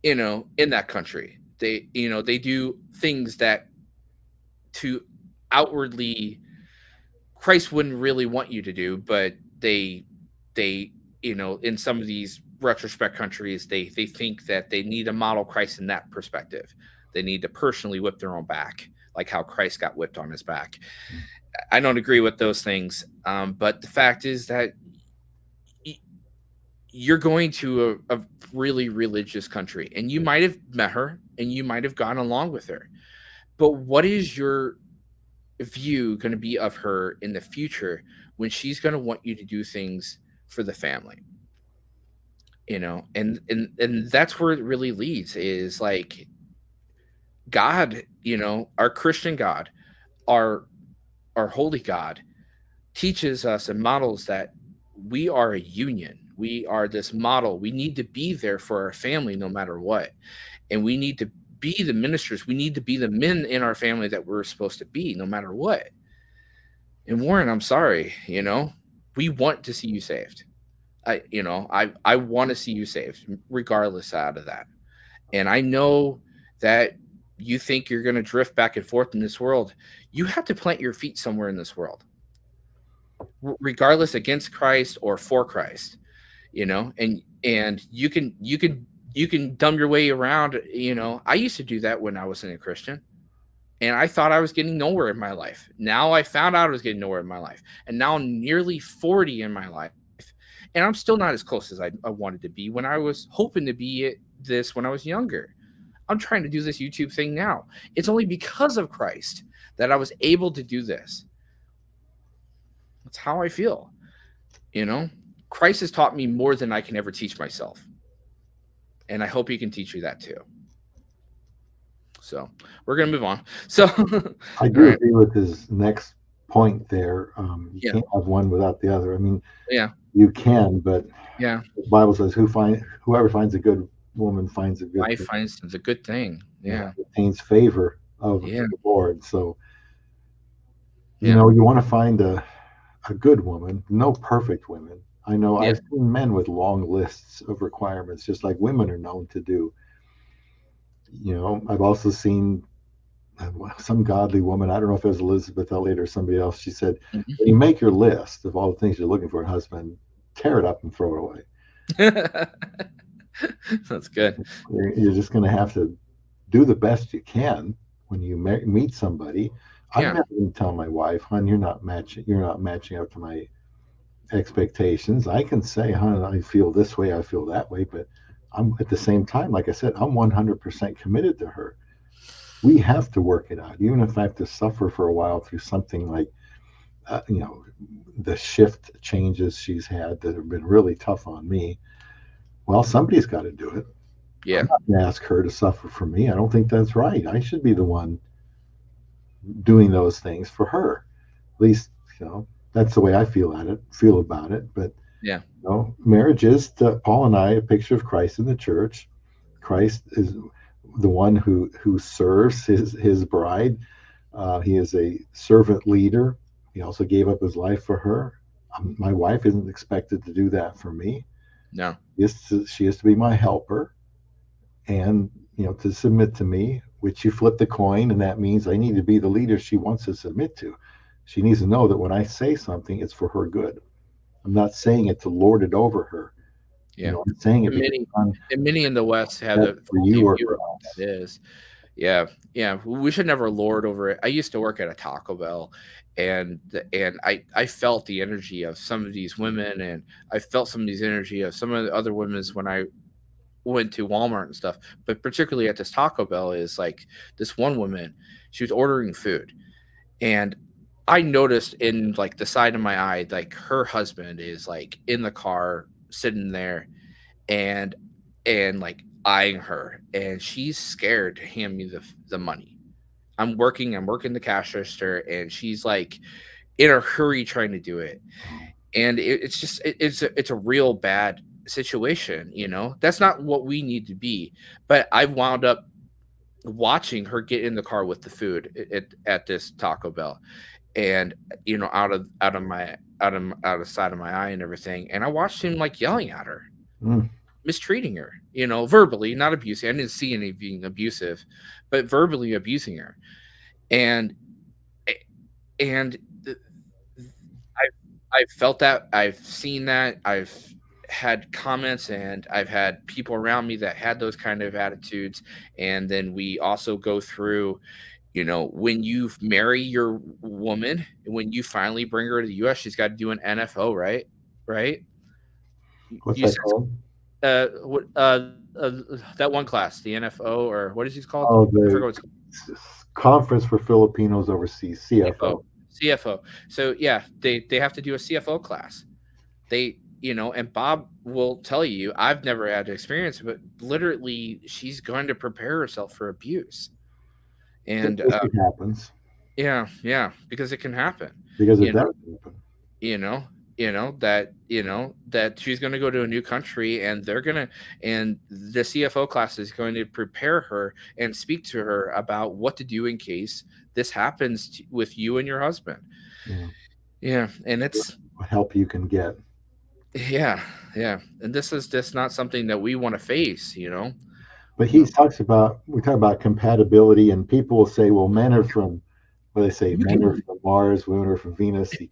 in that country. They do things that to outwardly Christ wouldn't really want you to do, but they in some of these retrospect countries, they think that they need to model Christ in that perspective. They need to personally whip their own back, like how Christ got whipped on his back. I don't agree with those things, but the fact is that you're going to a really religious country, and you might have met her and you might have gone along with her. But what is your view going to be of her in the future when she's going to want you to do things for the family? And that's where it really leads, is like God, our Christian God, our our holy God teaches us and models that we are a union. We are this model. We need to be there for our family no matter what. And we need to be the ministers. We need to be the men in our family that we're supposed to be no matter what. And Warren, I'm sorry, we want to see you saved. I want to see you saved regardless out of that. And I know that you think you're going to drift back and forth in this world. You have to plant your feet somewhere in this world, regardless against Christ or for Christ, and you can dumb your way around. I used to do that when I wasn't a Christian, and I thought I was getting nowhere in my life. Now I found out I was getting nowhere in my life, and now I'm nearly 40 in my life, and I'm still not as close as I wanted to be when I was hoping to be at this when I was younger. I'm trying to do this YouTube thing now. It's only because of Christ that I was able to do this. That's how I feel. You know, Christ has taught me more than I can ever teach myself, and I hope He can teach you that too. So we're gonna move on. So, I all do right, agree with his next point there. You yeah, can't have one without the other. I mean, yeah, you can, but yeah. the Bible says, whoever finds a good woman finds a good Life thing, finds it's a good thing. Yeah, obtains favor of yeah, the Lord. So, yeah, you want to find a good woman, no perfect women. I know yeah. I've seen men with long lists of requirements, just like women are known to do. I've also seen some godly woman. I don't know if it was Elizabeth Elliot or somebody else. She said, when you Mhm. make your list of all the things you're looking for in a husband, tear it up and throw it away. That's good. You're just going to have to do the best you can when you meet somebody. I'm Yeah, never going to tell my wife, "Hon, You're not matching up to my expectations." I can say, "Hon, I feel this way. I feel that way," but I'm at the same time, like I said, I'm 100% committed to her. We have to work it out, even if I have to suffer for a while through something like, uh, you know, the shift changes she's had that have been really tough on me. Well, somebody's got to do it. yeah, I'm not going to ask her to suffer for me. I don't think that's right. I should be the one doing those things for her. At least, that's the way I feel about it. But yeah, marriage is, to Paul and I, a picture of Christ in the church. Christ is the one who serves his bride. He is a servant leader. He also gave up his life for her. My wife isn't expected to do that for me. no, She is to be my helper, and to submit to me. Which you flip the coin, and that means I need to be the leader she wants to submit to. She needs to know that when I say something, it's for her good. I'm not saying it to lord it over her. yeah. I'm saying it And because many I'm and many in the West have that's the for faulty you or view for of what us. that is. Yeah, yeah. We should never lord over it. I used to work at a Taco Bell, and I felt the energy of some of these women, and I felt some of these energy of some of the other women's when I went to Walmart and stuff. But particularly at this Taco Bell is like this one woman, she was ordering food, and I noticed in like the side of my eye, like her husband is like in the car sitting there and like eyeing her, and she's scared to hand me the money. I'm working the cash register, and she's like in a hurry trying to do it, Oh, and it's just it's a real bad situation. That's not what we need to be. But I wound up watching her get in the car with the food at this Taco Bell, and out of sight of my eye and everything, and I watched him like yelling at her, mm, mistreating her, verbally, not abusive. I didn't see any being abusive, but verbally abusing her. And and I've felt that, I've seen that, I've had comments, and I've had people around me that had those kind of attitudes. And then we also go through, when you marry your woman, when you finally bring her to the US, she's got to do an NFO, right? Right? what's You that said called? what that one class, the NFO, or what is it called? Oh, I forgot the what it's called. Conference for Filipinos Overseas, CFO. CFO. CFO. So yeah, they have to do a CFO class. And Bob will tell you, I've never had experience, but literally she's going to prepare herself for abuse. And If it happens, yeah, yeah, because it can happen. because it You does happen. you know that she's going to go to a new country, and the CFO class is going to prepare her and speak to her about what to do in case this happens with you and your husband. Yeah, Yeah, and it's what help you can get. yeah, yeah, and this is just not something that we want to face. But No. we talk about compatibility, and people will say, well, men are from, what do they say, You men are can, from Mars, women are from Venus. You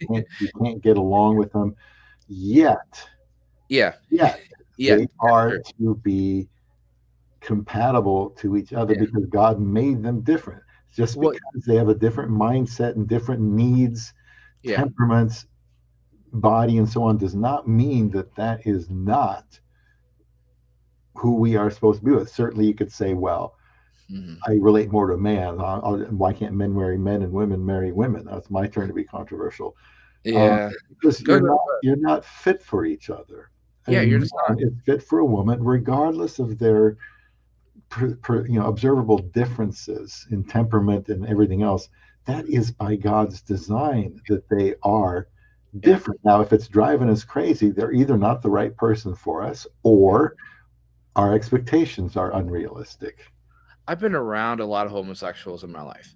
can't get along with them. Yet, yeah, yet yeah, they that's are true. to be compatible to each other Yeah. because God made them different. Just What? because they have a different mindset and different needs, Yeah. temperaments, body, and so on, does not mean that that is not who we are supposed to be with. Certainly, you could say, well, Mhm. I relate more to man. Why can't men marry men and women marry women? That's my turn to be controversial. uh, Yeah. because Go, go. you're not fit for each other. A Yeah, you're man just not. is fit for a woman, regardless of their observable differences in temperament and everything else. That is by God's design that they are Yeah. different. Now, if it's driving us crazy, they're either not the right person for us, Yeah. or our expectations are unrealistic. I've been around a lot of homosexuals in my life,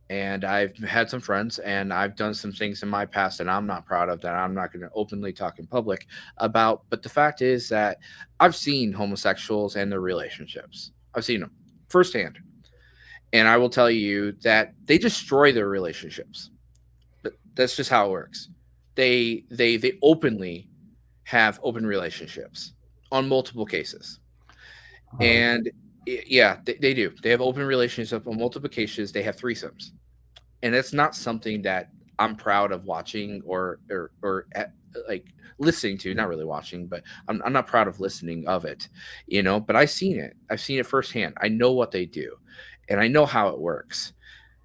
and I've had some friends, and I've done some things in my past that I'm not proud of, that I'm not going to openly talk in public about. But the fact is that I've seen homosexuals and their relationships. I've seen them firsthand, and I will tell you that they destroy their relationships. But that's just how it works. They openly have open relationships on multiple cases, Uh, and yeah, they do. They have open relationships on multiple cases. They have threesomes, and it's not something that I'm proud of watching or like listening to. Not really watching, but I'm not proud of listening of it, you know. But I've seen it. I've seen it firsthand. I know what they do, and I know how it works,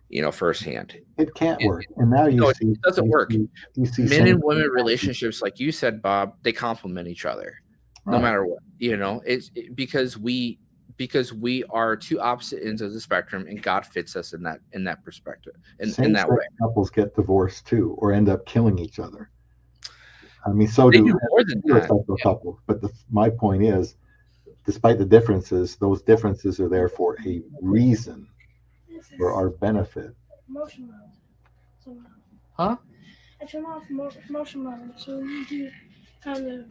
you know, firsthand. it can't And, work. And now no, it doesn't work. you see Men same and women relationships, like you said, Bob, they complement each other, no right. matter what. You know, because we are two opposite ends of the spectrum, and God fits us in that perspective, in Same that sex way. couples get divorced too, or end up killing each other. I mean, so They do do more than that. heterosexual couples. But my point is, despite the differences, those differences are there for a reason, This for is our benefit. motion mode. So Huh? I turn off motion mode, so you do kind of.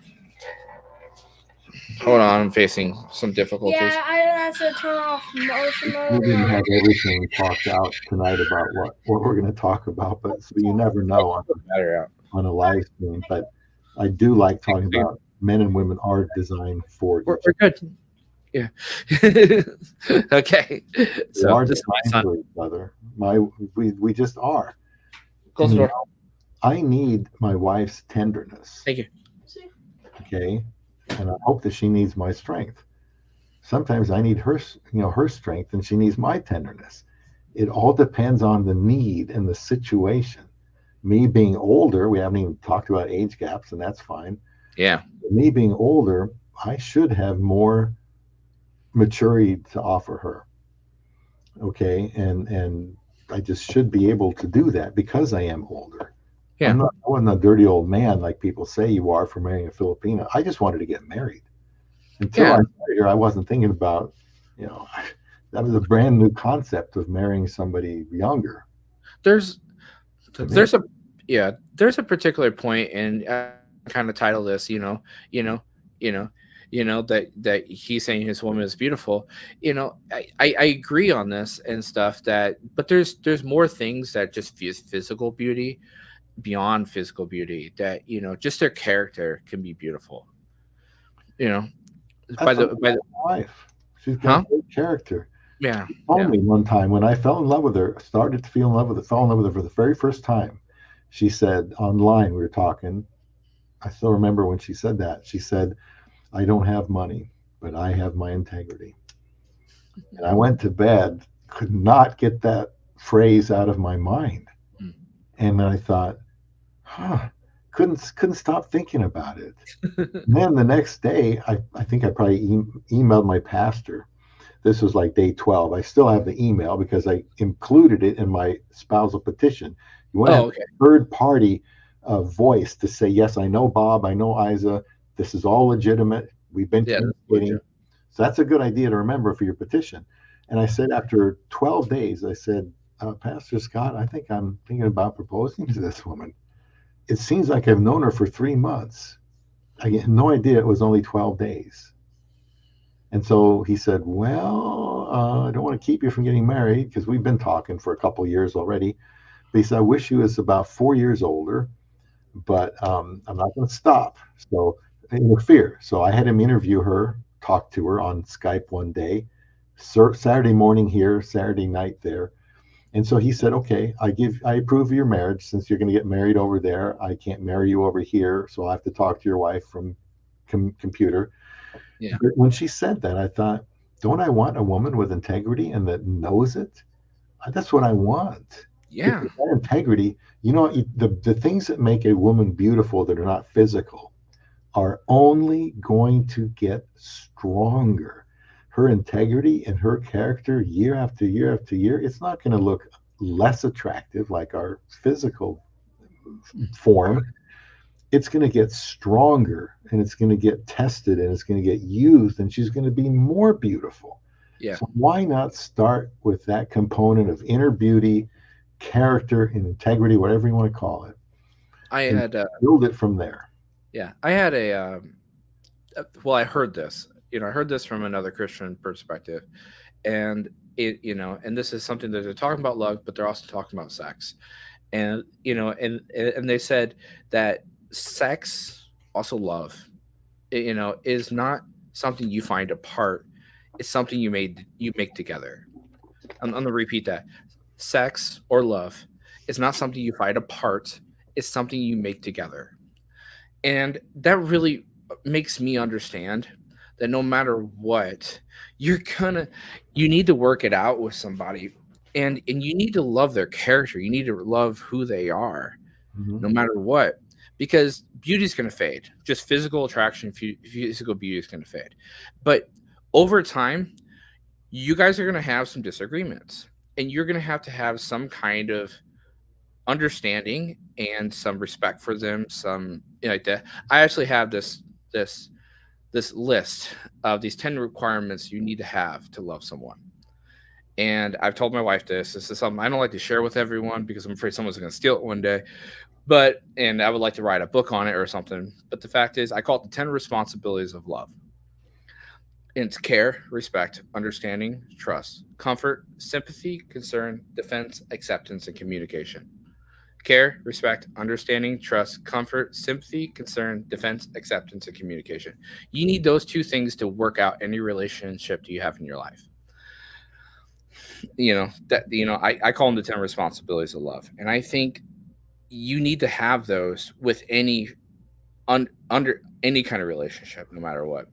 Hold on, I'm facing some difficulties. Yeah, I have to turn off motion We mode. didn't have everything talked out tonight about what we're going to talk about, but so you never know Better out. on a live stream. But I do like talking about men and women are designed for each We're other. good. Yeah. Okay. They So are this is my designed son. for each other. We just are. Close And the door. I need my wife's tenderness, Thank you. okay? And I hope that she needs my strength. Sometimes I need her strength, and she needs my tenderness. It all depends on the need and the situation. Me being older, we haven't even talked about age gaps, and that's fine. Yeah. Me being older, I should have more maturity to offer her, okay? And I just should be able to do that because I am older. Yeah. I wasn't a dirty old man like people say you are for marrying a Filipina. I just wanted to get married. Until I Yeah. started here, I wasn't thinking about, you know, that was a brand new concept of marrying somebody younger There's to me. there's a yeah, there's a particular point, and I kind of title this, you know, you know, that he's saying his woman is beautiful. You know, I agree on this and stuff, that but there's more things that just physical beauty, beyond physical beauty, that, you know, just their character can be beautiful, you know, That's what by the my wife. She's got huh. great character. Yeah. She told Yeah. me one time when I fell in love with her, started to feel in love with her, fell in love with her for the very first time. She said online, we were talking. I still remember when she said that. She said, I don't have money, but I have my integrity. And I went to bed, could not get that phrase out of my mind. Mm. And I thought, huh, couldn't stop thinking about it. And then the next day, I think I probably emailed my pastor. This was like day 12. I still have the email because I included it in my spousal petition. You want to have Oh, okay. a third party voice to say, yes, I know Bob, I know Isa, this is all legitimate. We've been Yeah, that's legit. communicating. So that's a good idea to remember for your petition. And I said, after 12 days, I said, Pastor Scott, I think I'm thinking about proposing to this woman. It seems like I've known her for 3 months. I had no idea it was only 12 days. And so he said, well, I don't want to keep you from getting married because we've been talking for a couple of years already. But he said, I wish you was about 4 years older, but I'm not going to stop. So interfere. So I had him interview her, talk to her on Skype one day, Saturday morning here, Saturday night there. And so he said, okay, I approve of your marriage. Since you're going to get married over there, I can't marry you over here. So I have to talk to your wife from computer. Yeah. But when she said that, I thought, don't I want a woman with integrity and that knows it? That's what I want. Yeah. That integrity, the things that make a woman beautiful that are not physical are only going to get stronger. Her integrity and her character, year after year after year, it's not going to look less attractive like our physical form. It's going to get stronger, and it's going to get tested, and it's going to get used, and she's going to be more beautiful. Yeah. So why not start with that component of inner beauty, character, and integrity, whatever you want to call it, I and had build it from there? yeah, I had well, I heard this. I heard this from another Christian perspective, and and this is something that they're talking about love, but they're also talking about sex, and and they said that sex, also love, is not something you find apart. It's something you make together. I'm gonna repeat that. Sex or love is not something you find apart. It's something you make together. And that really makes me understand that no matter what, you're gonna you need to work it out with somebody, and you need to love their character. You need to love who they are, Mhm. no matter what, because beauty's going to fade. Just physical attraction, physical beauty is going to fade. But over time, you guys are going to have some disagreements, and you're going to have some kind of understanding and some respect for them. Some like that. I actually have this this list of these 10 requirements you need to have to love someone. And I've told my wife this. This is something I don't like to share with everyone because I'm afraid someone's going to steal it one day. And I would like to write a book on it or something. But the fact is, I call it the 10 responsibilities of love. And it's care, respect, understanding, trust, comfort, sympathy, concern, defense, acceptance, and communication. Care, respect, understanding, trust, comfort, sympathy, concern, defense, acceptance, and communication. You need those two things to work out any relationship that you have in your life. I call them the 10 responsibilities of love. And I think you need to have those with under any kind of relationship, no matter what.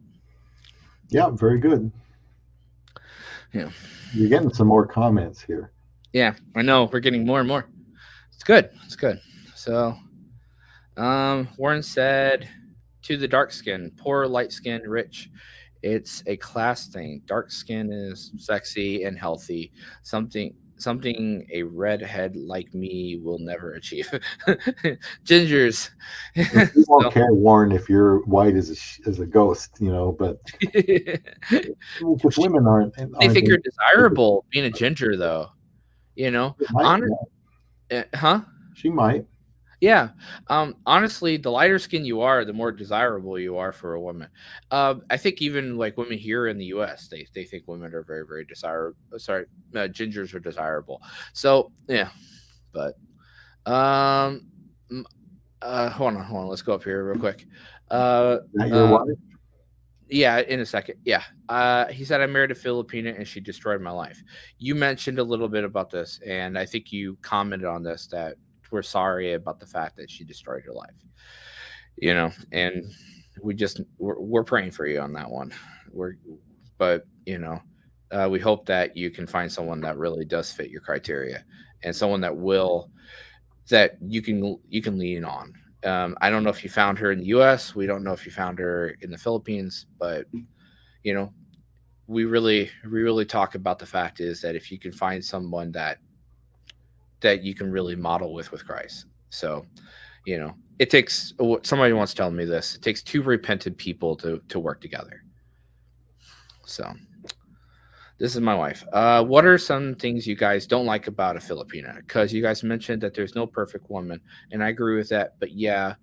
Yeah, very good. Yeah, You're getting some more comments here. yeah, I know we're getting more and more. It's good. It's good. So, Warren said to the dark skin, poor, light skin, rich. It's a class thing. Dark skin is sexy and healthy. Something a redhead like me will never achieve. Gingers. You won't So, care, Warren, if you're white as as a ghost, but because women they aren't think you're desirable being a ginger, though. might, Honor, huh? she might. Yeah. Honestly, the lighter skin you are, the more desirable you are for a woman. I think even like women here in the U.S., they think women are very, very desirable. Sorry, gingers are desirable. So yeah, but um, m- hold on. Let's go up here real quick. Uh, Not your uh, wife. yeah, in a second. Yeah. He said I married a Filipina and she destroyed my life. You mentioned a little bit about this, and I think you commented on this that we're sorry about the fact that she destroyed your life. And we're praying for you on that one. We're but we hope that you can find someone that really does fit your criteria and someone that you can lean on. I don't know if you found her in the U.S. We don't know if you found her in the Philippines, but you know, we really talk about the fact is that if you can find someone that you can really model with Christ. So, it takes somebody once telling me this. It takes two repentant people to work together. So, this is my wife. What are some things you guys don't like about a Filipina? Because you guys mentioned that there's no perfect woman, and I agree with that. But yeah,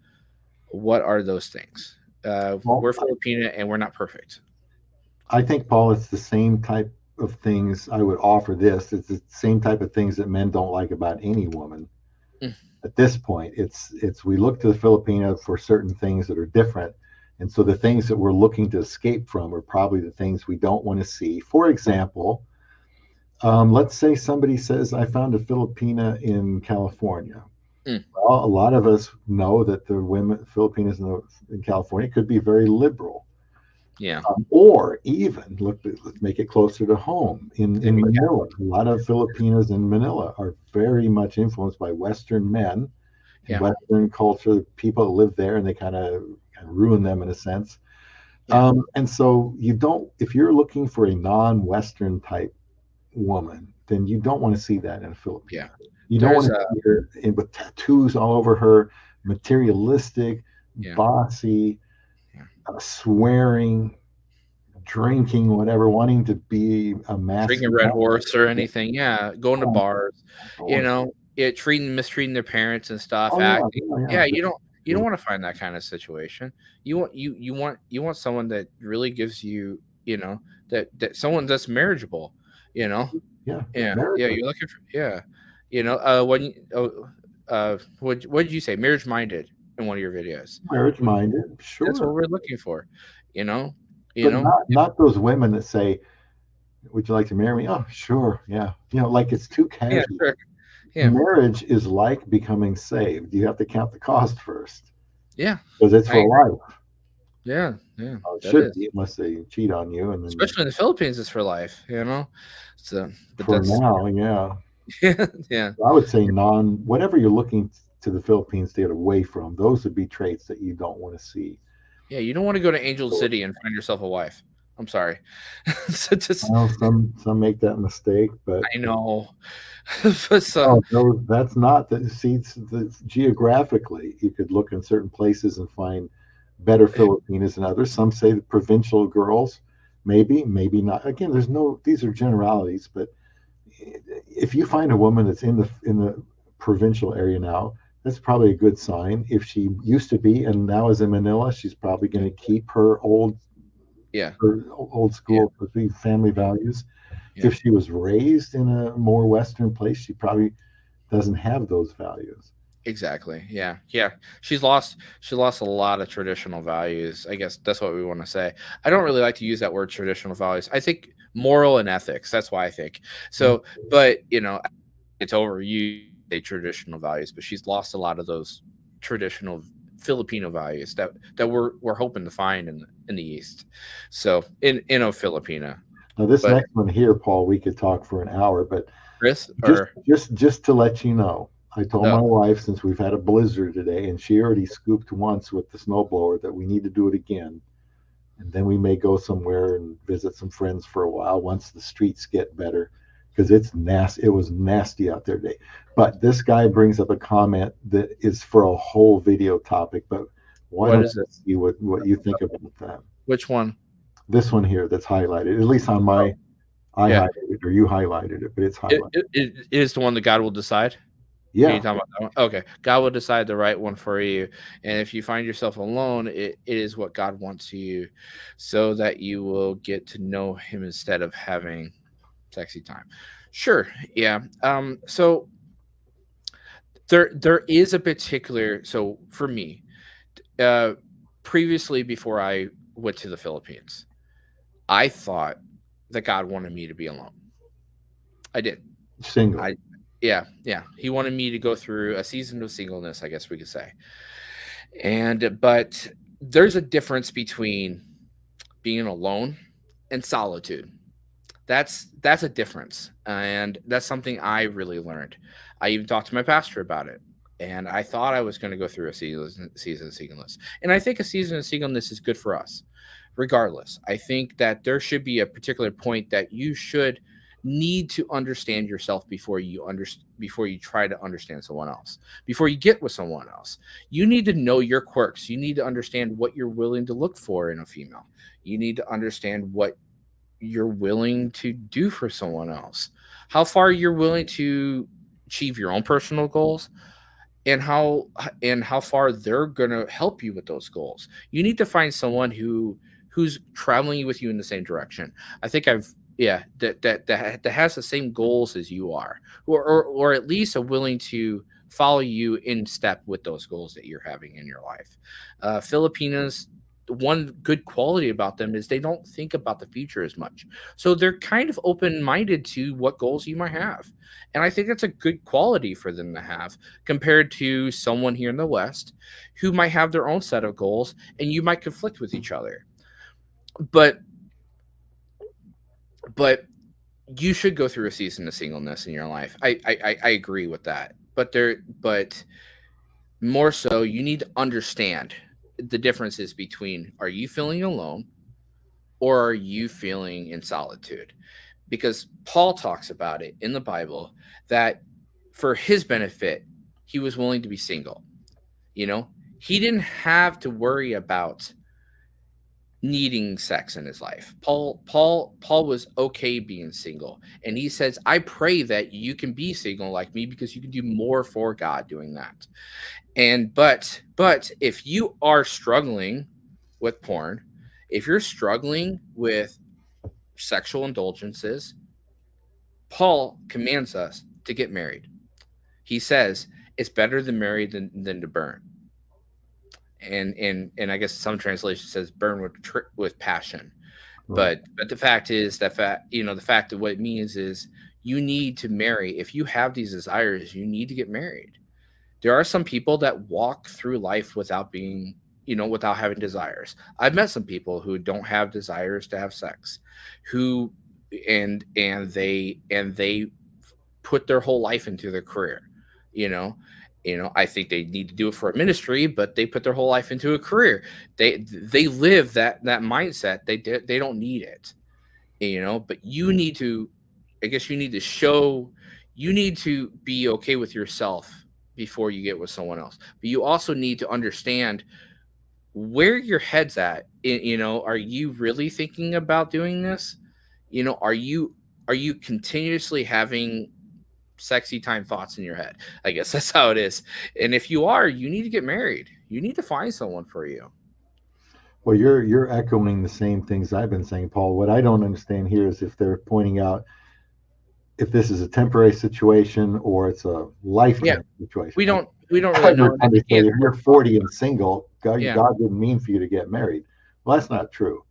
what are those things? Well, We're Filipina and we're not perfect. I think, Paul, it's the same type of things I would offer this. It's the same type of things that men don't like about any woman. Mm. At this point, it's we look to the Filipina for certain things that are different. And so the things that we're looking to escape from are probably the things we don't want to see. For example, let's say somebody says, I found a Filipina in California. Mm. Well, a lot of us know that the women, Filipinas in California could be very liberal. Yeah. Or even let's make it closer to home There in we go. Manila. A lot of Filipinos in Manila are very much influenced by Western men and Yeah. Western culture. People that live there, and they kind of ruin them in a sense. Yeah. And so you don't, if you're looking for a non-Western type woman, then you don't want to see that in a Yeah. Filipina. You don't want There's to see her with tattoos all over her, materialistic, yeah. bossy, Yeah. swearing, drinking, whatever, wanting to be a Drinking Red masculine. Horse or anything. Yeah. Going to Oh, bars, boy. mistreating their parents and stuff, Oh yeah, acting. yeah, yeah. Yeah, you don't want to find that kind of situation. You want someone that really gives you, that someone that's marriageable, you know. Yeah. Yeah. Marriage, Yeah, you're looking for, yeah. When what did you say? Marriage minded in one of your videos. marriage We minded, That's what sure, we're looking for, you know. You but know? not those women that say, "Would you like to marry me?" Oh, sure, yeah. Like it's too Yeah, casual. sure. Yeah. Marriage is like becoming saved. You have to count the cost first Yeah. because it's I for life. Yeah, yeah, It that should is. be, unless they cheat on you, and then Especially in the Philippines, it's for life. So, but for that's now, yeah. yeah, yeah, I would say whatever you're looking to the Philippines to get away from, those would be traits that you don't want to see. yeah. You don't want to go to Angel So, City and find yourself a wife. I'm sorry. So just well, some make that mistake, but I know, but no, no, that's not the seeds. Geographically, you could look in certain places and find better Filipinas than others. Some say the provincial girls, maybe, maybe not. Again, there's no; these are generalities. But if you find a woman that's in the provincial area now, that's probably a good sign. If she used to be and now is in Manila, she's probably going to keep yeah, her old yeah, school family values. yeah. If she was raised in a more Western place, she probably doesn't have those values. Exactly. Yeah. Yeah. She lost a lot of traditional values. I guess that's what we want to say. I don't really like to use that word traditional values. I think moral and ethics. That's why I think. Yeah. So, but it's overused a traditional values, but she's lost a lot of those traditional Filipino values that we're hoping to find in the East. So in a Filipina. Now this But next one here, Paul, we could talk for an hour, but Chris just or just to let you know, I told my oh wife, since we've had a blizzard today, and she already scooped once with the snowblower, that we need to do it again. And then we may go somewhere and visit some friends for a while once the streets get better, because it's nasty. It was nasty out there today. But this guy brings up a comment that is for a whole video topic. But why what don't is you it? see what you think about that? Which one? This one here that's highlighted, at least on Oh my, I yeah. highlighted it or you highlighted it, but it's highlighted. It is the one that God will decide. Are you Yeah. talking about that one? Okay. God will decide the right one for you. And if you find yourself alone, it is what God wants you so that you will get to know him instead of having sexy time. Sure. Yeah. So there is a particular so for me, uh previously before I went to the Philippines, I thought that God wanted me to be alone. I did. Single. I Yeah, yeah. He wanted me to go through a season of singleness, I guess we could say. But there's a difference between being alone and solitude. That's a difference, and that's something I really learned. I even talked to my pastor about it, and I thought I was going to go through a season of singleness, and I think a season of singleness is good for us, regardless. I think that there should be a particular point that you should need to understand yourself before you try to understand someone else. Before you get with someone else, you need to know your quirks. You need to understand what you're willing to look for in a female. You need to understand what you're willing to do for someone else, how far you're willing to achieve your own personal goals, and how far they're going to help you with those goals. You need to find someone who's traveling with you in the same direction. I think I've yeah that has the same goals as you are, or at least are willing to follow you in step with those goals that you're having in your life. Filipinas, one good quality about them is they don't think about the future as much, so they're kind of open minded to what goals you might have, and I think that's a good quality for them to have compared to someone here in the West who might have their own set of goals and you might conflict with each other. but but you should go through a season of singleness in your life. I agree with that. But more so, you need to understand the differences between, are you feeling alone or are you feeling in solitude? Because Paul talks about it in the Bible that for his benefit, he was willing to be single. You know, he didn't have to worry about needing sex in his life. Paul was okay being single. And he says, I pray that you can be single like me because you can do more for God doing that. And but if you are struggling with porn, if you're struggling with sexual indulgences, Paul commands us to get married. He says it's better to marry than to burn. And I guess some translation says burn with passion. Right. But the fact is that the fact of what it means is you need to marry. If you have these desires, you need to get married. There are some people that walk through life without being, without having desires. I've met some people who don't have desires to have sex, who and they put their whole life into their career. You know, I think they need to do it for a ministry, but they put their whole life into a career. They live that mindset. They don't need it. But you need to, I guess you need to be okay with yourself before you get with someone else. But you also need to understand where your head's at. Are you really thinking about doing this? Are you continuously having sexy time thoughts in your head? I guess that's how it is. And if you are, you need to get married. You need to find someone for you. Well, you're echoing the same things I've been saying, Paul. What I don't understand here is if they're pointing out if this is a temporary situation or it's a lifetime situation. We don't really know. Everybody say if you're 40 and single, God didn't mean for you to get married. Well, that's not true.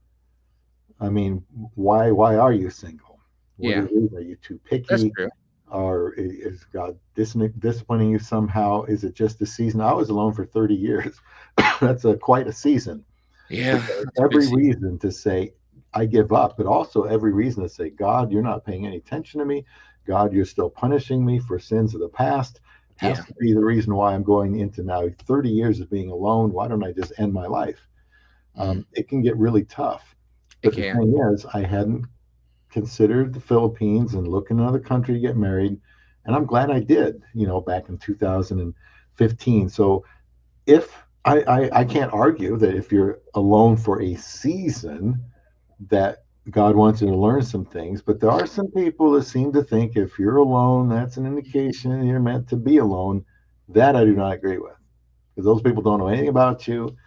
I mean, why are you single? Are you too picky? That's true. Or is God disciplining you somehow? Is it just a season? I was alone for 30 years. That's quite a season. Yeah. Every reason to say, I give up, but also every reason to say, God, you're not paying any attention to me. God, you're still punishing me for sins of the past. Has to be the reason why I'm going into now 30 years of being alone. Why don't I just end my life? It can get really tough. But the thing is, I hadn't considered the Philippines and look in another country to get married. And I'm glad I did, back in 2015. So if I can't argue that if you're alone for a season, that God wants you to learn some things, but there are some people that seem to think if you're alone, that's an indication you're meant to be alone. That I do not agree with, because those people don't know anything about you.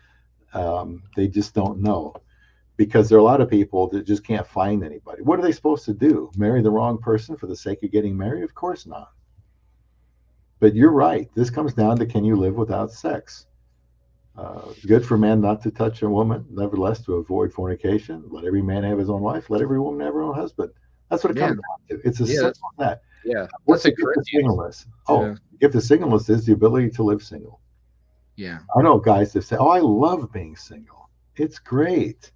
They just don't know, because there are a lot of people that just can't find anybody. What are they supposed to do? Marry the wrong person for the sake of getting married? Of course not. But you're right. This comes down to, can you live without sex? Good for man not to touch a woman, nevertheless to avoid fornication. Let every man have his own wife. Let every woman have her own husband. That's what it comes down to. It's as simple as that. Yeah. What's the gift of singleness? The gift of singleness is the ability to live single. Yeah. I know guys that say, "Oh, I love being single. It's great.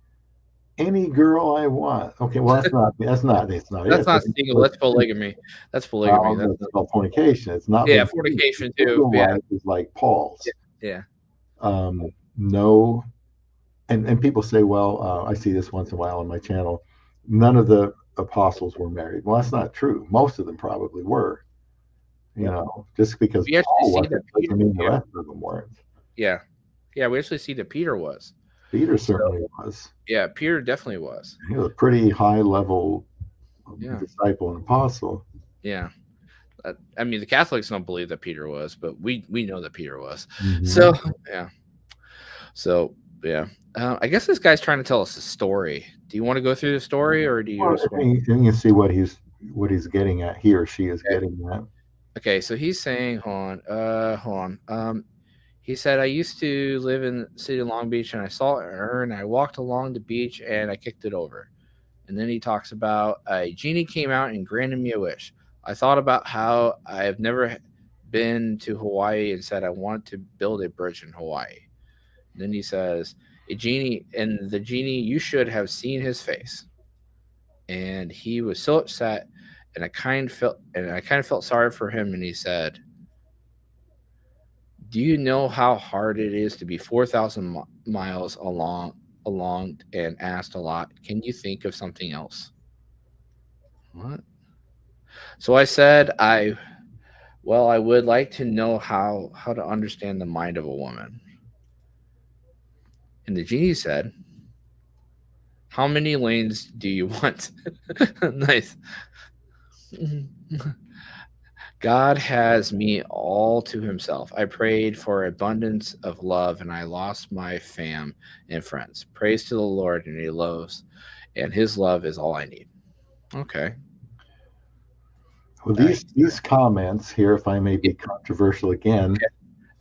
Any girl I want." Okay, well, that's not That's not single. That's polygamy. That's polygamy. That's called fornication. It's not. Yeah, fornication too. Yeah. It's like Paul's. Yeah. No, and people say, well, I see this once in a while on my channel, none of the apostles were married. Well, that's not true. Most of them probably were. Just because Paul wasn't doesn't mean the rest of them weren't. Yeah, we actually see that Peter was. Peter certainly was. Yeah, Peter definitely was. He was a pretty high level disciple and apostle. Yeah. I mean, the Catholics don't believe that Peter was, but we know that Peter was. Mm-hmm. So I guess this guy's trying to tell us a story. Do you want to go through the story, or do you? You can see what he's getting at. He or she is getting at. Okay, so he's saying, hold on. He said, I used to live in the city of Long Beach, and I saw an urn, and I walked along the beach, and I kicked it over. And then he talks about a genie came out and granted me a wish. I thought about how I've never been to Hawaii and said I want to build a bridge in Hawaii. Then he says, A genie, and the genie, you should have seen his face, and he was so upset, and I kind of felt sorry for him, and he said, "Do you know how hard it is to be 4,000 miles along and asked a lot? Can you think of something else?" What? So I said, I would like to know how to understand the mind of a woman. And the genie said, "How many lanes do you want?" Nice. God has me all to himself. I prayed for abundance of love and I lost my fam and friends. Praise to the Lord and he loves, and his love is all I need. Okay. Well, Nice. these comments here, if I may be controversial again,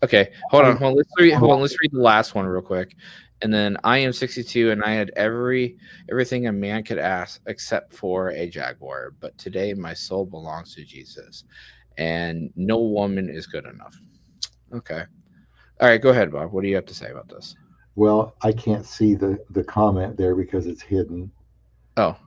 Okay. Hold on. Let's read the last one real quick. And then I am 62 and I had everything a man could ask except for a jaguar. But today my soul belongs to Jesus. And no woman is good enough. Okay. All right, go ahead, Bob. What do you have to say about this? well, I can't see the comment there because it's hidden. Oh.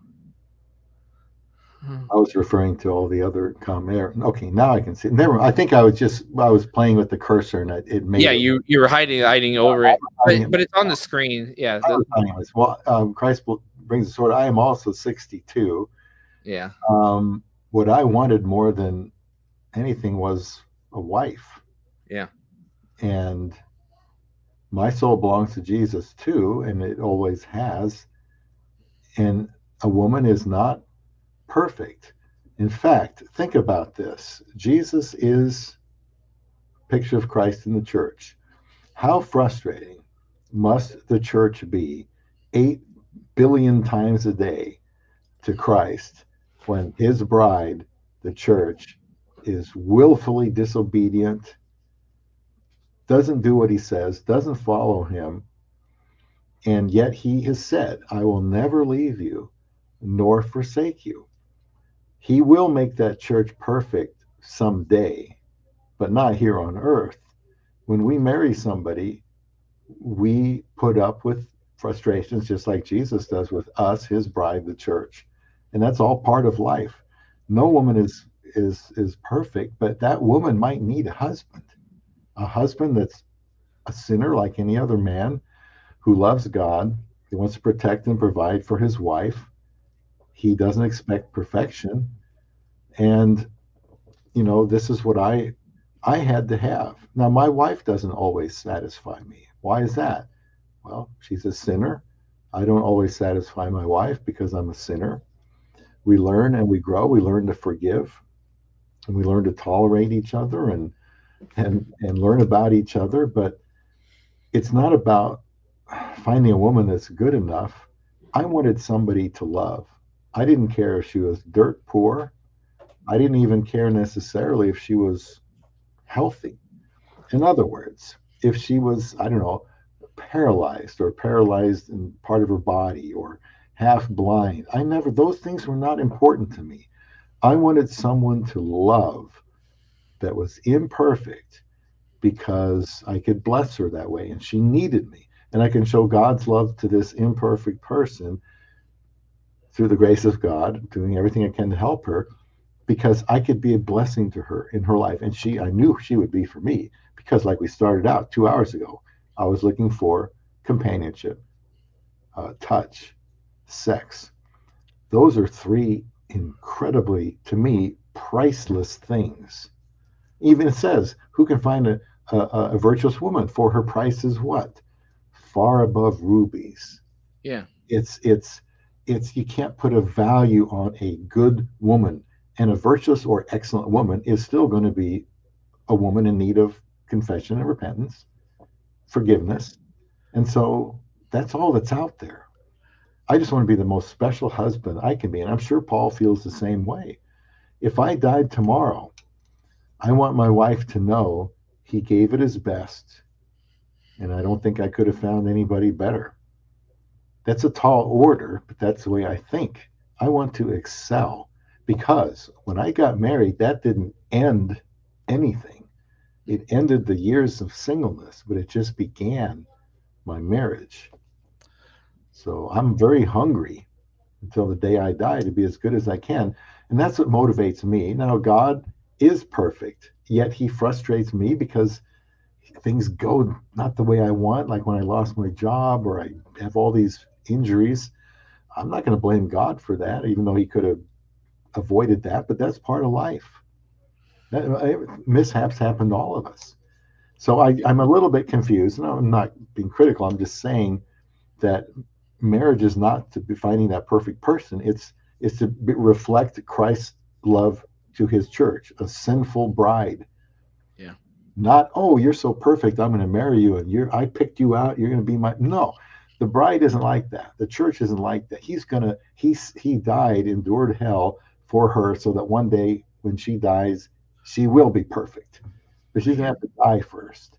I was referring to all the other comment. Okay, now I can see. Never. I think I was playing with the cursor and it made Yeah, it. you were hiding over it, hiding but it's on the screen. Yeah, Anyways, well, Christ brings the sword. I am also 62. yeah, What I wanted more than anything was a wife, yeah, and my soul belongs to Jesus too, and it always has. And a woman is not perfect. In fact, think about this. Jesus is a picture of Christ in the church. How frustrating must the church be 8 billion times a day to Christ when his bride, the church, is willfully disobedient, doesn't do what he says, doesn't follow him, and yet he has said, I will never leave you nor forsake you. He will make that church perfect someday, but not here on earth. When we marry somebody, we put up with frustrations just like Jesus does with us, his bride, the church. And that's all part of life. No woman is perfect, but that woman might need a husband that's a sinner like any other man who loves God. He wants to protect and provide for his wife. He doesn't expect perfection. And this is what I had to have. Now my wife doesn't always satisfy me. Why is that? Well, she's a sinner. I don't always satisfy my wife because I'm a sinner. We learn and we grow. We learn to forgive and we learn to tolerate each other and learn about each other. But it's not about finding a woman that's good enough. I wanted somebody to love. I didn't care if she was dirt poor. I didn't even care necessarily if she was healthy. In other words, if she was, I don't know, paralyzed in part of her body or half blind. Those things were not important to me. I wanted someone to love that was imperfect because I could bless her that way and she needed me. And I can show God's love to this imperfect person through the grace of God, doing everything I can to help her because I could be a blessing to her in her life. And I knew she would be for me because, like we started out 2 hours ago, I was looking for companionship, touch, sex. Those are three incredibly, to me, priceless things. Even it says, who can find a virtuous woman? For her price is what? Far above rubies. yeah. It's you can't put a value on a good woman, and a virtuous or excellent woman is still going to be a woman in need of confession and repentance, forgiveness. And so that's all that's out there. I just want to be the most special husband I can be. And I'm sure Paul feels the same way. If I died tomorrow, I want my wife to know he gave it his best. And I don't think I could have found anybody better. That's a tall order, but that's the way I think. I want to excel because when I got married, that didn't end anything. It ended the years of singleness, but it just began my marriage. So I'm very hungry until the day I die to be as good as I can. And that's what motivates me. Now, God is perfect, yet he frustrates me because things go not the way I want, like when I lost my job or I have all these injuries. I'm not going to blame God for that, even though he could have avoided that, but that's part of life. Mishaps happen to all of us. So I'm a little bit confused. No, I'm not being critical. I'm just saying that marriage is not to be finding that perfect person. It's to reflect Christ's love to his church, a sinful bride. Yeah. Not, oh, you're so perfect, I'm going to marry you, and I picked you out, you're going to be my. No, the bride isn't like that. The church isn't like that. He died, endured hell for her, so that one day when she dies, she will be perfect. But she's going to have to die first.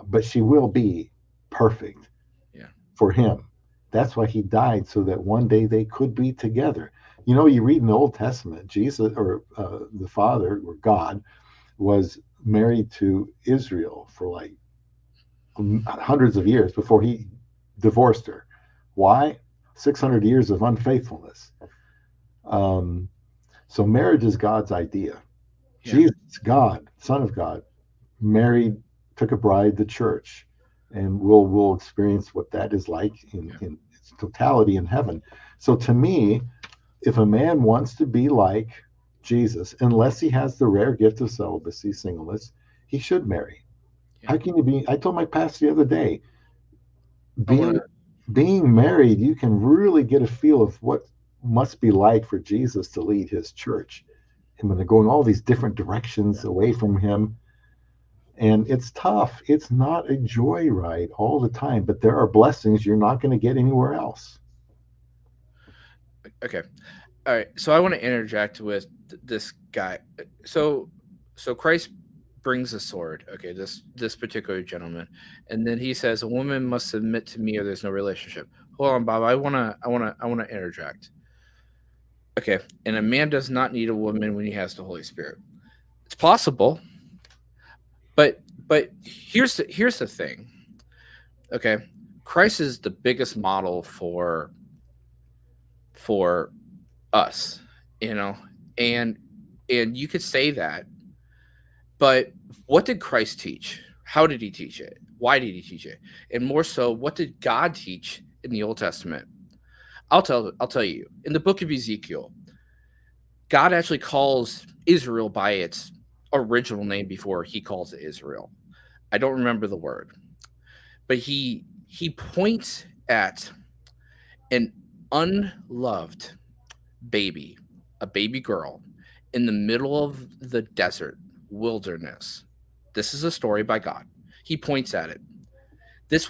But she will be perfect. Yeah. For him. That's why he died, so that one day they could be together. You know, you read in the Old Testament, Jesus or the Father or God was married to Israel for like hundreds of years before he divorced her. Why? 600 years of unfaithfulness. Um, so marriage is God's idea. Yeah. Jesus, God, Son of God, married, took a bride, the church, and we'll experience what that is like in its totality in heaven. So to me, if a man wants to be like Jesus, unless he has the rare gift of celibacy, singleness, he should marry. Yeah. How can you be? I told my pastor the other day, I want being to. being married, you can really get a feel of what must be like for Jesus to lead his church. And when they're going all these different directions away from him, and it's tough. It's not a joyride all the time, but there are blessings you're not going to get anywhere else. Okay. All right. So I want to interject with this guy. So, so Christ brings a sword. Okay. This particular gentleman, and then he says, "A woman must submit to me, or there's no relationship." Hold on, Bob. I wanna interject. Okay. And a man does not need a woman when he has the Holy Spirit. It's possible, but here's the thing. Okay. Christ is the biggest model for us, you know, and and you could say that, but what did Christ teach? How did he teach it? Why did he teach it? And more so, what did God teach in the Old Testament? I'll tell you. In the book of Ezekiel, God actually calls Israel by its original name before he calls it Israel. I don't remember the word, but he points at an unloved baby, a baby girl, in the middle of the desert wilderness. This is a story by God. He points at it. This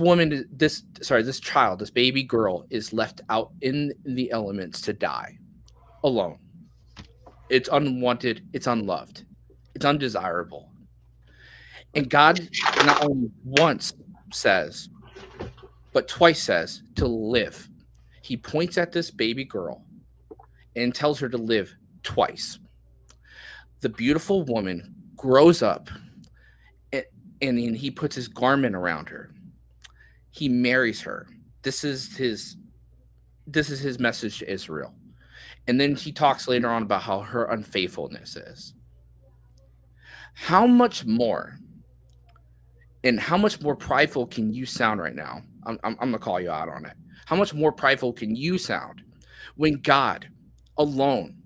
child, this baby girl is left out in the elements to die alone. It's unwanted, it's unloved, it's undesirable. And God not only once says, but twice says to live. He points at this baby girl and tells her to live twice. The beautiful woman grows up, and he puts his garment around her. He marries her. This is his message to Israel. And then he talks later on about how her unfaithfulness is. How much more and how much more prideful can you sound right now? I'm gonna call you out on it. How much more prideful can you sound when God alone,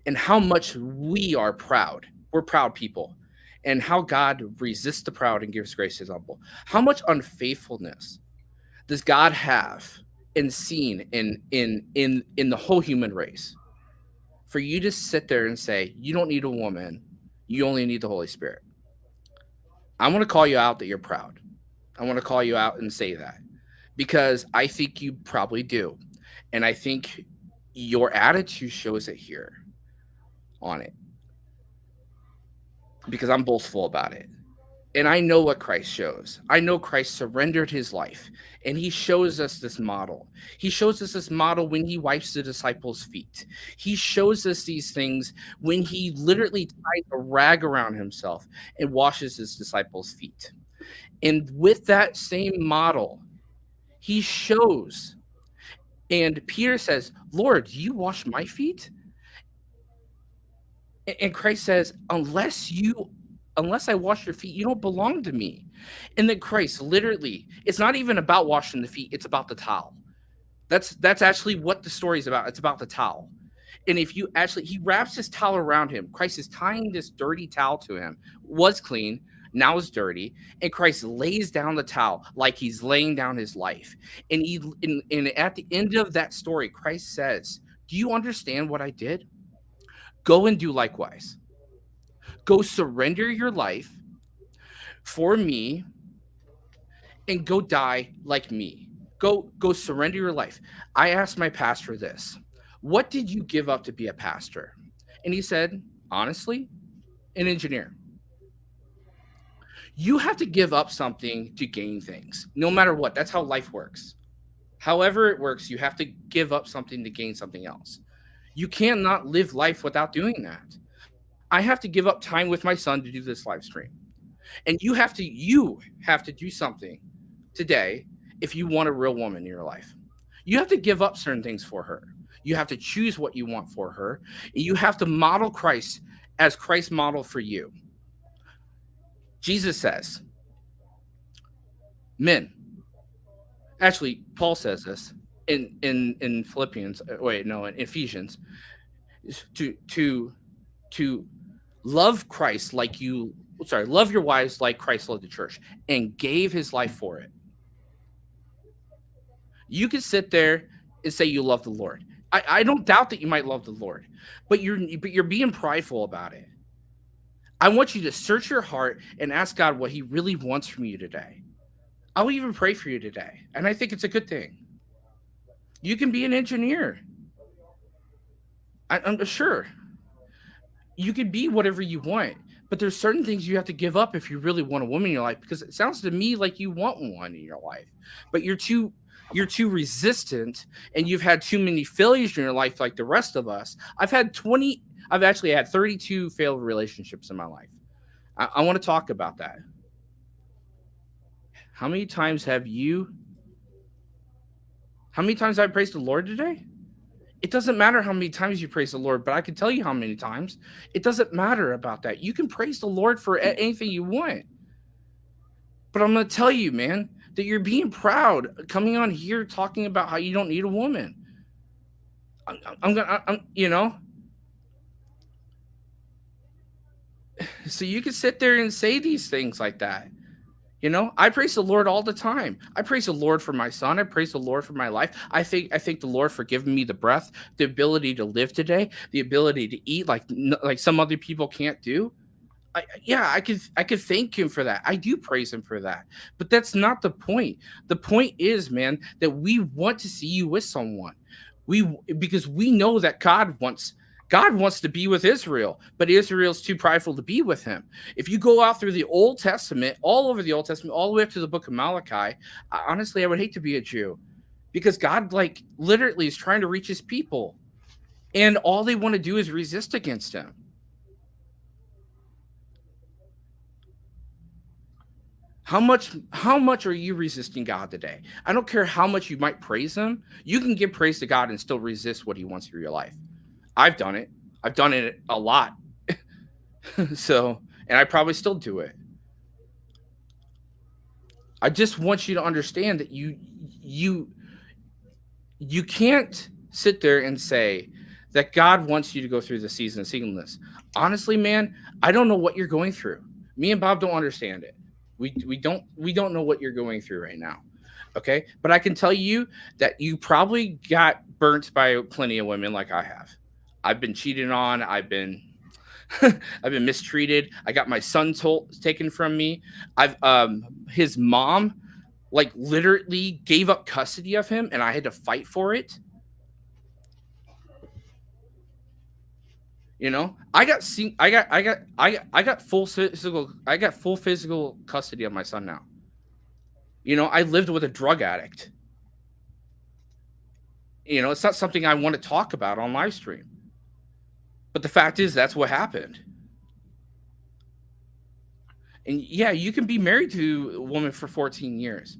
and how much we are proud? We're proud people, and how God resists the proud and gives grace to the humble. How much unfaithfulness does God have and seen in the whole human race? For you to sit there and say you don't need a woman, you only need the Holy Spirit. I want to call you out that you're proud. I want to call you out and say that because I think you probably do. And I think your attitude shows it here on it because I'm boastful about it. And I know what Christ shows. I know Christ surrendered his life and he shows us this model. He shows us this model when he wipes the disciples' feet. He shows us these things when he literally ties a rag around himself and washes his disciples' feet. And with that same model, he shows And Peter says, Lord, do you wash my feet? And Christ says, unless I wash your feet, you don't belong to me. And then Christ literally, it's not even about washing the feet, it's about the towel. That's actually what the story is about. It's about the towel. And if you actually, he wraps his towel around him. Christ is tying this dirty towel to him. Was clean, now is dirty. And Christ lays down the towel like he's laying down his life. And and at the end of that story, Christ says, do you understand what I did? Go and do likewise. Go surrender your life for me and go die like me. Go surrender your life. I asked my pastor this. What did you give up to be a pastor? And he said, honestly, an engineer. You have to give up something to gain things, no matter what. That's how life works. However it works, you have to give up something to gain something else. You cannot live life without doing that. I have to give up time with my son to do this live stream. And you have to do something today if you want a real woman in your life. You have to give up certain things for her. You have to choose what you want for her. And you have to model Christ as Christ modeled for you. Jesus says, men, actually, Paul says this in Philippians, wait, no, in Ephesians, to love Christ like love your wives like Christ loved the church and gave his life for it. You can sit there and say you love the Lord. I don't doubt that you might love the Lord, but you're being prideful about it. I want you to search your heart and ask God what he really wants from you today. I'll even pray for you today, and I think it's a good thing. You can be an engineer. I'm sure. You can be whatever you want, but there's certain things you have to give up if you really want a woman in your life, because it sounds to me like you want one in your life, but you're too resistant, and you've had too many failures in your life like the rest of us. I've actually had 32 failed relationships in my life. I want to talk about that. How many times have I praised the Lord today? It doesn't matter how many times you praise the Lord, but I can tell you how many times. It doesn't matter about that. You can praise the Lord for anything you want. But I'm going to tell you, man, that you're being proud coming on here talking about how you don't need a woman. So you can sit there and say these things like that. I praise the Lord all the time. I praise the Lord for my son. I praise the Lord for my life. I thank the Lord for giving me the breath, the ability to live today, the ability to eat like some other people can't do. I could thank him for that. I do praise him for that. But that's not the point. The point is, man, that we want to see you with someone. Because we know that God wants to be with Israel, but Israel's too prideful to be with him. If you go out through the Old Testament, all over the Old Testament, all the way up to the book of Malachi, honestly, I would hate to be a Jew, because God literally is trying to reach his people, and all they want to do is resist against him. How much are you resisting God today? I don't care how much you might praise him. You can give praise to God and still resist what he wants for your life. I've done it. I've done it a lot. And I probably still do it. I just want you to understand that you can't sit there and say that God wants you to go through the season of singleness. Honestly, man, I don't know what you're going through. Me and Bob don't understand it. We don't know what you're going through right now. Okay? But I can tell you that you probably got burnt by plenty of women like I have. I've been cheated on. I've been mistreated. I got my son taken from me. His mom literally gave up custody of him, and I had to fight for it. I got full physical custody of my son now. I lived with a drug addict. It's not something I want to talk about on live stream. But the fact is, that's what happened. And yeah, you can be married to a woman for 14 years.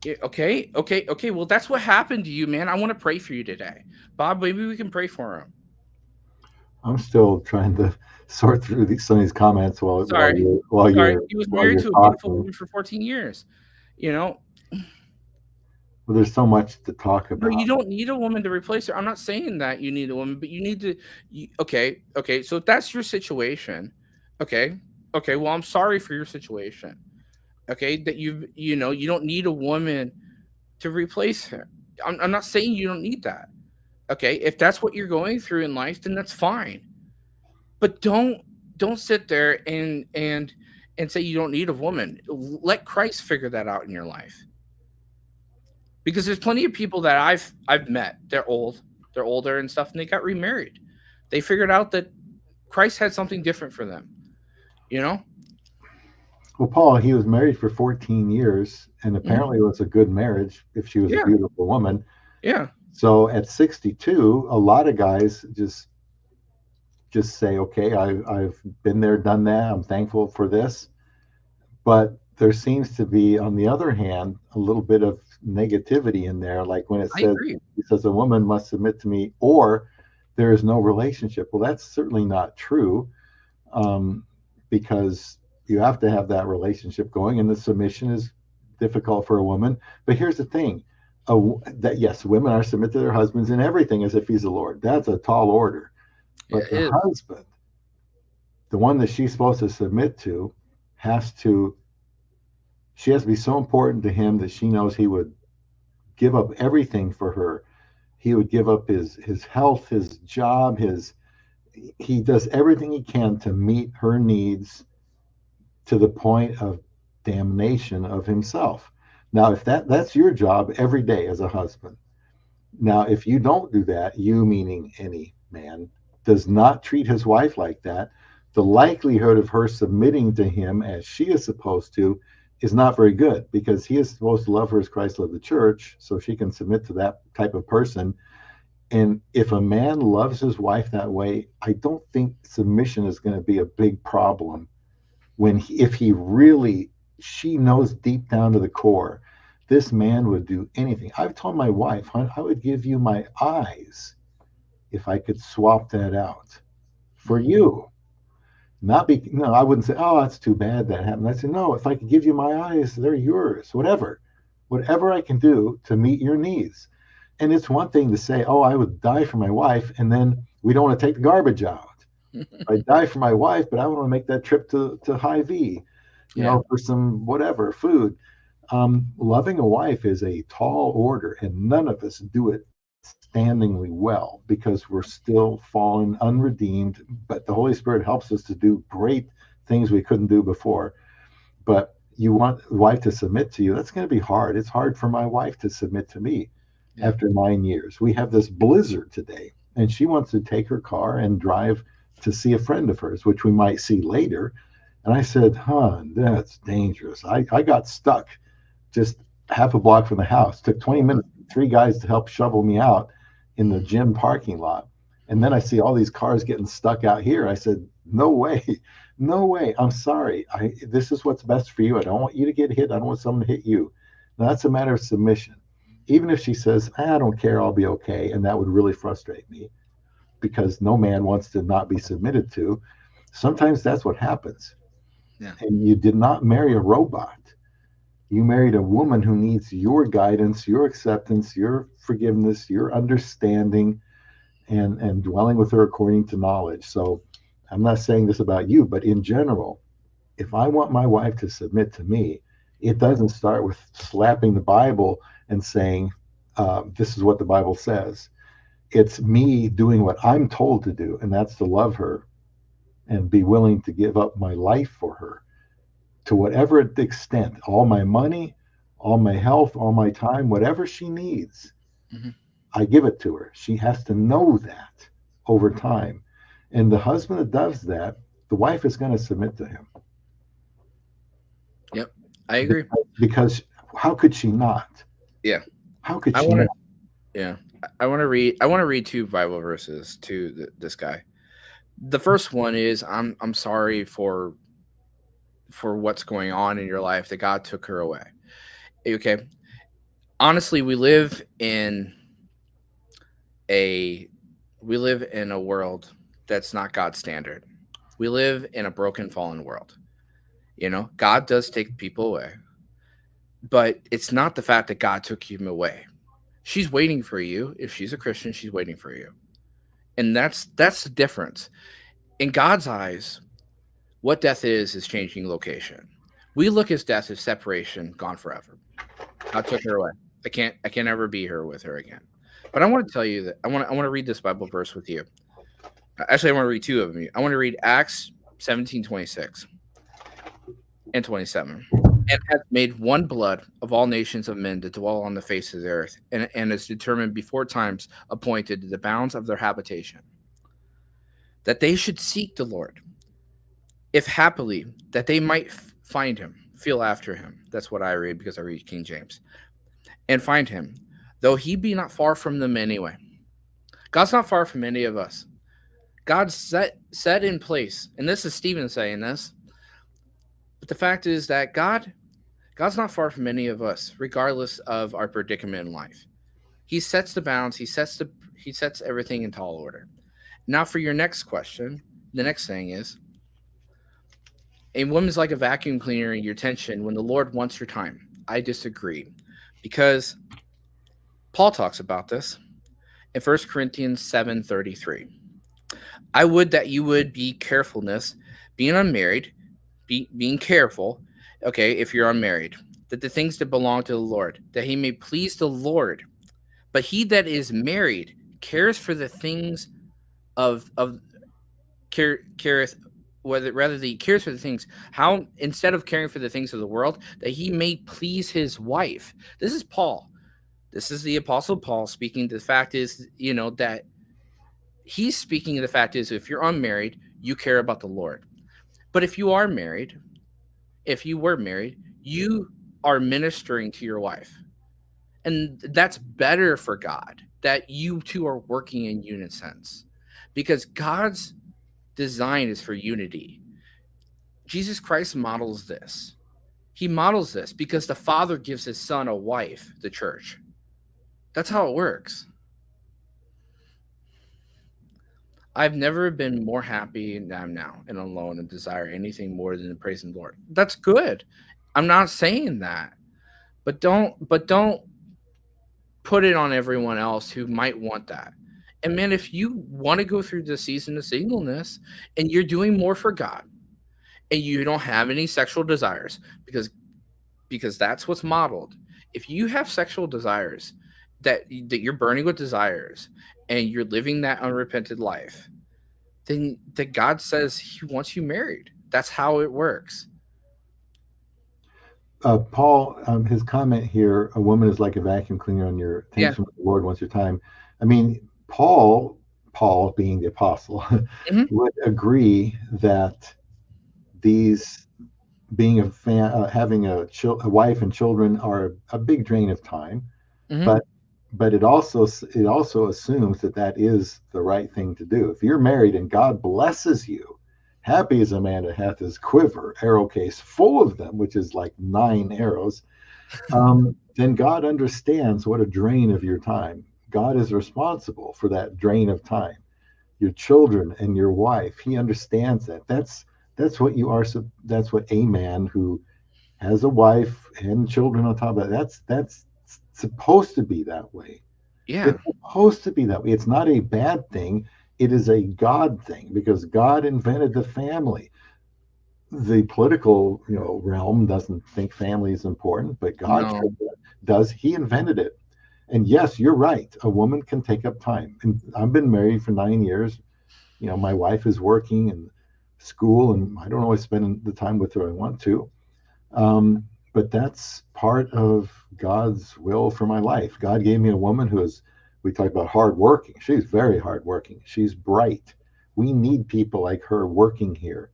Okay. Well, that's what happened to you, man. I want to pray for you today, Bob. Maybe we can pray for him. I'm still trying to sort through some of these comments while Sorry, sorry. He was while married you're to a beautiful talking. woman for 14 years. You know, Well, there's so much to talk no, you about. don't need a woman to replace her. I'm not saying that you need a woman, but you need to. Okay. So if that's your situation, okay, okay. Well, I'm sorry for your situation. Okay, that you don't need a woman to replace her. I'm not saying you don't need that. Okay, if that's what you're going through in life, then that's fine. But don't sit there and say you don't need a woman. Let Christ figure that out in your life. Because there's plenty of people that I've met. They're older and stuff, and they got remarried. They figured out that Christ had something different for them. You know? Well, Paul, he was married for 14 years, and Hmm. apparently it was a good marriage if she was a Yeah, beautiful woman. yeah. So at 62, a lot of guys just say, okay, I've been there, done that. I'm thankful for this. But there seems to be, on the other hand, a little bit of negativity in there. Like when I agree. it says a woman must submit to me or there is no relationship. Well, that's certainly not true, um, because you have to have that relationship going, and the submission is difficult for a woman. But here's the thing: that yes, women are submit to their husbands in everything as if he's the Lord. That's a tall order. Yeah, But it the is. husband, the one that she's supposed to submit to, has to she has to be so important to him that she knows he would give up everything for her. He would give up his health, his job, his he does everything he can to meet her needs to the point of damnation of himself. Now, if that's your job every day as a husband. Now, if you don't do that, you meaning any man, does not treat his wife like that, the likelihood of her submitting to him as she is supposed to is not very good, because he is supposed to love her as Christ loved the church, so she can submit to that type of person. And if a man loves his wife that way, I don't think submission is going to be a big problem if he really, she knows deep down to the core, this man would do anything. I've told my wife, hon, I would give you my eyes if I could swap that out for Mhm. you. Not be no, I wouldn't say, oh, that's too bad that happened. I say, no, if I could give you my eyes, they're yours. Whatever I can do to meet your needs. And it's one thing to say, oh, I would die for my wife, and then we don't want to take the garbage out. I die for my wife, but I want to make that trip to Hy-Vee, Yeah. for some whatever food. Loving a wife is a tall order, and none of us do it standingly well because we're still fallen, unredeemed. But the Holy Spirit helps us to do great things we couldn't do before. But you want the wife to submit to you. That's going to be hard. It's hard for my wife to submit to me Yeah. after 9 years. We have this blizzard today, and she wants to take her car and drive to see a friend of hers, which we might see later. And I said, hon, that's dangerous. I got stuck just half a block from the house. Took 20 minutes, three guys to help shovel me out in the gym parking lot. And then I see all these cars getting stuck out here. I said, no way, no way. I'm sorry. This is what's best for you. I don't want you to get hit. I don't want someone to hit you. Now, that's a matter of submission. Even if she says, I don't care, I'll be okay. And that would really frustrate me because no man wants to not be submitted to. Sometimes that's what happens. Yeah. And you did not marry a robot. You married a woman who needs your guidance, your acceptance, your forgiveness, your understanding, and dwelling with her according to knowledge. So I'm not saying this about you, but in general, if I want my wife to submit to me, it doesn't start with slapping the Bible and saying, this is what the Bible says. It's me doing what I'm told to do, and that's to love her and be willing to give up my life for her to whatever extent, all my money, all my health, all my time, whatever she needs, Hmm. I give it to her. She has to know that over time. And the husband that does that, the wife is going to submit to him Yep. I agree. because how could she not? Yeah. How could I she want to. not? Yeah. I want to read. I want to read two Bible verses to this guy. The first one is I'm sorry for what's going on in your life that God took her away. Okay. honestly, a we live in a world that's not God's standard. We live in a broken, fallen world. God does take people away, but it's not the fact that God took him away. She's waiting for you. If she's a Christian, she's waiting for you. And that's the difference. In God's eyes, what death is changing location. We look at death as separation, gone forever. God took her away. I can't ever be here with her again. But I want to tell you that I want to read this Bible verse with you. Actually, I want to read two of them. I want to read Acts 17:26 and 27. And hath made one blood of all nations of men to dwell on the face of the earth, and is determined before times appointed the bounds of their habitation, that they should seek the Lord, if happily that they might find him, feel after him. That's what I read because I read King James. And find him, though he be not far from them anyway. God's not far from any of us. God set in place, and this is Stephen saying this, but the fact is that God's not far from any of us, regardless of our predicament in life. He sets the bounds, he sets everything in tall order. Now for your next question, the next thing is, a woman's like a vacuum cleaner in your attention when the Lord wants your time. I disagree, because Paul talks about this in 1 Corinthians 7:33. I would that you would be carefulness, being unmarried, being careful, okay, if you're unmarried, that the things that belong to the Lord, that he may please the Lord. But he that is married cares for the things of careth, whether rather that he cares for the things, how instead of caring for the things of the world, that he may please his wife. This is Paul. This is the Apostle Paul speaking. The fact is, that he's speaking. The fact is, if you're unmarried, you care about the Lord. But if you were married, you are ministering to your wife. And that's better for God, that you two are working in unison, because God's design is for unity. Jesus Christ models this. He models this because the Father gives his Son a wife, the church. That's how it works. I've never been more happy than I am now and alone and desire anything more than to praise the Lord. That's good. I'm not saying that. But don't put it on everyone else who might want that. And man, if you want to go through the season of singleness and you're doing more for God and you don't have any sexual desires, because that's what's modeled. If you have sexual desires, that you're burning with desires and you're living that unrepented life, then that God says he wants you married. That's how it works. Paul, his comment here, a woman is like a vacuum cleaner on your Yeah. attention with the Lord once your time. I mean, Paul being the apostle, would agree that these being having a wife and children are a big drain of time, but it also assumes that is the right thing to do. If you're married and God blesses you, happy is a man that hath his quiver, arrow case full of them, which is like 9 arrows, then God understands what a drain of your time. God is responsible for that drain of time. Your children and your wife, he understands that. That's what you are. That's what a man who has a wife and children on top of that, that's supposed to be that way. Yeah. It's supposed to be that way. It's not a bad thing. It is a God thing, because God invented the family. The political, realm doesn't think family is important, but God does. He invented it. And yes, you're right. A woman can take up time. And I've been married for 9 years. My wife is working in school, and I don't always spend the time with her I want to. But that's part of God's will for my life. God gave me a woman who is, we talk about hardworking. She's very hardworking. She's bright. We need people like her working here.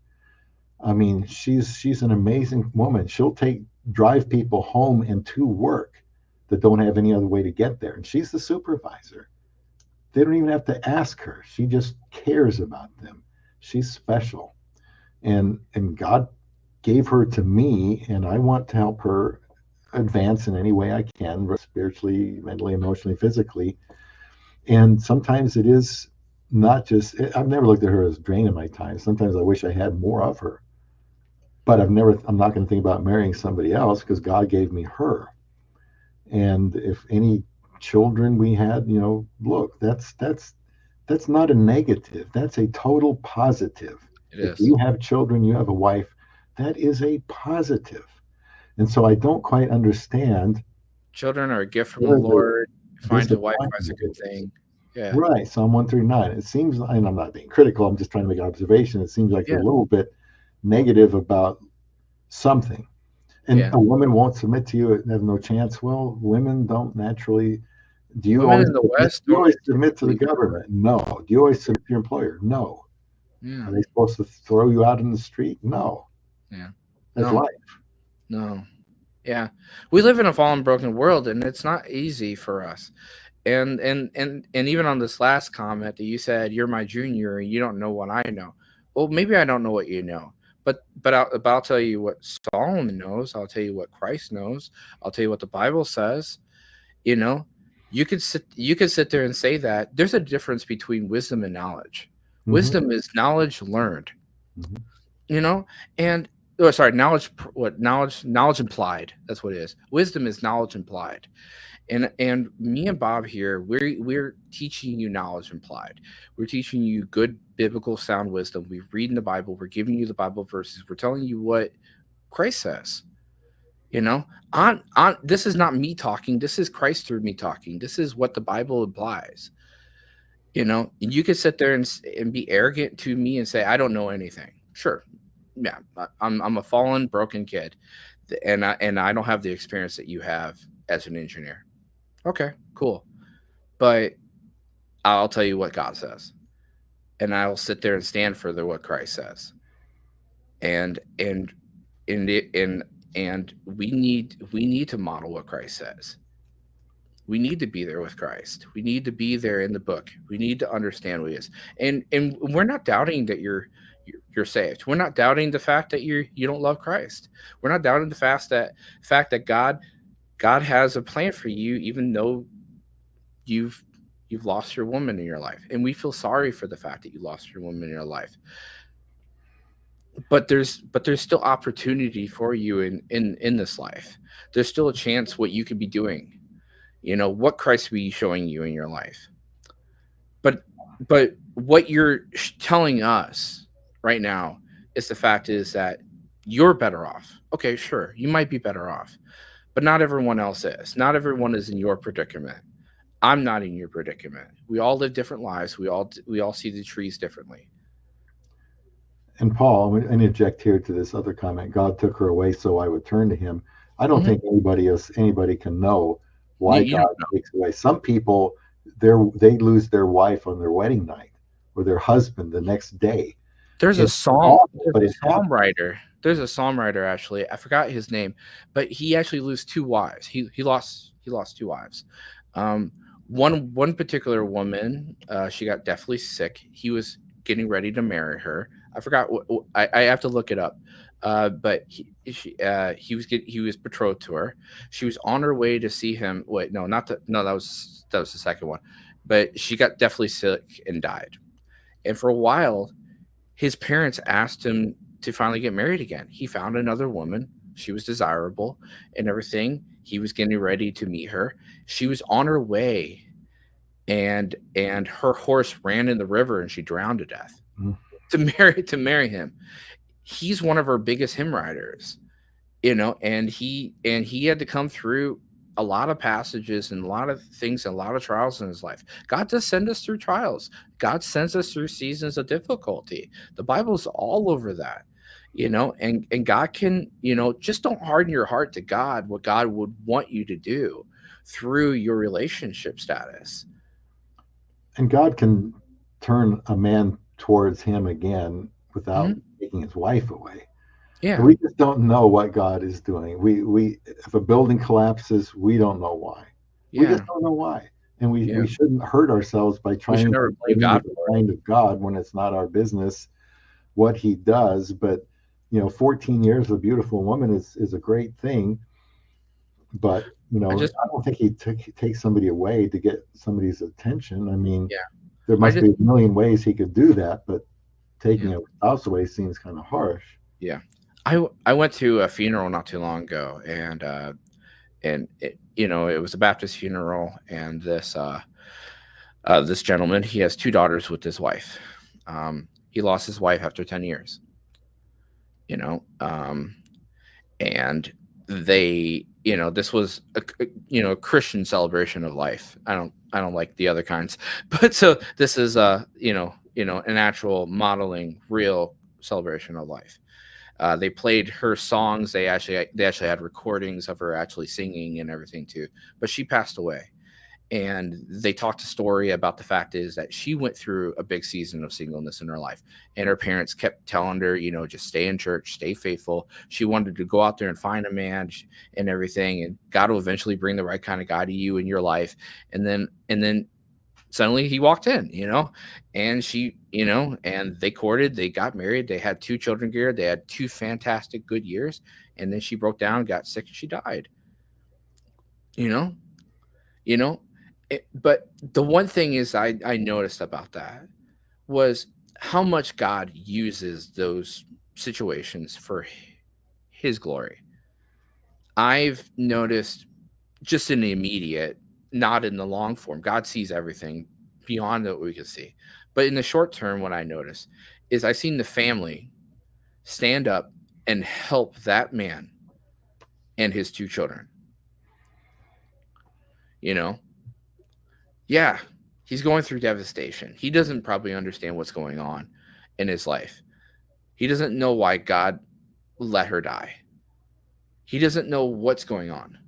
I mean, she's an amazing woman. She'll drive people home and to work that don't have any other way to get there. And she's the supervisor. They don't even have to ask her. She just cares about them. She's special. And God gave her to me, and I want to help her advance in any way I can, spiritually, mentally, emotionally, physically. And sometimes it is not just, I've never looked at her as draining my time. Sometimes I wish I had more of her, but I'm not going to think about marrying somebody else because God gave me her. And if any children we had, look, that's not a negative. That's a total positive. It If is. you have children, you have a wife, that is a positive. And so I don't quite understand Children are a gift from the where the Lord. Find a wife, that's a disappointment good is. thing. Yeah. Right, Psalm 139. It seems, and I'm not being critical, I'm just trying to make an observation. It seems like Yeah. you're a little bit negative about something. And Yeah. a woman won't submit to you and have no chance. Well, women don't naturally. Do you Women always in the submit? West Do you don't always submit to the typically do government? No. Do you always submit to your employer? No. it. Yeah. Are they supposed to throw you out in the street? No. Yeah. That's No. life. No. Yeah. We live in a fallen, broken world, and it's not easy for us. And even on this last comment that you said, you're my junior and you don't know what I know. Well, maybe I don't know what you know, but I'll tell you what Solomon knows. I'll tell you what Christ knows. I'll tell you what the Bible says. You know, you could sit there and say that there's a difference between wisdom and knowledge. Hmm. Wisdom is knowledge learned. Hmm. You know, and oh, sorry, knowledge implied. That's what it is. Wisdom is knowledge implied. And me and Bob here, we're teaching you knowledge implied. We're teaching you good biblical sound wisdom. We're reading the Bible. We're giving you the Bible verses. We're telling you what Christ says. You know, on this is not me talking. This is Christ through me talking. This is what the Bible implies. You know, and you could sit there and be arrogant to me and say I don't know anything. Sure, yeah, I'm a fallen, broken kid, and I don't have the experience that you have as an engineer. Okay, cool. But I'll tell you what God says, and I will sit there and stand for what Christ says. And we need to model what Christ says. We need to be there with Christ. We need to be there in the book. We need to understand what he is. And we're not doubting that you're saved. We're not doubting the fact that you don't love Christ. We're not doubting the fact that God has a plan for you, even though you've you've lost your woman in your life, and we feel sorry for the fact that you lost your woman in your life. But there's still opportunity for you in this life. There's still a chance what you could be doing. What Christ be showing you in your life. But what you're telling us right now is the fact is that you're better off. Okay, sure, you might be better off, but not everyone else is. Not everyone is in your predicament. I'm not in your predicament. We all live different lives. We all see the trees differently. And Paul, I'm going to interject here to this other comment. God took her away so I would turn to him. I don't Mhm. think anybody can know You, why you don't God know. takes away. Some people, they lose their wife on their wedding night or their husband the next day. There's a It's psalm. awful, There's but a it psalm happens. writer. There's a psalm writer actually. I forgot his name, but he actually lost two wives. He lost two wives. Um, one particular woman, she got deathly sick. He was getting ready to marry her. I forgot. I have to look it up. But he was betrothed to her. She was on her way to see him. Wait, no, not the no. That was the second one. But she got deathly sick and died. And for a while, his parents asked him to finally get married again. He found another woman. She was desirable and everything. He was getting ready to meet her. She was on her way, and her horse ran in the river and she drowned to death Mhm. to marry him. He's one of her biggest hymn writers, and he had to come through a lot of passages and a lot of things and a lot of trials in his life. God does send us through trials. God sends us through seasons of difficulty. The Bible's all over that. And God can, just don't harden your heart to God, what God would want you to do through your relationship status. And God can turn a man towards him again without Mhm. taking his wife away. And Yeah. we just don't know what God is doing. We if a building collapses, we don't know why. We just Yeah. don't know why. And we, Yeah. we shouldn't hurt ourselves by We should trying never to blame get into God the for it. mind of God when it's not our business what he does. But 14 years of a beautiful woman is a great thing. But I just I don't think he takes somebody away to get somebody's attention. I mean, yeah. there I must just be a million ways he could do that, but yeah. taking a spouse away seems kind of harsh. Yeah. I went to a funeral not too long ago, and it, it was a Baptist funeral, and this gentleman, he has two daughters with his wife. He lost his wife after 10 years, you know, and this was a Christian celebration of life. I don't like the other kinds, but so this is an actual modeling real celebration of life. They played her songs. They actually had recordings of her actually singing and everything too. But she passed away, and they talked a story about the fact is that she went through a big season of singleness in her life, and her parents kept telling her, just stay in church, stay faithful. She wanted to go out there and find a man and everything, and God will eventually bring the right kind of guy to you in your life. And then suddenly he walked in, and and they courted, they got married, they had two children together, they had two fantastic good years, and then she broke down, got sick, and she died. You know, you know, but the one thing is I noticed about that was how much God uses those situations for His glory. I've noticed just in the immediate, not in the long form. God sees everything beyond what we can see. But in the short term, what I notice is I've seen the family stand up and help that man and his two children. You know, yeah, he's going through devastation. He doesn't probably understand what's going on in his life. He doesn't know why God let her die. He doesn't know what's going on.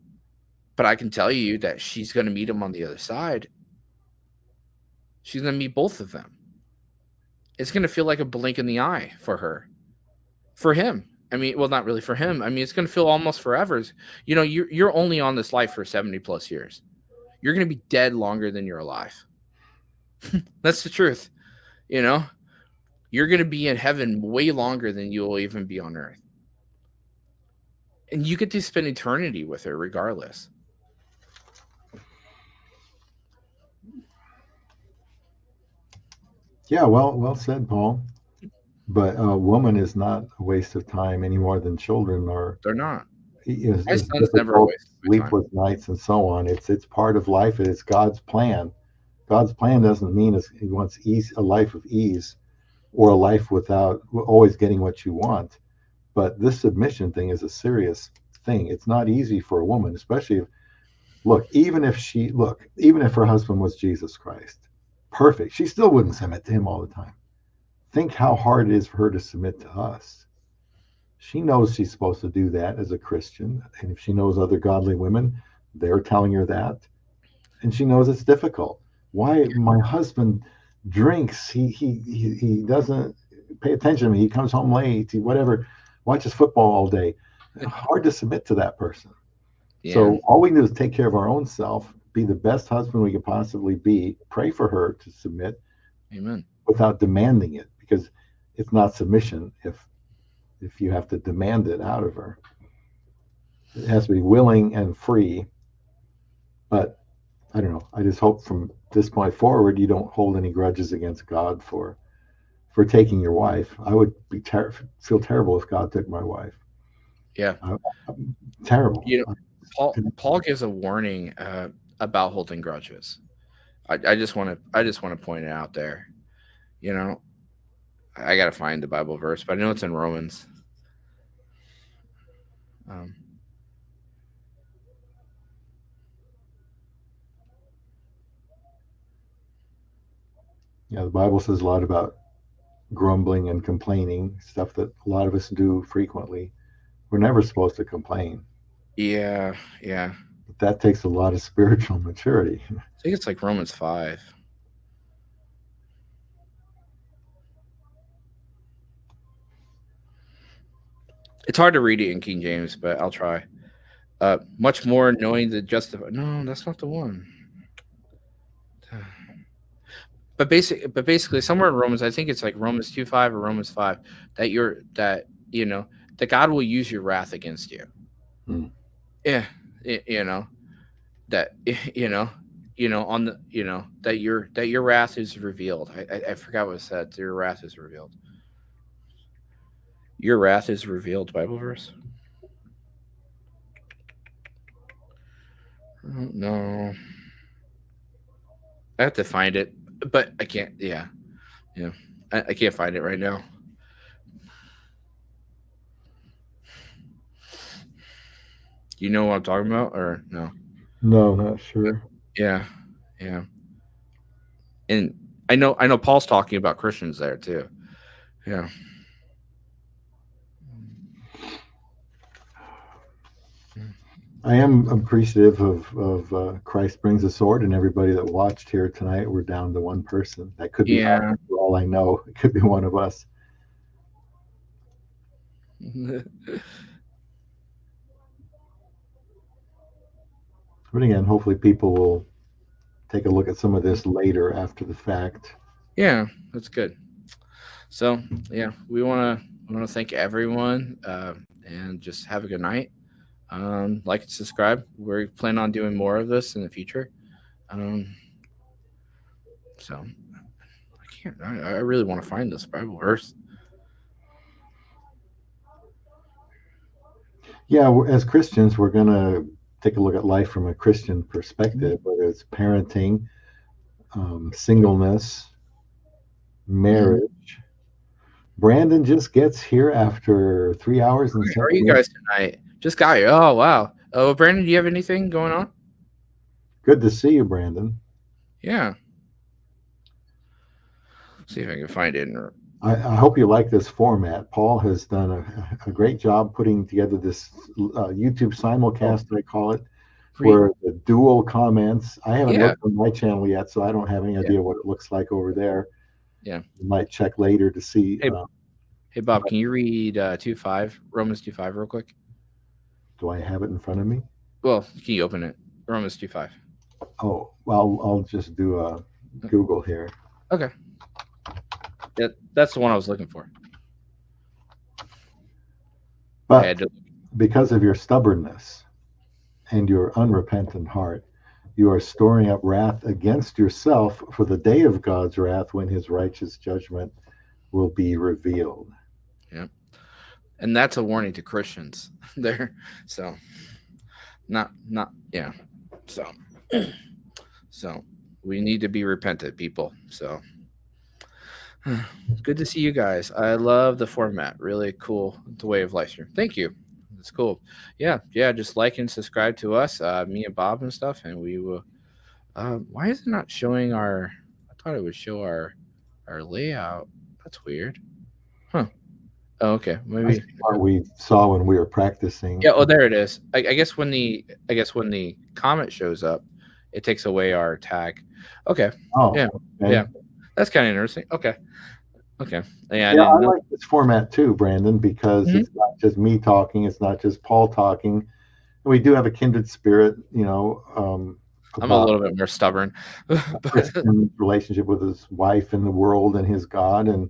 But I can tell you that she's going to meet him on the other side. She's going to meet both of them. It's going to feel like a blink in the eye for her, for him. I mean, well, not really for him. I mean, it's going to feel almost forever. You're only on this life for 70 plus years. You're going to be dead longer than you're alive. That's the truth. You know, you're going to be in heaven way longer than you will even be on earth. And you get to spend eternity with her regardless. Yeah, well said, Paul. But a woman is not a waste of time any more than children are. They're not. My Is son's never a difficult, waste of my time. sleepless nights, and so on. It's part of life. It's God's plan. God's plan doesn't mean He wants a life of ease, or a life without always getting what you want. But this submission thing is a serious thing. It's not easy for a woman, especially if, even if her husband was Jesus Christ, perfect, she still wouldn't submit to him all the time. Think how hard it is for her to submit to us. She knows she's supposed to do that as a Christian. And if she knows other godly women, they're telling her that. And she knows it's difficult. Why my husband drinks, he doesn't pay attention to me. He comes home late, he whatever, watches football all day. Hard to submit to that person. Yeah. So all we can do is take care of our own self, be the best husband we could possibly be, pray for her to submit. Amen. Without demanding it, because it's not submission if you have to demand it out of her. It has to be willing and free. But I don't know. I just hope from this point forward you don't hold any grudges against God for taking your wife. I would feel terrible if God took my wife. Yeah. Terrible. Paul gives a warning about holding grudges. I just want to point it out there. I got to find the Bible verse, but I know it's in Romans. Yeah, the Bible says a lot about grumbling and complaining, stuff that a lot of us do frequently. We're never supposed to complain. Yeah. But that takes a lot of spiritual maturity. I think it's like Romans 5. It's hard to read it in King James, but I'll try. Much more knowing the justify. No, that's not the one. But basically, somewhere in Romans, I think it's like Romans 2:5 or Romans 5, that God will use your wrath against you. Hmm. Yeah, you know, that on the that your wrath is revealed. I forgot what it said. Your wrath is revealed. Your wrath is revealed. Bible verse. No, I have to find it, but I can't. Yeah, yeah, I can't find it right now. You know what I'm talking about, or no? No, not sure. Yeah, yeah, and I know Paul's talking about Christians there too. Yeah. I am appreciative of Christ Brings a Sword and everybody that watched here tonight. We're down to one person. That could be us, Yeah. for all I know. It could be one of us. But again, hopefully people will take a look at some of this later after the fact. Yeah, that's good. So yeah, we want to thank everyone, and just have a good night. Like and subscribe. We plan on doing more of this in the future. Um, so I can't. I really want to find this Bible verse. Yeah, as Christians, we're going to take a look at life from a Christian perspective, whether it's parenting, singleness, marriage. Brandon just gets here after 3 hours and How are 7 you minutes. guys tonight? Just got here. Oh wow. Oh, Brandon, do you have anything going on? Good to see you, Brandon. Yeah. See if I can find it. I hope you like this format. Paul has done a great job putting together this YouTube simulcast, I call it, where the dual comments. I haven't Yeah. looked on my channel yet, so I don't have any idea what it looks like over there. Yeah. You might check later to see. Hey Bob, can you read 2:5 Romans 2:5 real quick? Do I have it in front of me? Well, can you open it? Romans 2:5. Oh, well, I'll just do a Google here. Okay. That's the one I was looking for. But because of your stubbornness and your unrepentant heart, you are storing up wrath against yourself for the day of God's wrath when his righteous judgment will be revealed. Yeah. And that's a warning to Christians there. So not yeah. So we need to be repentant, people. So good to see you guys. I love the format. Really cool, the way of live stream. Thank you. It's cool. Yeah. Just like and subscribe to us, me and Bob and stuff, and we will. Why is it not showing our? I thought it would show our layout. That's weird. Huh. Oh, okay. Maybe That's what we saw when we were practicing. Yeah. Oh, there it is. I guess when the comment shows up, it takes away our tag. Okay. Oh. Yeah. Okay. Yeah. That's kind of interesting. Okay. Yeah. I like this format too, Brandon, because it's not just me talking. It's not just Paul talking. We do have a kindred spirit, I'm a little bit more stubborn. Christian relationship with his wife and the world and his God, and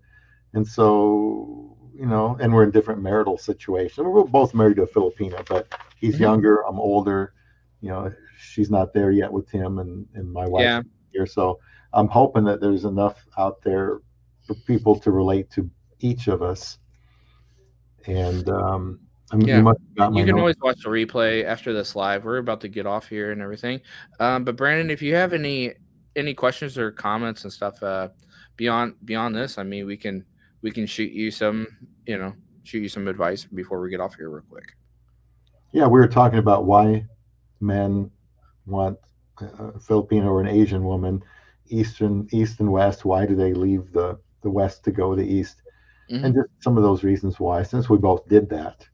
so and we're in different marital situations. We're both married to a Filipina, but he's younger. I'm older. She's not there yet with him, and my wife here. So I'm hoping that there's enough out there for people to relate to each of us. And you can always watch the replay after this live. We're about to get off here and everything. But Brandon, if you have any questions or comments and stuff beyond this, I mean, we can shoot you some advice before we get off here real quick. Yeah, we were talking about why men want a Filipino or an Asian woman, east and west. Why do they leave the west to go to the east? And just some of those reasons why, since we both did that.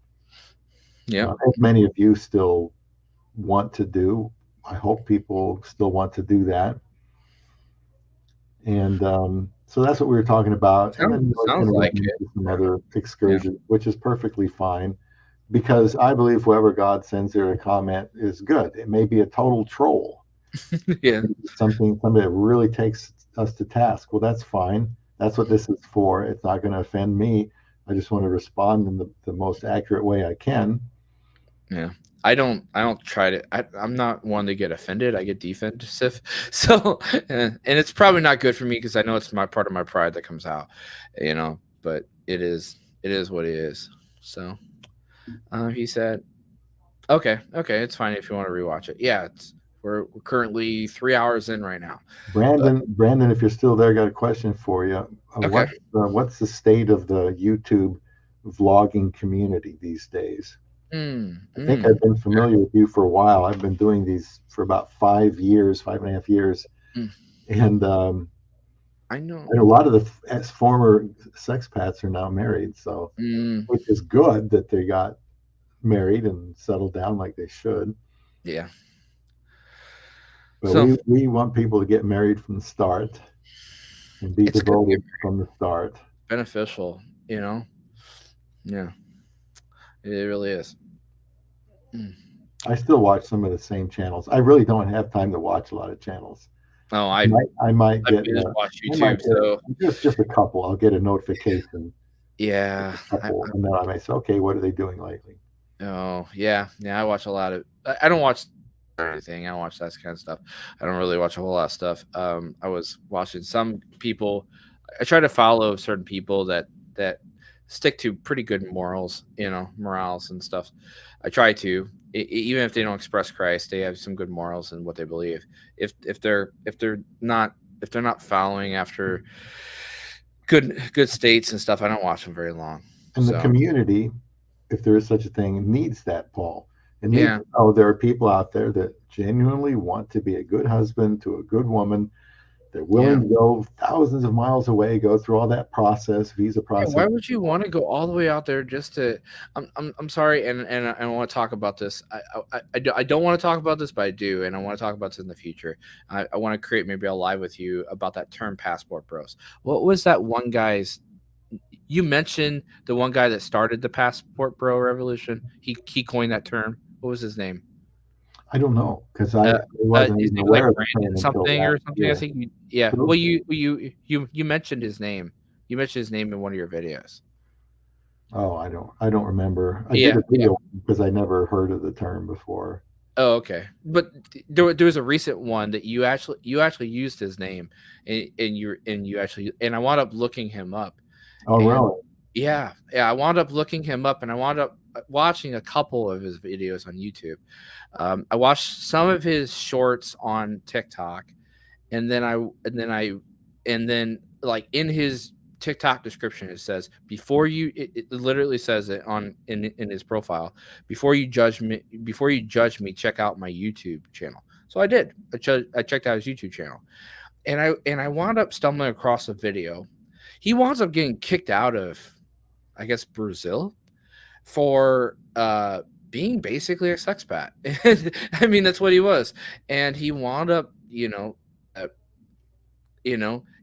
Yeah. As many of you still want to do. I hope people still want to do that. And so that's what we were talking about. Sounds like some other excursions, which is perfectly fine, because I believe whoever God sends there to comment is good. It may be a total troll. Yeah. Somebody that really takes us to task. Well, that's fine. That's what this is for. It's not going to offend me. I just want to respond in the most accurate way I can. Yeah. I don't try to. I'm not one to get offended. I get defensive. So, and it's probably not good for me because I know it's my part of my pride that comes out, But it is what it is. So, he said, okay, okay, it's fine if you want to rewatch it. Yeah, we're currently 3 hours in right now. But Brandon, if you're still there, I got a question for you. okay. What's the state of the YouTube vlogging community these days? Mm, I think I've mm, been familiar with you for a while. I've been doing these for about 5 years, 5.5 years, mm. and I know. and a lot of the former sexpats are now married. So, Mm, which is good that they got married and settled down like they should. yeah. But So we want people to get married from the start and be it's good to get devoted from the start. beneficial. Yeah, it really is. Mm. I still watch some of the same channels. I really don't have time to watch a lot of channels. Oh, I might I get binge watch I might YouTube, so get just a couple. I'll get a notification, yeah. a couple, and then I might say, okay, what are they doing lately? Oh, yeah, yeah. I watch a lot of. I don't watch everything. I don't watch that kind of stuff. I don't really watch a whole lot of stuff. I was watching some people. I try to follow certain people that stick to pretty good morals, morals and stuff. I try to, even if they don't express Christ, they have some good morals in what they believe. If they're not following after good states and stuff, I don't watch them very long. And the So community, if there is such a thing, needs that, Paul. It needs yeah. to know there are people out there that genuinely want to be a good husband to a good woman. They're Yeah. willing to go thousands of miles away, go through all that process, visa Yeah, process. why would you want to go all the way out there just to? I'm sorry, and I want to talk about this. I don't want to talk about this, but I do, and I want to talk about this in the future. I want to create maybe a live with you about that term passport bros. What was that one guy's? You mentioned the one guy that started the passport bro revolution. He coined that term. What was his name? I don't know because I wasn't His even name was like aware of the term Brandon until something last or something. I year. think. Yeah. Who? Well, you mentioned his name. You mentioned his name in one of your videos. Oh, I don't remember. I did Yeah. a Yeah. video because I never heard of the term before. Oh, okay. But there was a recent one that you actually used his name, and I wound up looking him up, Oh, and really? yeah, I wound up looking him up, and I wound up watching a couple of his videos on YouTube. I watched some of his shorts on TikTok, and then like in his TikTok description it says it literally says it in his profile, before you judge me, check out my YouTube channel. So I did. I checked out his YouTube channel, and I wound up stumbling across a video. He winds up getting kicked out of, I guess, Brazil for being basically a sexpat. I mean, that's what he was, and he wound up,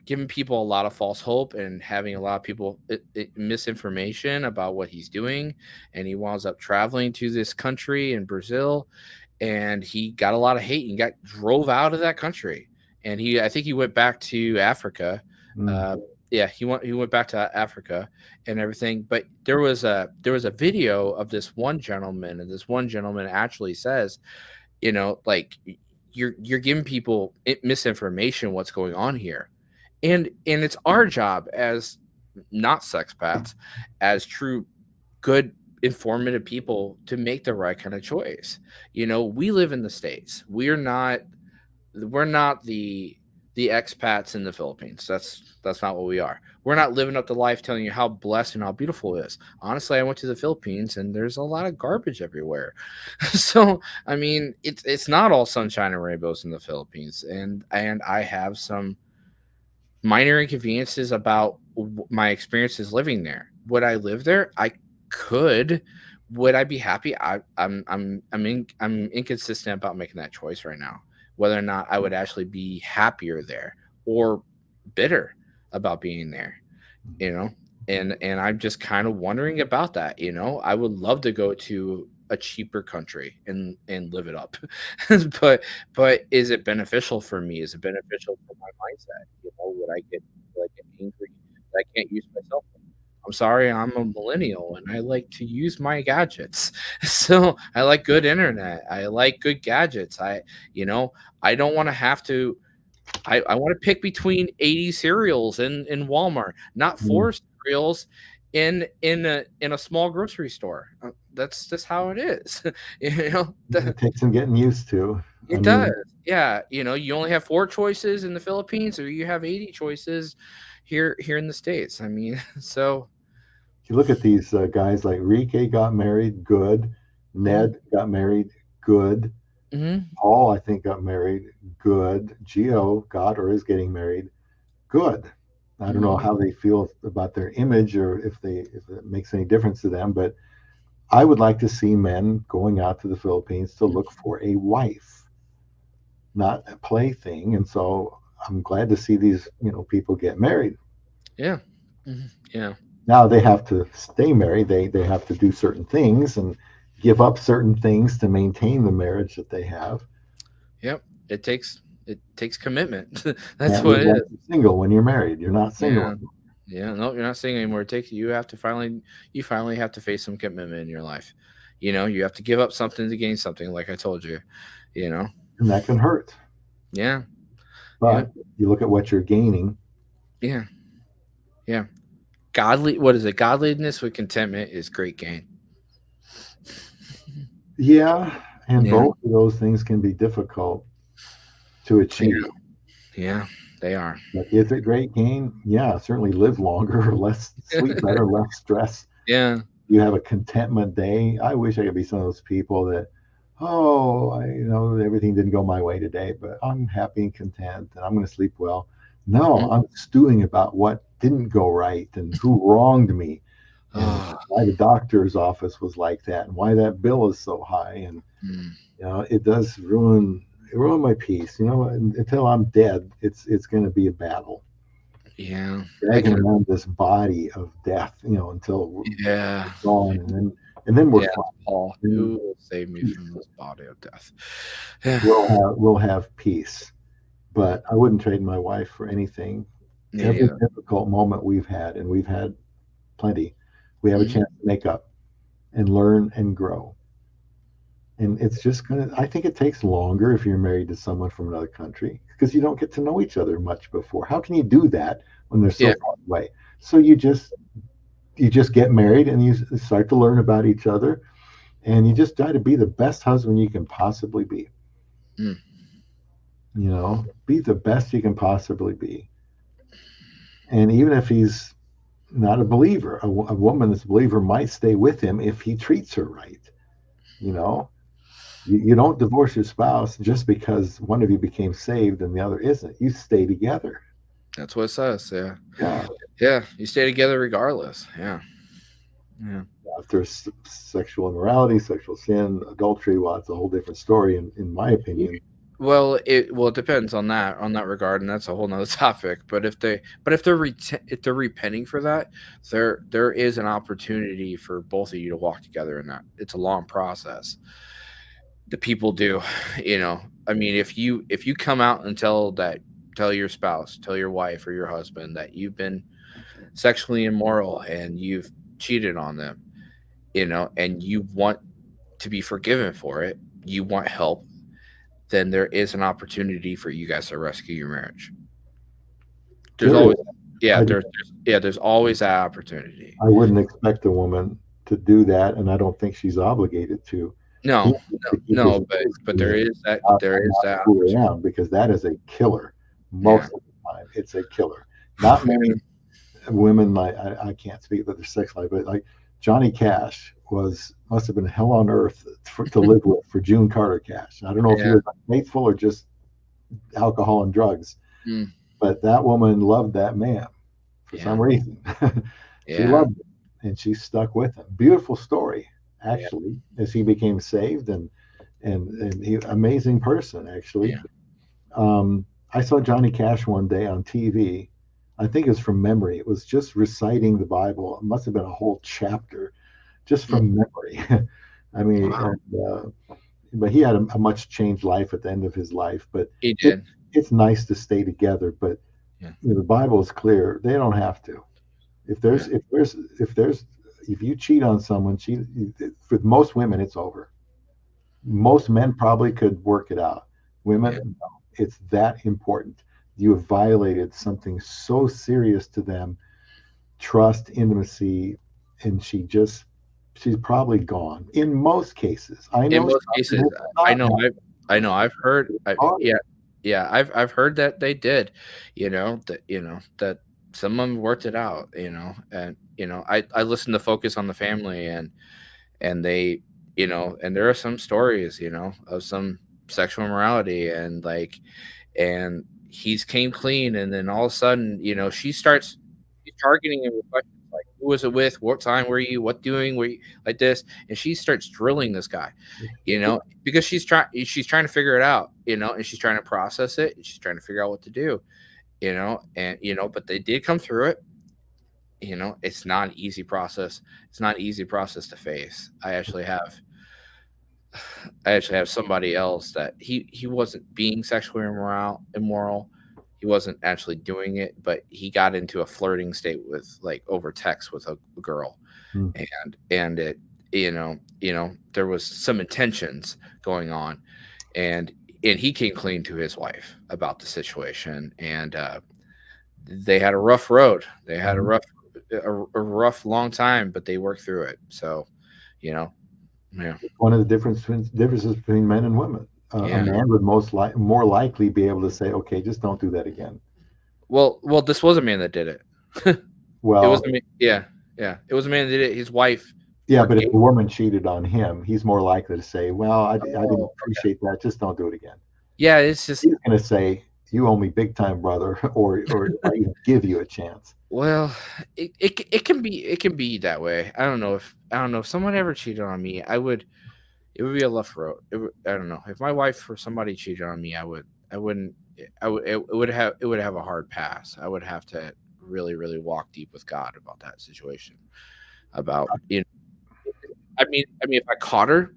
giving people a lot of false hope and having a lot of people misinformation about what he's doing. And he winds up traveling to this country in Brazil, and he got a lot of hate and got drove out of that country. And I think he went back to Africa. Mm. Uh, yeah, he went back to Africa and everything. But there was a video of this one gentleman, and this one gentleman actually says, like, you're giving people misinformation what's going on here, and it's our job as not sexpats, as true good informative people, to make the right kind of choice. We live in the States. We're not the expats in the Philippines. That's not what we are. We're not living up to life telling you how blessed and how beautiful it is. Honestly, I went to the Philippines and there's a lot of garbage everywhere. So I mean, it's not all sunshine and rainbows in the Philippines, and I have some minor inconveniences about my experiences living there. Would I live there? I could. Would I be happy? I'm inconsistent about making that choice right now. Whether or not I would actually be happier there or bitter about being there, you know. And I'm just kind of wondering about that. I would love to go to a cheaper country and live it up, but is it beneficial for me? Is it beneficial for my mindset? Would I get angry that I can't use myself? I'm sorry, I'm a millennial and I like to use my gadgets. So I like good internet. I like good gadgets. You know, I don't want to have to. I want to pick between 80 cereals in Walmart, not Mm. four cereals in a small grocery store. That's just how it is. You know, It takes some getting used to. I it does. mean, Yeah, you know, you only have four choices in the Philippines, or you have 80 choices here in the States. I mean, so you look at these guys like Rike got married, good. mhm, Ned got married, good. mhm, Paul, I think, got married, good. Gio got or is getting married, good. I don't know mhm, how they feel about their image or if it makes any difference to them, but I would like to see men going out to the Philippines to look for a wife, not a plaything. And so I'm glad to see these, people get married. yeah, yeah, Now they have to stay married. They have to do certain things and give up certain things to maintain the marriage that they have. yep. It takes commitment. That's Can't what live it like is. you're single when you're married. You're not single Yeah. anymore. Yeah, no, you're not saying anymore. It takes you finally have to face some commitment in your life. You know, you have to give up something to gain something, like I told you. You know? And that can hurt. Yeah, yeah, But you look at what you're gaining. yeah, yeah. What is it? Godliness with contentment is great gain. Yeah, and Yeah, both of those things can be difficult to yeah, achieve. yeah. They are. But is it great gain? Yeah, certainly live longer, less sleep better, less stress. Yeah. You have a contentment day. I wish I could be some of those people that, oh, everything didn't go my way today, but I'm happy and content and I'm going to sleep well. No, Mm. I'm stewing about what didn't go right and who wronged me and Oh, why the doctor's office was like that and why that bill is so high. And, mm, it does ruin my peace. Until I'm dead, it's going to be a battle yeah. I dragging can. around this body of death, until we're Yeah, gone, and then we're yeah. fine. Paul, And who will save me peace. from this body of death? Yeah, We'll have peace. mm, But I wouldn't trade my wife for anything. me Every neither. difficult moment we've had, and we've had plenty, we have a Mhm. chance to make up and learn and grow. And it's just I think it takes longer if you're married to someone from another country because you don't get to know each other much before. How can you do that when they're so Yeah, far away? So you just get married and you start to learn about each other and you just try to be the best husband you can possibly be. mm, Be the best you can possibly be. And even if he's not a believer, a woman that's a believer might stay with him if he treats her right. You know, you don't divorce your spouse just because one of you became saved and the other isn't. You stay together. that's what it says. Yeah, Yeah. yeah. You stay together regardless. Yeah, yeah. If there's sexual immorality, sexual sin, adultery, well, it's a whole different story, in my opinion. Well, it depends on that regard, and that's a whole nother topic. But if they're repenting for that, there is an opportunity for both of you to walk together in that. It's a long process. The people do, you know. I mean, if you come out and tell your spouse, tell your wife or your husband that you've been sexually immoral and you've cheated on them, and you want to be forgiven for it, you want help, then there is an opportunity for you guys to rescue your marriage. There's There is. always, yeah, I, there's always that opportunity. I wouldn't expect a woman to do that, and I don't think she's obligated to. He No, needs no, to keep his no, but word but to me, there is that not, there is not that fool opportunity. around, because that is a killer Yeah. most of the time. It's a killer. Not many women, like, I can't speak about their sex life, but like Johnny Cash must have been hell on earth to live with for June Carter Cash. I don't know if he Yeah. was faithful or just alcohol and drugs, Mm, but that woman loved that man for yeah. some reason. She Yeah. loved him and she stuck with him. Beautiful story, Yeah. actually, as he became saved, and he amazing person, actually. Yeah. I saw Johnny Cash one day on TV. I think it was from memory. It was just reciting the Bible. It must have been a whole chapter just Mm, from memory. I mean, wow. but he had a much changed life at the end of his life. But He it, did. it's nice to stay together. But Yeah. the Bible is clear; they don't have to. There's if you cheat on someone, for most women it's over. Most men probably could work it out. Women, Yeah. no. It's that important. You have violated something so serious to them, trust, intimacy, and she's probably gone. In most cases, I In know most cases, it's I not know I know I've heard hard. yeah, I've heard that they did, that some of them worked it out, and I listened to Focus on the Family, and they, and there are some stories, of some sexual immorality, and like, and he's came clean, and then all of a sudden, she's targeting him with questions like, who was it with, what time were you, what doing were you, like this, and she starts drilling this guy, because she's trying to figure it out, and she's trying to process it, and she's trying to figure out what to do, and but they did come through it. It's not an easy process. It's not an easy process to face. I actually have somebody else that he wasn't being sexually immoral. He wasn't actually doing it, but he got into a flirting state with, like, over text with a girl, Mm. and it, there was some intentions going on, and he came clean to his wife about the situation, and they had a rough road. They had a Mhm. rough long time, but they worked through it. So, you know, yeah, One of the differences between men and women. A yeah. man would more likely be able to say, "Okay, just don't do that again." Well, this was a man that did it. It was Well, a man, yeah, yeah. It was a man that did it. His wife yeah, but if forgave. the woman cheated on him, he's more likely to say, "Well, I didn't Oh, okay. appreciate that. Just don't do it again." Yeah, it's just, He's going to say, "You owe me big time, brother," or I even give you a chance. well, it can be that way. I don't know if someone ever cheated on me, it would be a rough road. I don't know. If my wife or somebody cheated on me, I wouldn't, it would have a hard pass. I would have to really, really walk deep with God about that situation. About, if I caught her,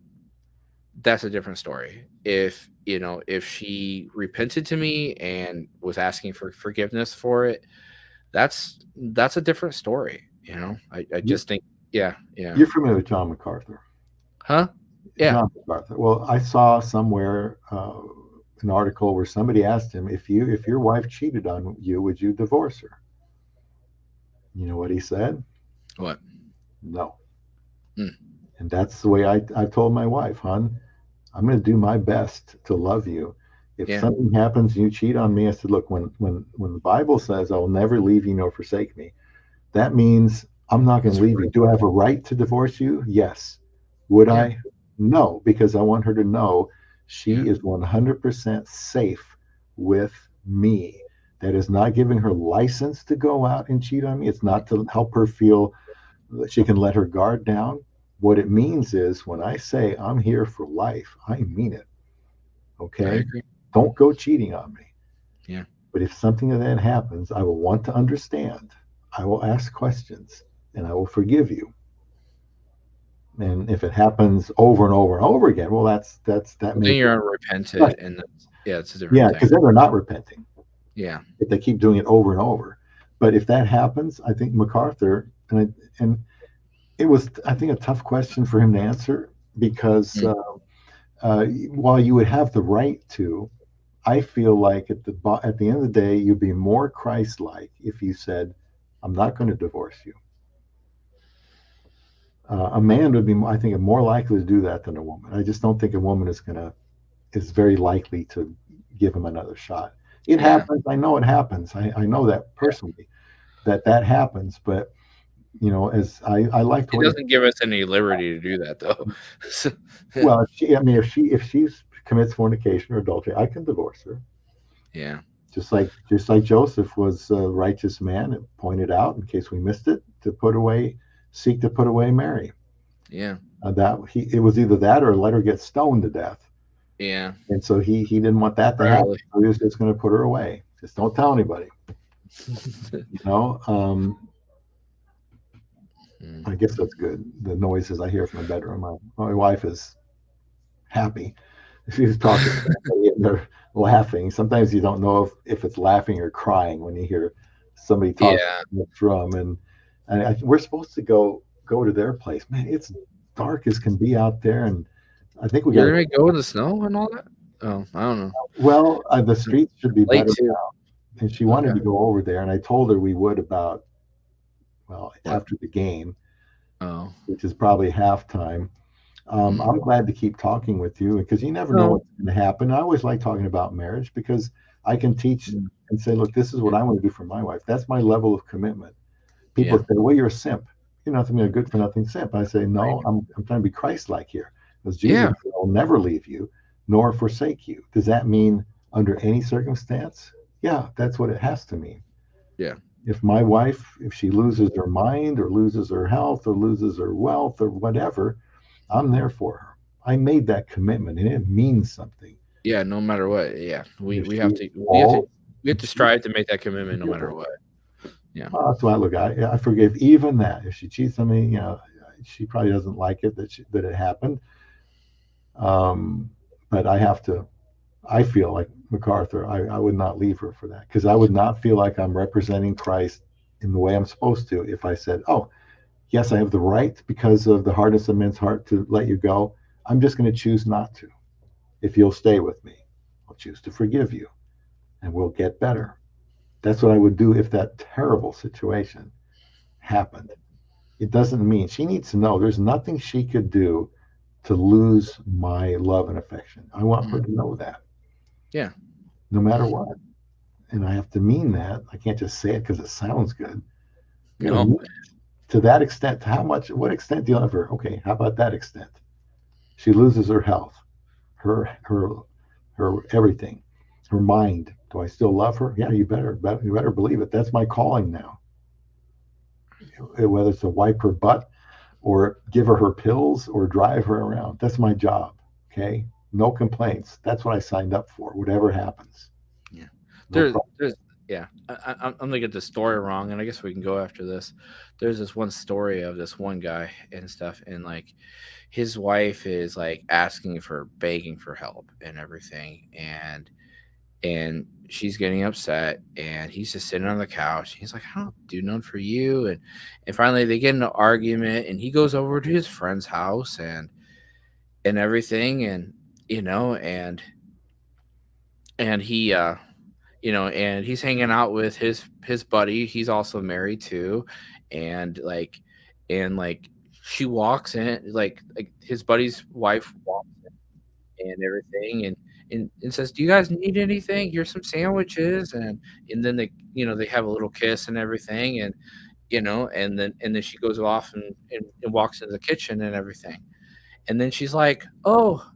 that's a different story. If she repented to me and was asking for forgiveness for it, that's a different story. I You, just think, yeah, yeah, you're familiar with John MacArthur. huh, yeah, John MacArthur. Well, I saw somewhere an article where somebody asked him, if your wife cheated on you, would you divorce her? You know what he said? what, No. mm, And that's the way I told my wife, hon, I'm going to do my best to love you. If yeah, something happens and you cheat on me, I said, look, when the Bible says I will never leave you nor forsake me, that means I'm not going to it's leave right, you. Do I have a right to divorce you? Yes. Would yeah, I? No, because I want her to know yeah, she is 100% safe with me. That is not giving her license to go out and cheat on me. It's not to help her feel that she can let her guard down. What it means is when I say I'm here for life, I mean it. I Okay? agree, Don't go cheating on me. yeah, But if something of that happens, I will want to understand. I will ask questions and I will forgive you. And if it happens over and over and over again, well, that well, may then be you're unrepented, and yeah, it's a different yeah, thing. because then they're not repenting Yeah, if they keep doing it over and over. But if that happens, I think MacArthur and it was I think a tough question for him to answer because mm, while you would have the right to, I feel like at the end of the day, you'd be more Christ-like if you said, "I'm not going to divorce you." A man would be, I think, more likely to do that than a woman. I just don't think a woman is very likely to give him another shot. It yeah. happens. I know it happens. I know that personally that happens. But as I liked It what he doesn't give us any liberty to do that, though. So, yeah, well, I mean, if she commits fornication or adultery, I can divorce her. yeah, Just like Joseph was a righteous man and pointed out, in case we missed it, seek to put away Mary. yeah, That it was either that or let her get stoned to death. yeah. And so he didn't want that to happen. Rarely. So he was just going to put her away. Just don't tell anybody. You know, Mm. I guess that's good. The noises I hear from the bedroom. My wife is happy. She's talking to somebody and they're laughing. Sometimes you don't know if it's laughing or crying when you hear somebody talking Yeah, in the room. And And we're supposed to go to their place. Man, it's dark as can be out there, and I think we got You're to. gonna go in the snow and all that? Oh, I don't know. Well, the streets should be Late better too. now, and she Okay. wanted to go over there, and I told her we would about, well, What? after the game, Oh. which is probably halftime. I'm Mm. glad to keep talking with you because you never know No. what's going to happen. I always like talking about marriage because I can teach Mm. and say, look, this is what I want to do for my wife. That's my level of commitment. People Yeah. say, well, you're a simp. You're nothing a good for nothing simp. I say, Right. no, I'm trying to be Christ-like here. Because Jesus Yeah. said, I'll never leave you nor forsake you. Does that mean under any circumstance? Yeah, that's what it has to mean. Yeah. If my wife, if she loses her mind or loses her health or loses her wealth or whatever, I'm there for her. I made that commitment and it means something. Yeah. No matter what. Yeah. We If we have she to we have to falls, we have to strive to make that commitment no matter what. Yeah. well, that's why I look. I forgive even that. If she cheats on me, she probably doesn't like it that it happened. Um, but I have to. I feel like MacArthur. I would not leave her for that because I would not feel like I'm representing Christ in the way I'm supposed to if I said, "Oh, yes, I have the right because of the hardness of men's heart to let you go. I'm just going to choose not to. If you'll stay with me, I'll choose to forgive you, and we'll get better." That's what I would do if that terrible situation happened. It doesn't mean she needs to know there's nothing she could do to lose my love and affection. I want her Mhm. to know that Yeah. no matter what. And I have to mean that. I can't just say it because it sounds good. I got to No. mean it to that extent. How much, what extent do you love her? Okay, how about that extent? She loses her health, her, her everything, her mind. Do I still love her? Yeah, you better believe it. That's my calling now. Whether it's to wipe her butt or give her her pills or drive her around. That's my job. Okay. No complaints. That's what I signed up for. Whatever happens. Yeah. No problem. There's yeah. I'm gonna get the story wrong, and I guess we can go after this. There's this one story of this one guy and stuff, and like his wife is like asking for begging for help and everything, and she's getting upset, and he's just sitting on the couch. He's like, I don't do none for you, and finally they get in an argument, and he goes over to his friend's house and everything, and you know, and he and he's hanging out with his buddy. He's also married too, and like she walks in, like his buddy's wife walks and everything, and says, "Do you guys need anything? Here's some sandwiches." And then they have a little kiss and everything, and then she goes off and walks into the kitchen and everything, and then she's like, "Oh."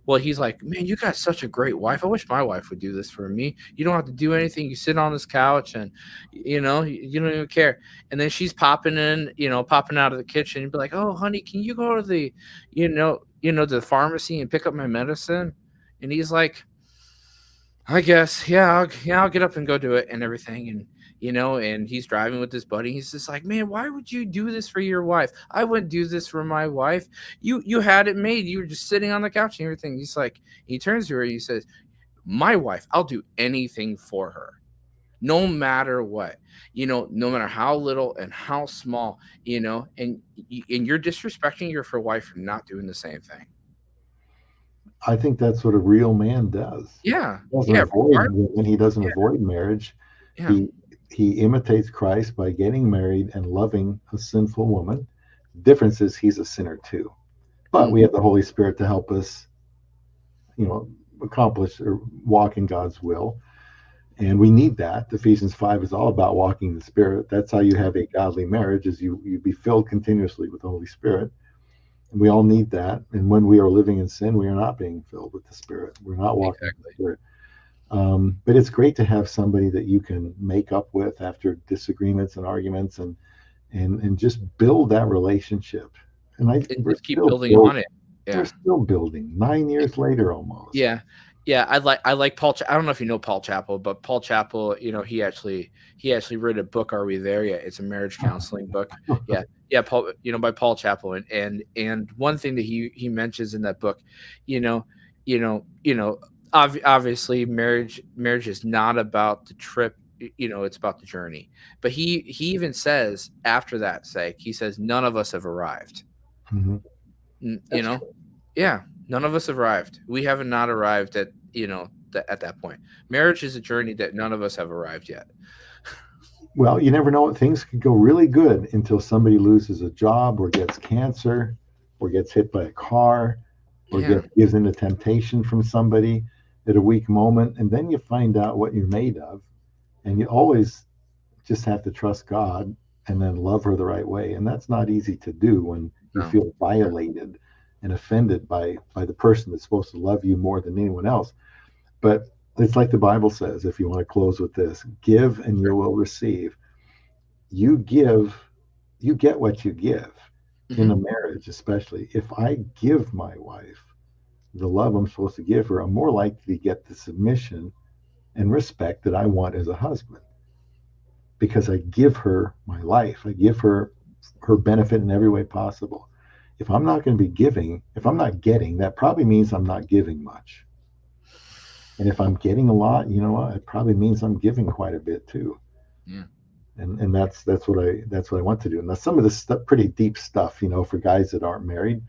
Well, he's like, "Man, you got such a great wife. I wish my wife would do this for me. You don't have to do anything. You sit on this couch and, you don't even care." And then she's popping out of the kitchen and be like, "Oh, honey, can you go to the pharmacy and pick up my medicine?" And he's like, I guess, yeah, I'll get up and go do it and everything, and he's driving with his buddy. He's just like, man, why would you do this for your wife? I wouldn't do this for my wife. You had it made. You were just sitting on the couch and everything. He's like, he turns to her, he says, my wife, I'll do anything for her, no matter what, no matter how little and how small, and you're disrespecting your for wife for not doing the same thing. I think that's what a real man does. Yeah, He doesn't yeah, avoid women. He doesn't yeah, avoid marriage. yeah. He he imitates Christ by getting married and loving a sinful woman. The difference is he's a sinner too. But we Mhm. have the Holy Spirit to help us, you know, accomplish or walk in God's will. And we need that. Ephesians 5 is all about walking in the Spirit. That's how you have a godly marriage, is you be filled continuously with the Holy Spirit. And we all need that. And when we are living in sin, we are not being filled with the Spirit. We're not walking in the Exactly. Spirit. But it's great to have somebody that you can make up with after disagreements and arguments, and just build that relationship. And And just keep building on it. we're Yeah. still building 9 years later almost. Yeah. Yeah, I like Paul I don't know if you know Paul Chappell, but Paul Chappell, he actually wrote a book, Are We There Yet? It's a marriage counseling book. Yeah. Yeah, Paul, by Paul Chappell, and one thing that he mentions in that book, you know, you know, you know, obviously marriage is not about the trip, it's about the journey. But he even says after that sake, he says none of us have arrived. Hmm. You That's know, true. yeah, none of us have arrived. We haven't not arrived at at that point. Marriage is a journey that none of us have arrived yet. Well, you never know. Things could go really good until somebody loses a job or gets cancer or gets hit by a car or Yeah, gives into temptation from somebody at a weak moment. And then you find out what you're made of. And you always just have to trust God and then love her the right way. And that's not easy to do when you no, feel violated and offended by the person that's supposed to love you more than anyone else. But it's like the Bible says, if you want to close with this, give and you will receive. You give, you get what you give in a hmm marriage, especially. If I give my wife the love I'm supposed to give her, I'm more likely to get the submission and respect that I want as a husband because I give her my life. I give her benefit in every way possible. If I'm not going to be giving, if I'm not getting, that probably means I'm not giving much. And if I'm getting a lot, you know what? It probably means I'm giving quite a bit too. yeah, And that's what I want to do. Now some of this stuff, pretty deep stuff, for guys that aren't married,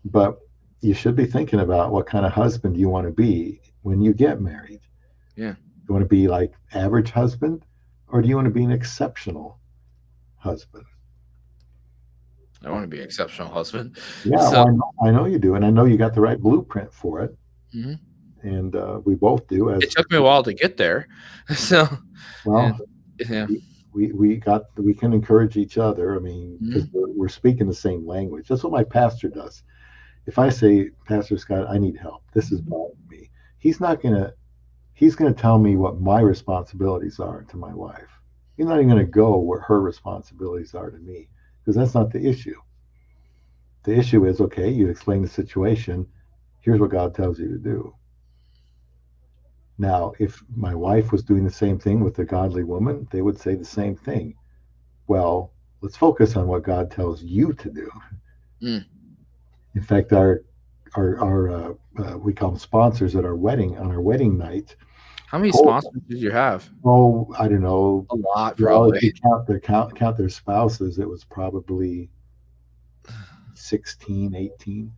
but you should be thinking about what kind of husband you want to be when you get married. yeah. You want to be like average husband, or do you want to be an exceptional husband? I want to be an exceptional husband. Yeah, So, well, I know you do, and I know you got the right blueprint for it, mhm. and we both do. It As took me a while to get there. So, yeah, well, yeah, we can encourage each other. I mean, because hmm we're speaking the same language. That's what my pastor does. If I say, Pastor Scott, I need help, this is bothering me, he's not gonna he's gonna tell me what my responsibilities are to my wife. He's not even gonna go where her responsibilities are to me, because that's not the issue. The issue is, okay, you explain the situation. Here's what God tells you to do. Now, if my wife was doing the same thing with a godly woman, they would say the same thing. Well, let's focus on what God tells you to do. mm. In fact, our we call them sponsors at our wedding on our wedding night. How many Told, sponsors did you have? I don't know. A lot, Well, if probably. you count their spouses, it was probably 16, 18.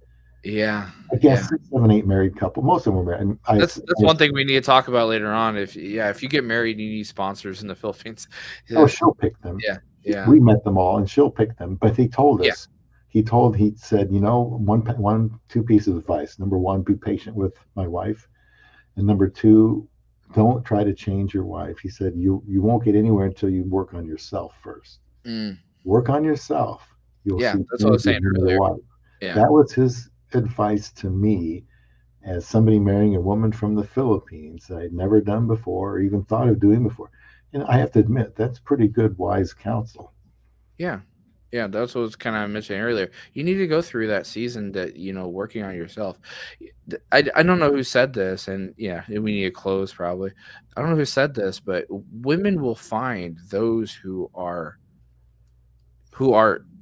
Yeah, I yeah. guess 6, 7, 8 married couple. Most of them were married. And That's one thing we need to talk about later on. If you get married, you need sponsors in the Philippines. oh, Yeah, she'll pick them. yeah, yeah, We met them all, and she'll pick them. But he told yeah. us, he said, two pieces of advice. Number one, be patient with my wife, and number two, don't try to change your wife. He said, you won't get anywhere until you work on yourself first. Mm, Work on yourself. You'll yeah, see that's what I was changes saying in your earlier. wife. Yeah, That was his advice to me as somebody marrying a woman from the Philippines that I'd never done before or even thought of doing before. And I have to admit, that's pretty good, wise counsel. yeah, yeah. That's what I was kind of mentioning earlier. You need to go through that season that working on yourself. I don't know who said this, and yeah, we need to close probably. I don't know who said this, but women will find those who are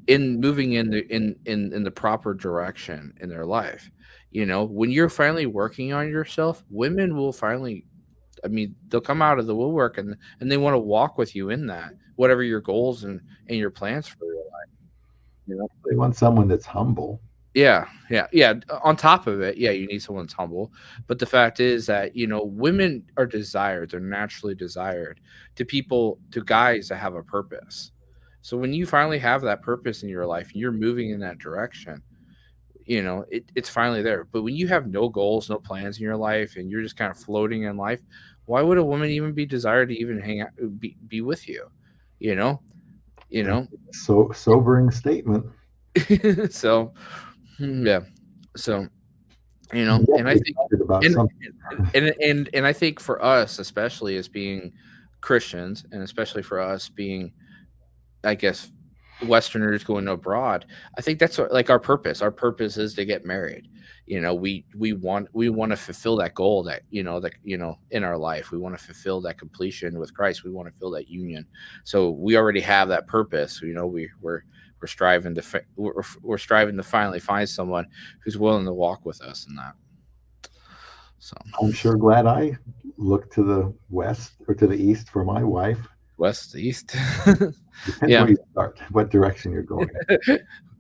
in moving in the proper direction in their life. When you're finally working on yourself, women will finally, I mean, they'll come out of the woodwork and they want to walk with you in that, whatever your goals and your plans for your life. You know? They want someone that's humble. Yeah, yeah, yeah. On top of it, yeah, you need someone that's humble. But the fact is that, women are desired. They're naturally desired to guys that have a purpose. So when you finally have that purpose in your life and you're moving in that direction, it's finally there. But when you have no goals, no plans in your life, and you're just kind of floating in life, why would a woman even be desired to even hang out, be with you? You know, you That's know. so sobering statement. So yeah. So You have and to I be think excited about and something. and I think for us, especially as being Christians, and especially for us being, I guess, Westerners going abroad, I think that's like our purpose. Our purpose is to get married. We want to fulfill that goal that in our life. We want to fulfill that completion with Christ. We want to fill that union. So we already have that purpose. We're striving to we're striving to finally find someone who's willing to walk with us in that. So I'm sure glad I look to the west or to the east for my wife. West, east. Depends Yeah. where you start, what direction you're going.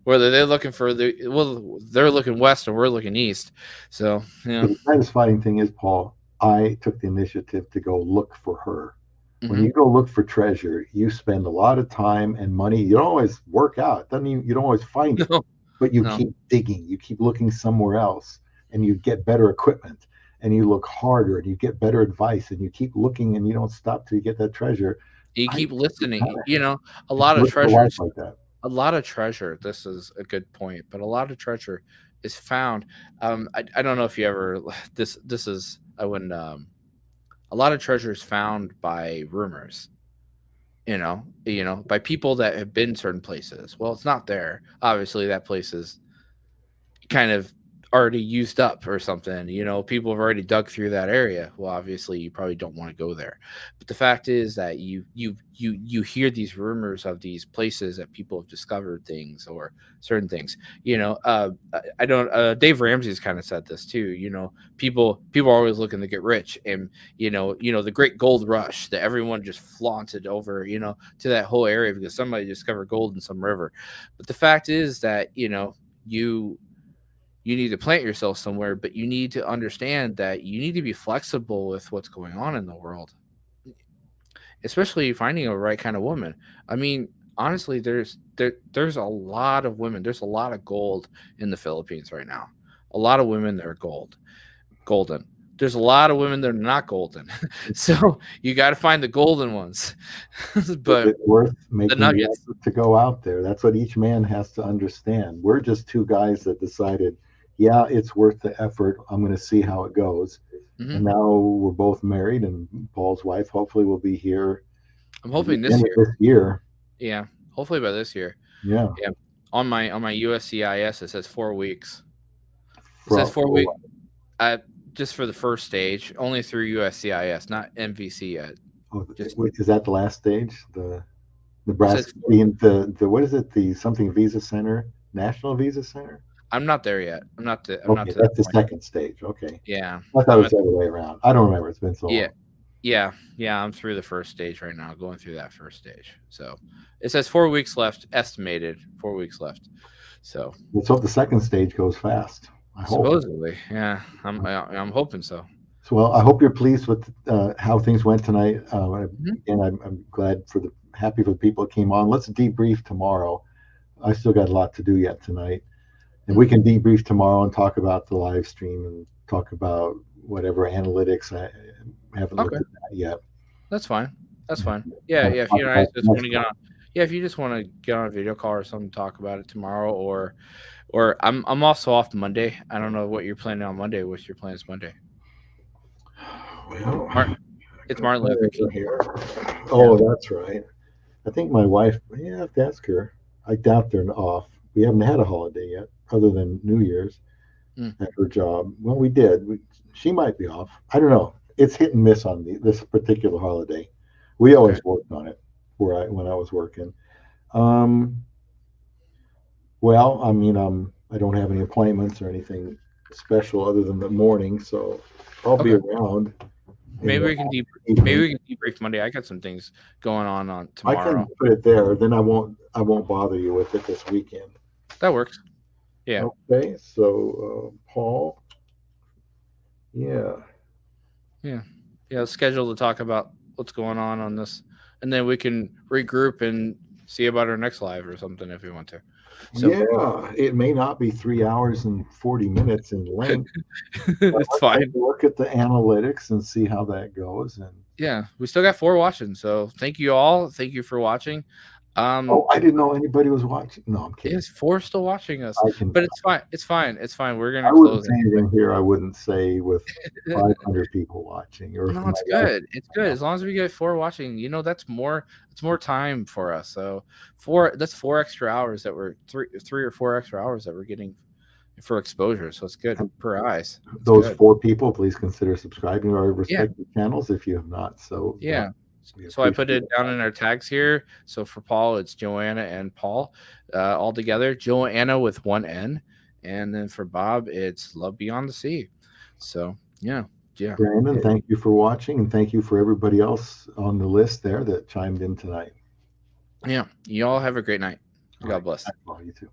Whether they're looking for they're looking west and we're looking east. So yeah. The satisfying thing is, Paul, I took the initiative to go look for her. When Hmm. you go look for treasure, you spend a lot of time and money. You don't always work out. Doesn't even, you don't always find it, No, but you no. keep digging. You keep looking somewhere else, and you get better equipment, and you look harder, and you get better advice, and you keep looking, and you don't stop till you get that treasure. You I keep listening. kind A of lot of look for life treasures. like that. A lot of treasure. This is a good point, but a lot of treasure is found. I don't know if you ever this is I wouldn't a lot of treasure is found by rumors. By people that have been certain places. Well, it's not there. Obviously, that place is kind of already used up or something. People have already dug through that area. Well, obviously you probably don't want to go there. But the fact is that you hear these rumors of these places that people have discovered things or certain things. I don't Dave Ramsey's kind of said this too. People are always looking to get rich, and the great gold rush that everyone just flaunted over, to that whole area because somebody discovered gold in some river. But the fact is that, you you need to plant yourself somewhere, but you need to understand that you need to be flexible with what's going on in the world, especially finding a right kind of woman. I mean, honestly, there's a lot of women. There's a lot of gold in the Philippines right now. A lot of women that are golden. There's a lot of women that are not golden. So you got to find the golden ones. Is But it worth the making the nuggets. effort to go out there? That's what each man has to understand. We're just two guys that decided, yeah, it's worth the effort. I'm going to see how it goes. Hmm. And now we're both married, and Paul's wife hopefully will be here I'm at the hoping this end of year. this year. Yeah, hopefully by this year. Yeah. Yeah, on my USCIS it says 4 weeks. It says From, 4 weeks. Just for the first stage, only through USCIS, not MVC yet. oh, Just wait, is that the last stage? The it says Nebraska, the what is it? The something Visa Center, National Visa Center? I'm not there yet. I'm not Okay, to that that's the point. second stage. Okay. Yeah, I thought it I'm was at the other way around. I don't remember. It's been so yeah long. yeah. I'm through the first stage right now, going through that first stage. So it says 4 weeks left, estimated 4 weeks left. So Let's hope the second stage goes fast. I hope. supposedly, yeah, I'm hoping so. So, well, I hope you're pleased with how things went tonight. Mhm. Again, I'm glad happy for the people that came on. Let's debrief tomorrow. I still got a lot to do yet tonight, and we can debrief tomorrow and talk about the live stream and talk about whatever analytics. I haven't Okay. looked at that yet. That's fine. That's fine. Yeah, I'll yeah. If talk you about guys the just want next to get one. on, yeah, if you just want to get on a video call or something, talk about it tomorrow, or I'm also off Monday. I don't know what you're planning on Monday. What's your plans Monday? Well, Martin, it's Martin Luther King. over here. Yeah. Oh, that's right. I think my wife. Yeah, I have to ask her. I doubt they're off. We haven't had a holiday yet, other than New Year's Mm, at her job. Well, we did. She might be off. I don't know. It's hit and miss on this particular holiday. We okay. always worked on it when I was working. Um, well, I mean, I don't have any appointments or anything special other than the morning, so I'll be Okay. around in Maybe the we can maybe evening. we can debrief Monday. I got some things going on I can tomorrow. put it there. Then I won't bother you with it this weekend. That works. Yeah. Okay, so Paul, yeah, Yeah. Yeah. Schedule to talk about what's going on this, and then we can regroup and see about our next live or something if we want to. So yeah. It may not be 3 hours and 40 minutes in length, but it's let's take fine. a look at the analytics and see how that goes. And Yeah, we still got 4 watching, so thank you all. Thank you for watching. oh, I didn't know anybody was watching. No, I'm kidding. Yes, 4 still watching us, I can. but it's fine. It's fine. It's fine. We're I gonna wouldn't close say anyway. anything here. I wouldn't say with 500 people watching, or if No, my it's wife. good. It's good as long as we get 4 watching. That's more. It's more time for us. So that's 4 extra hours that we're 3 or 4 extra hours that we're getting for exposure. So it's good per eyes. It's Those good. 4 people, please consider subscribing to our Yeah. respective channels if you have not. So Yeah. we So I put appreciate it down in our tags here. So for Paul, it's Joanna and Paul all together. Joanna with one N. And then for Bob, it's Love Beyond the Sea. So, yeah. Yeah. Brandon, thank you for watching, and thank you for everybody else on the list there that chimed in tonight. Yeah. You all have a great night. All God right. bless. Well, you too.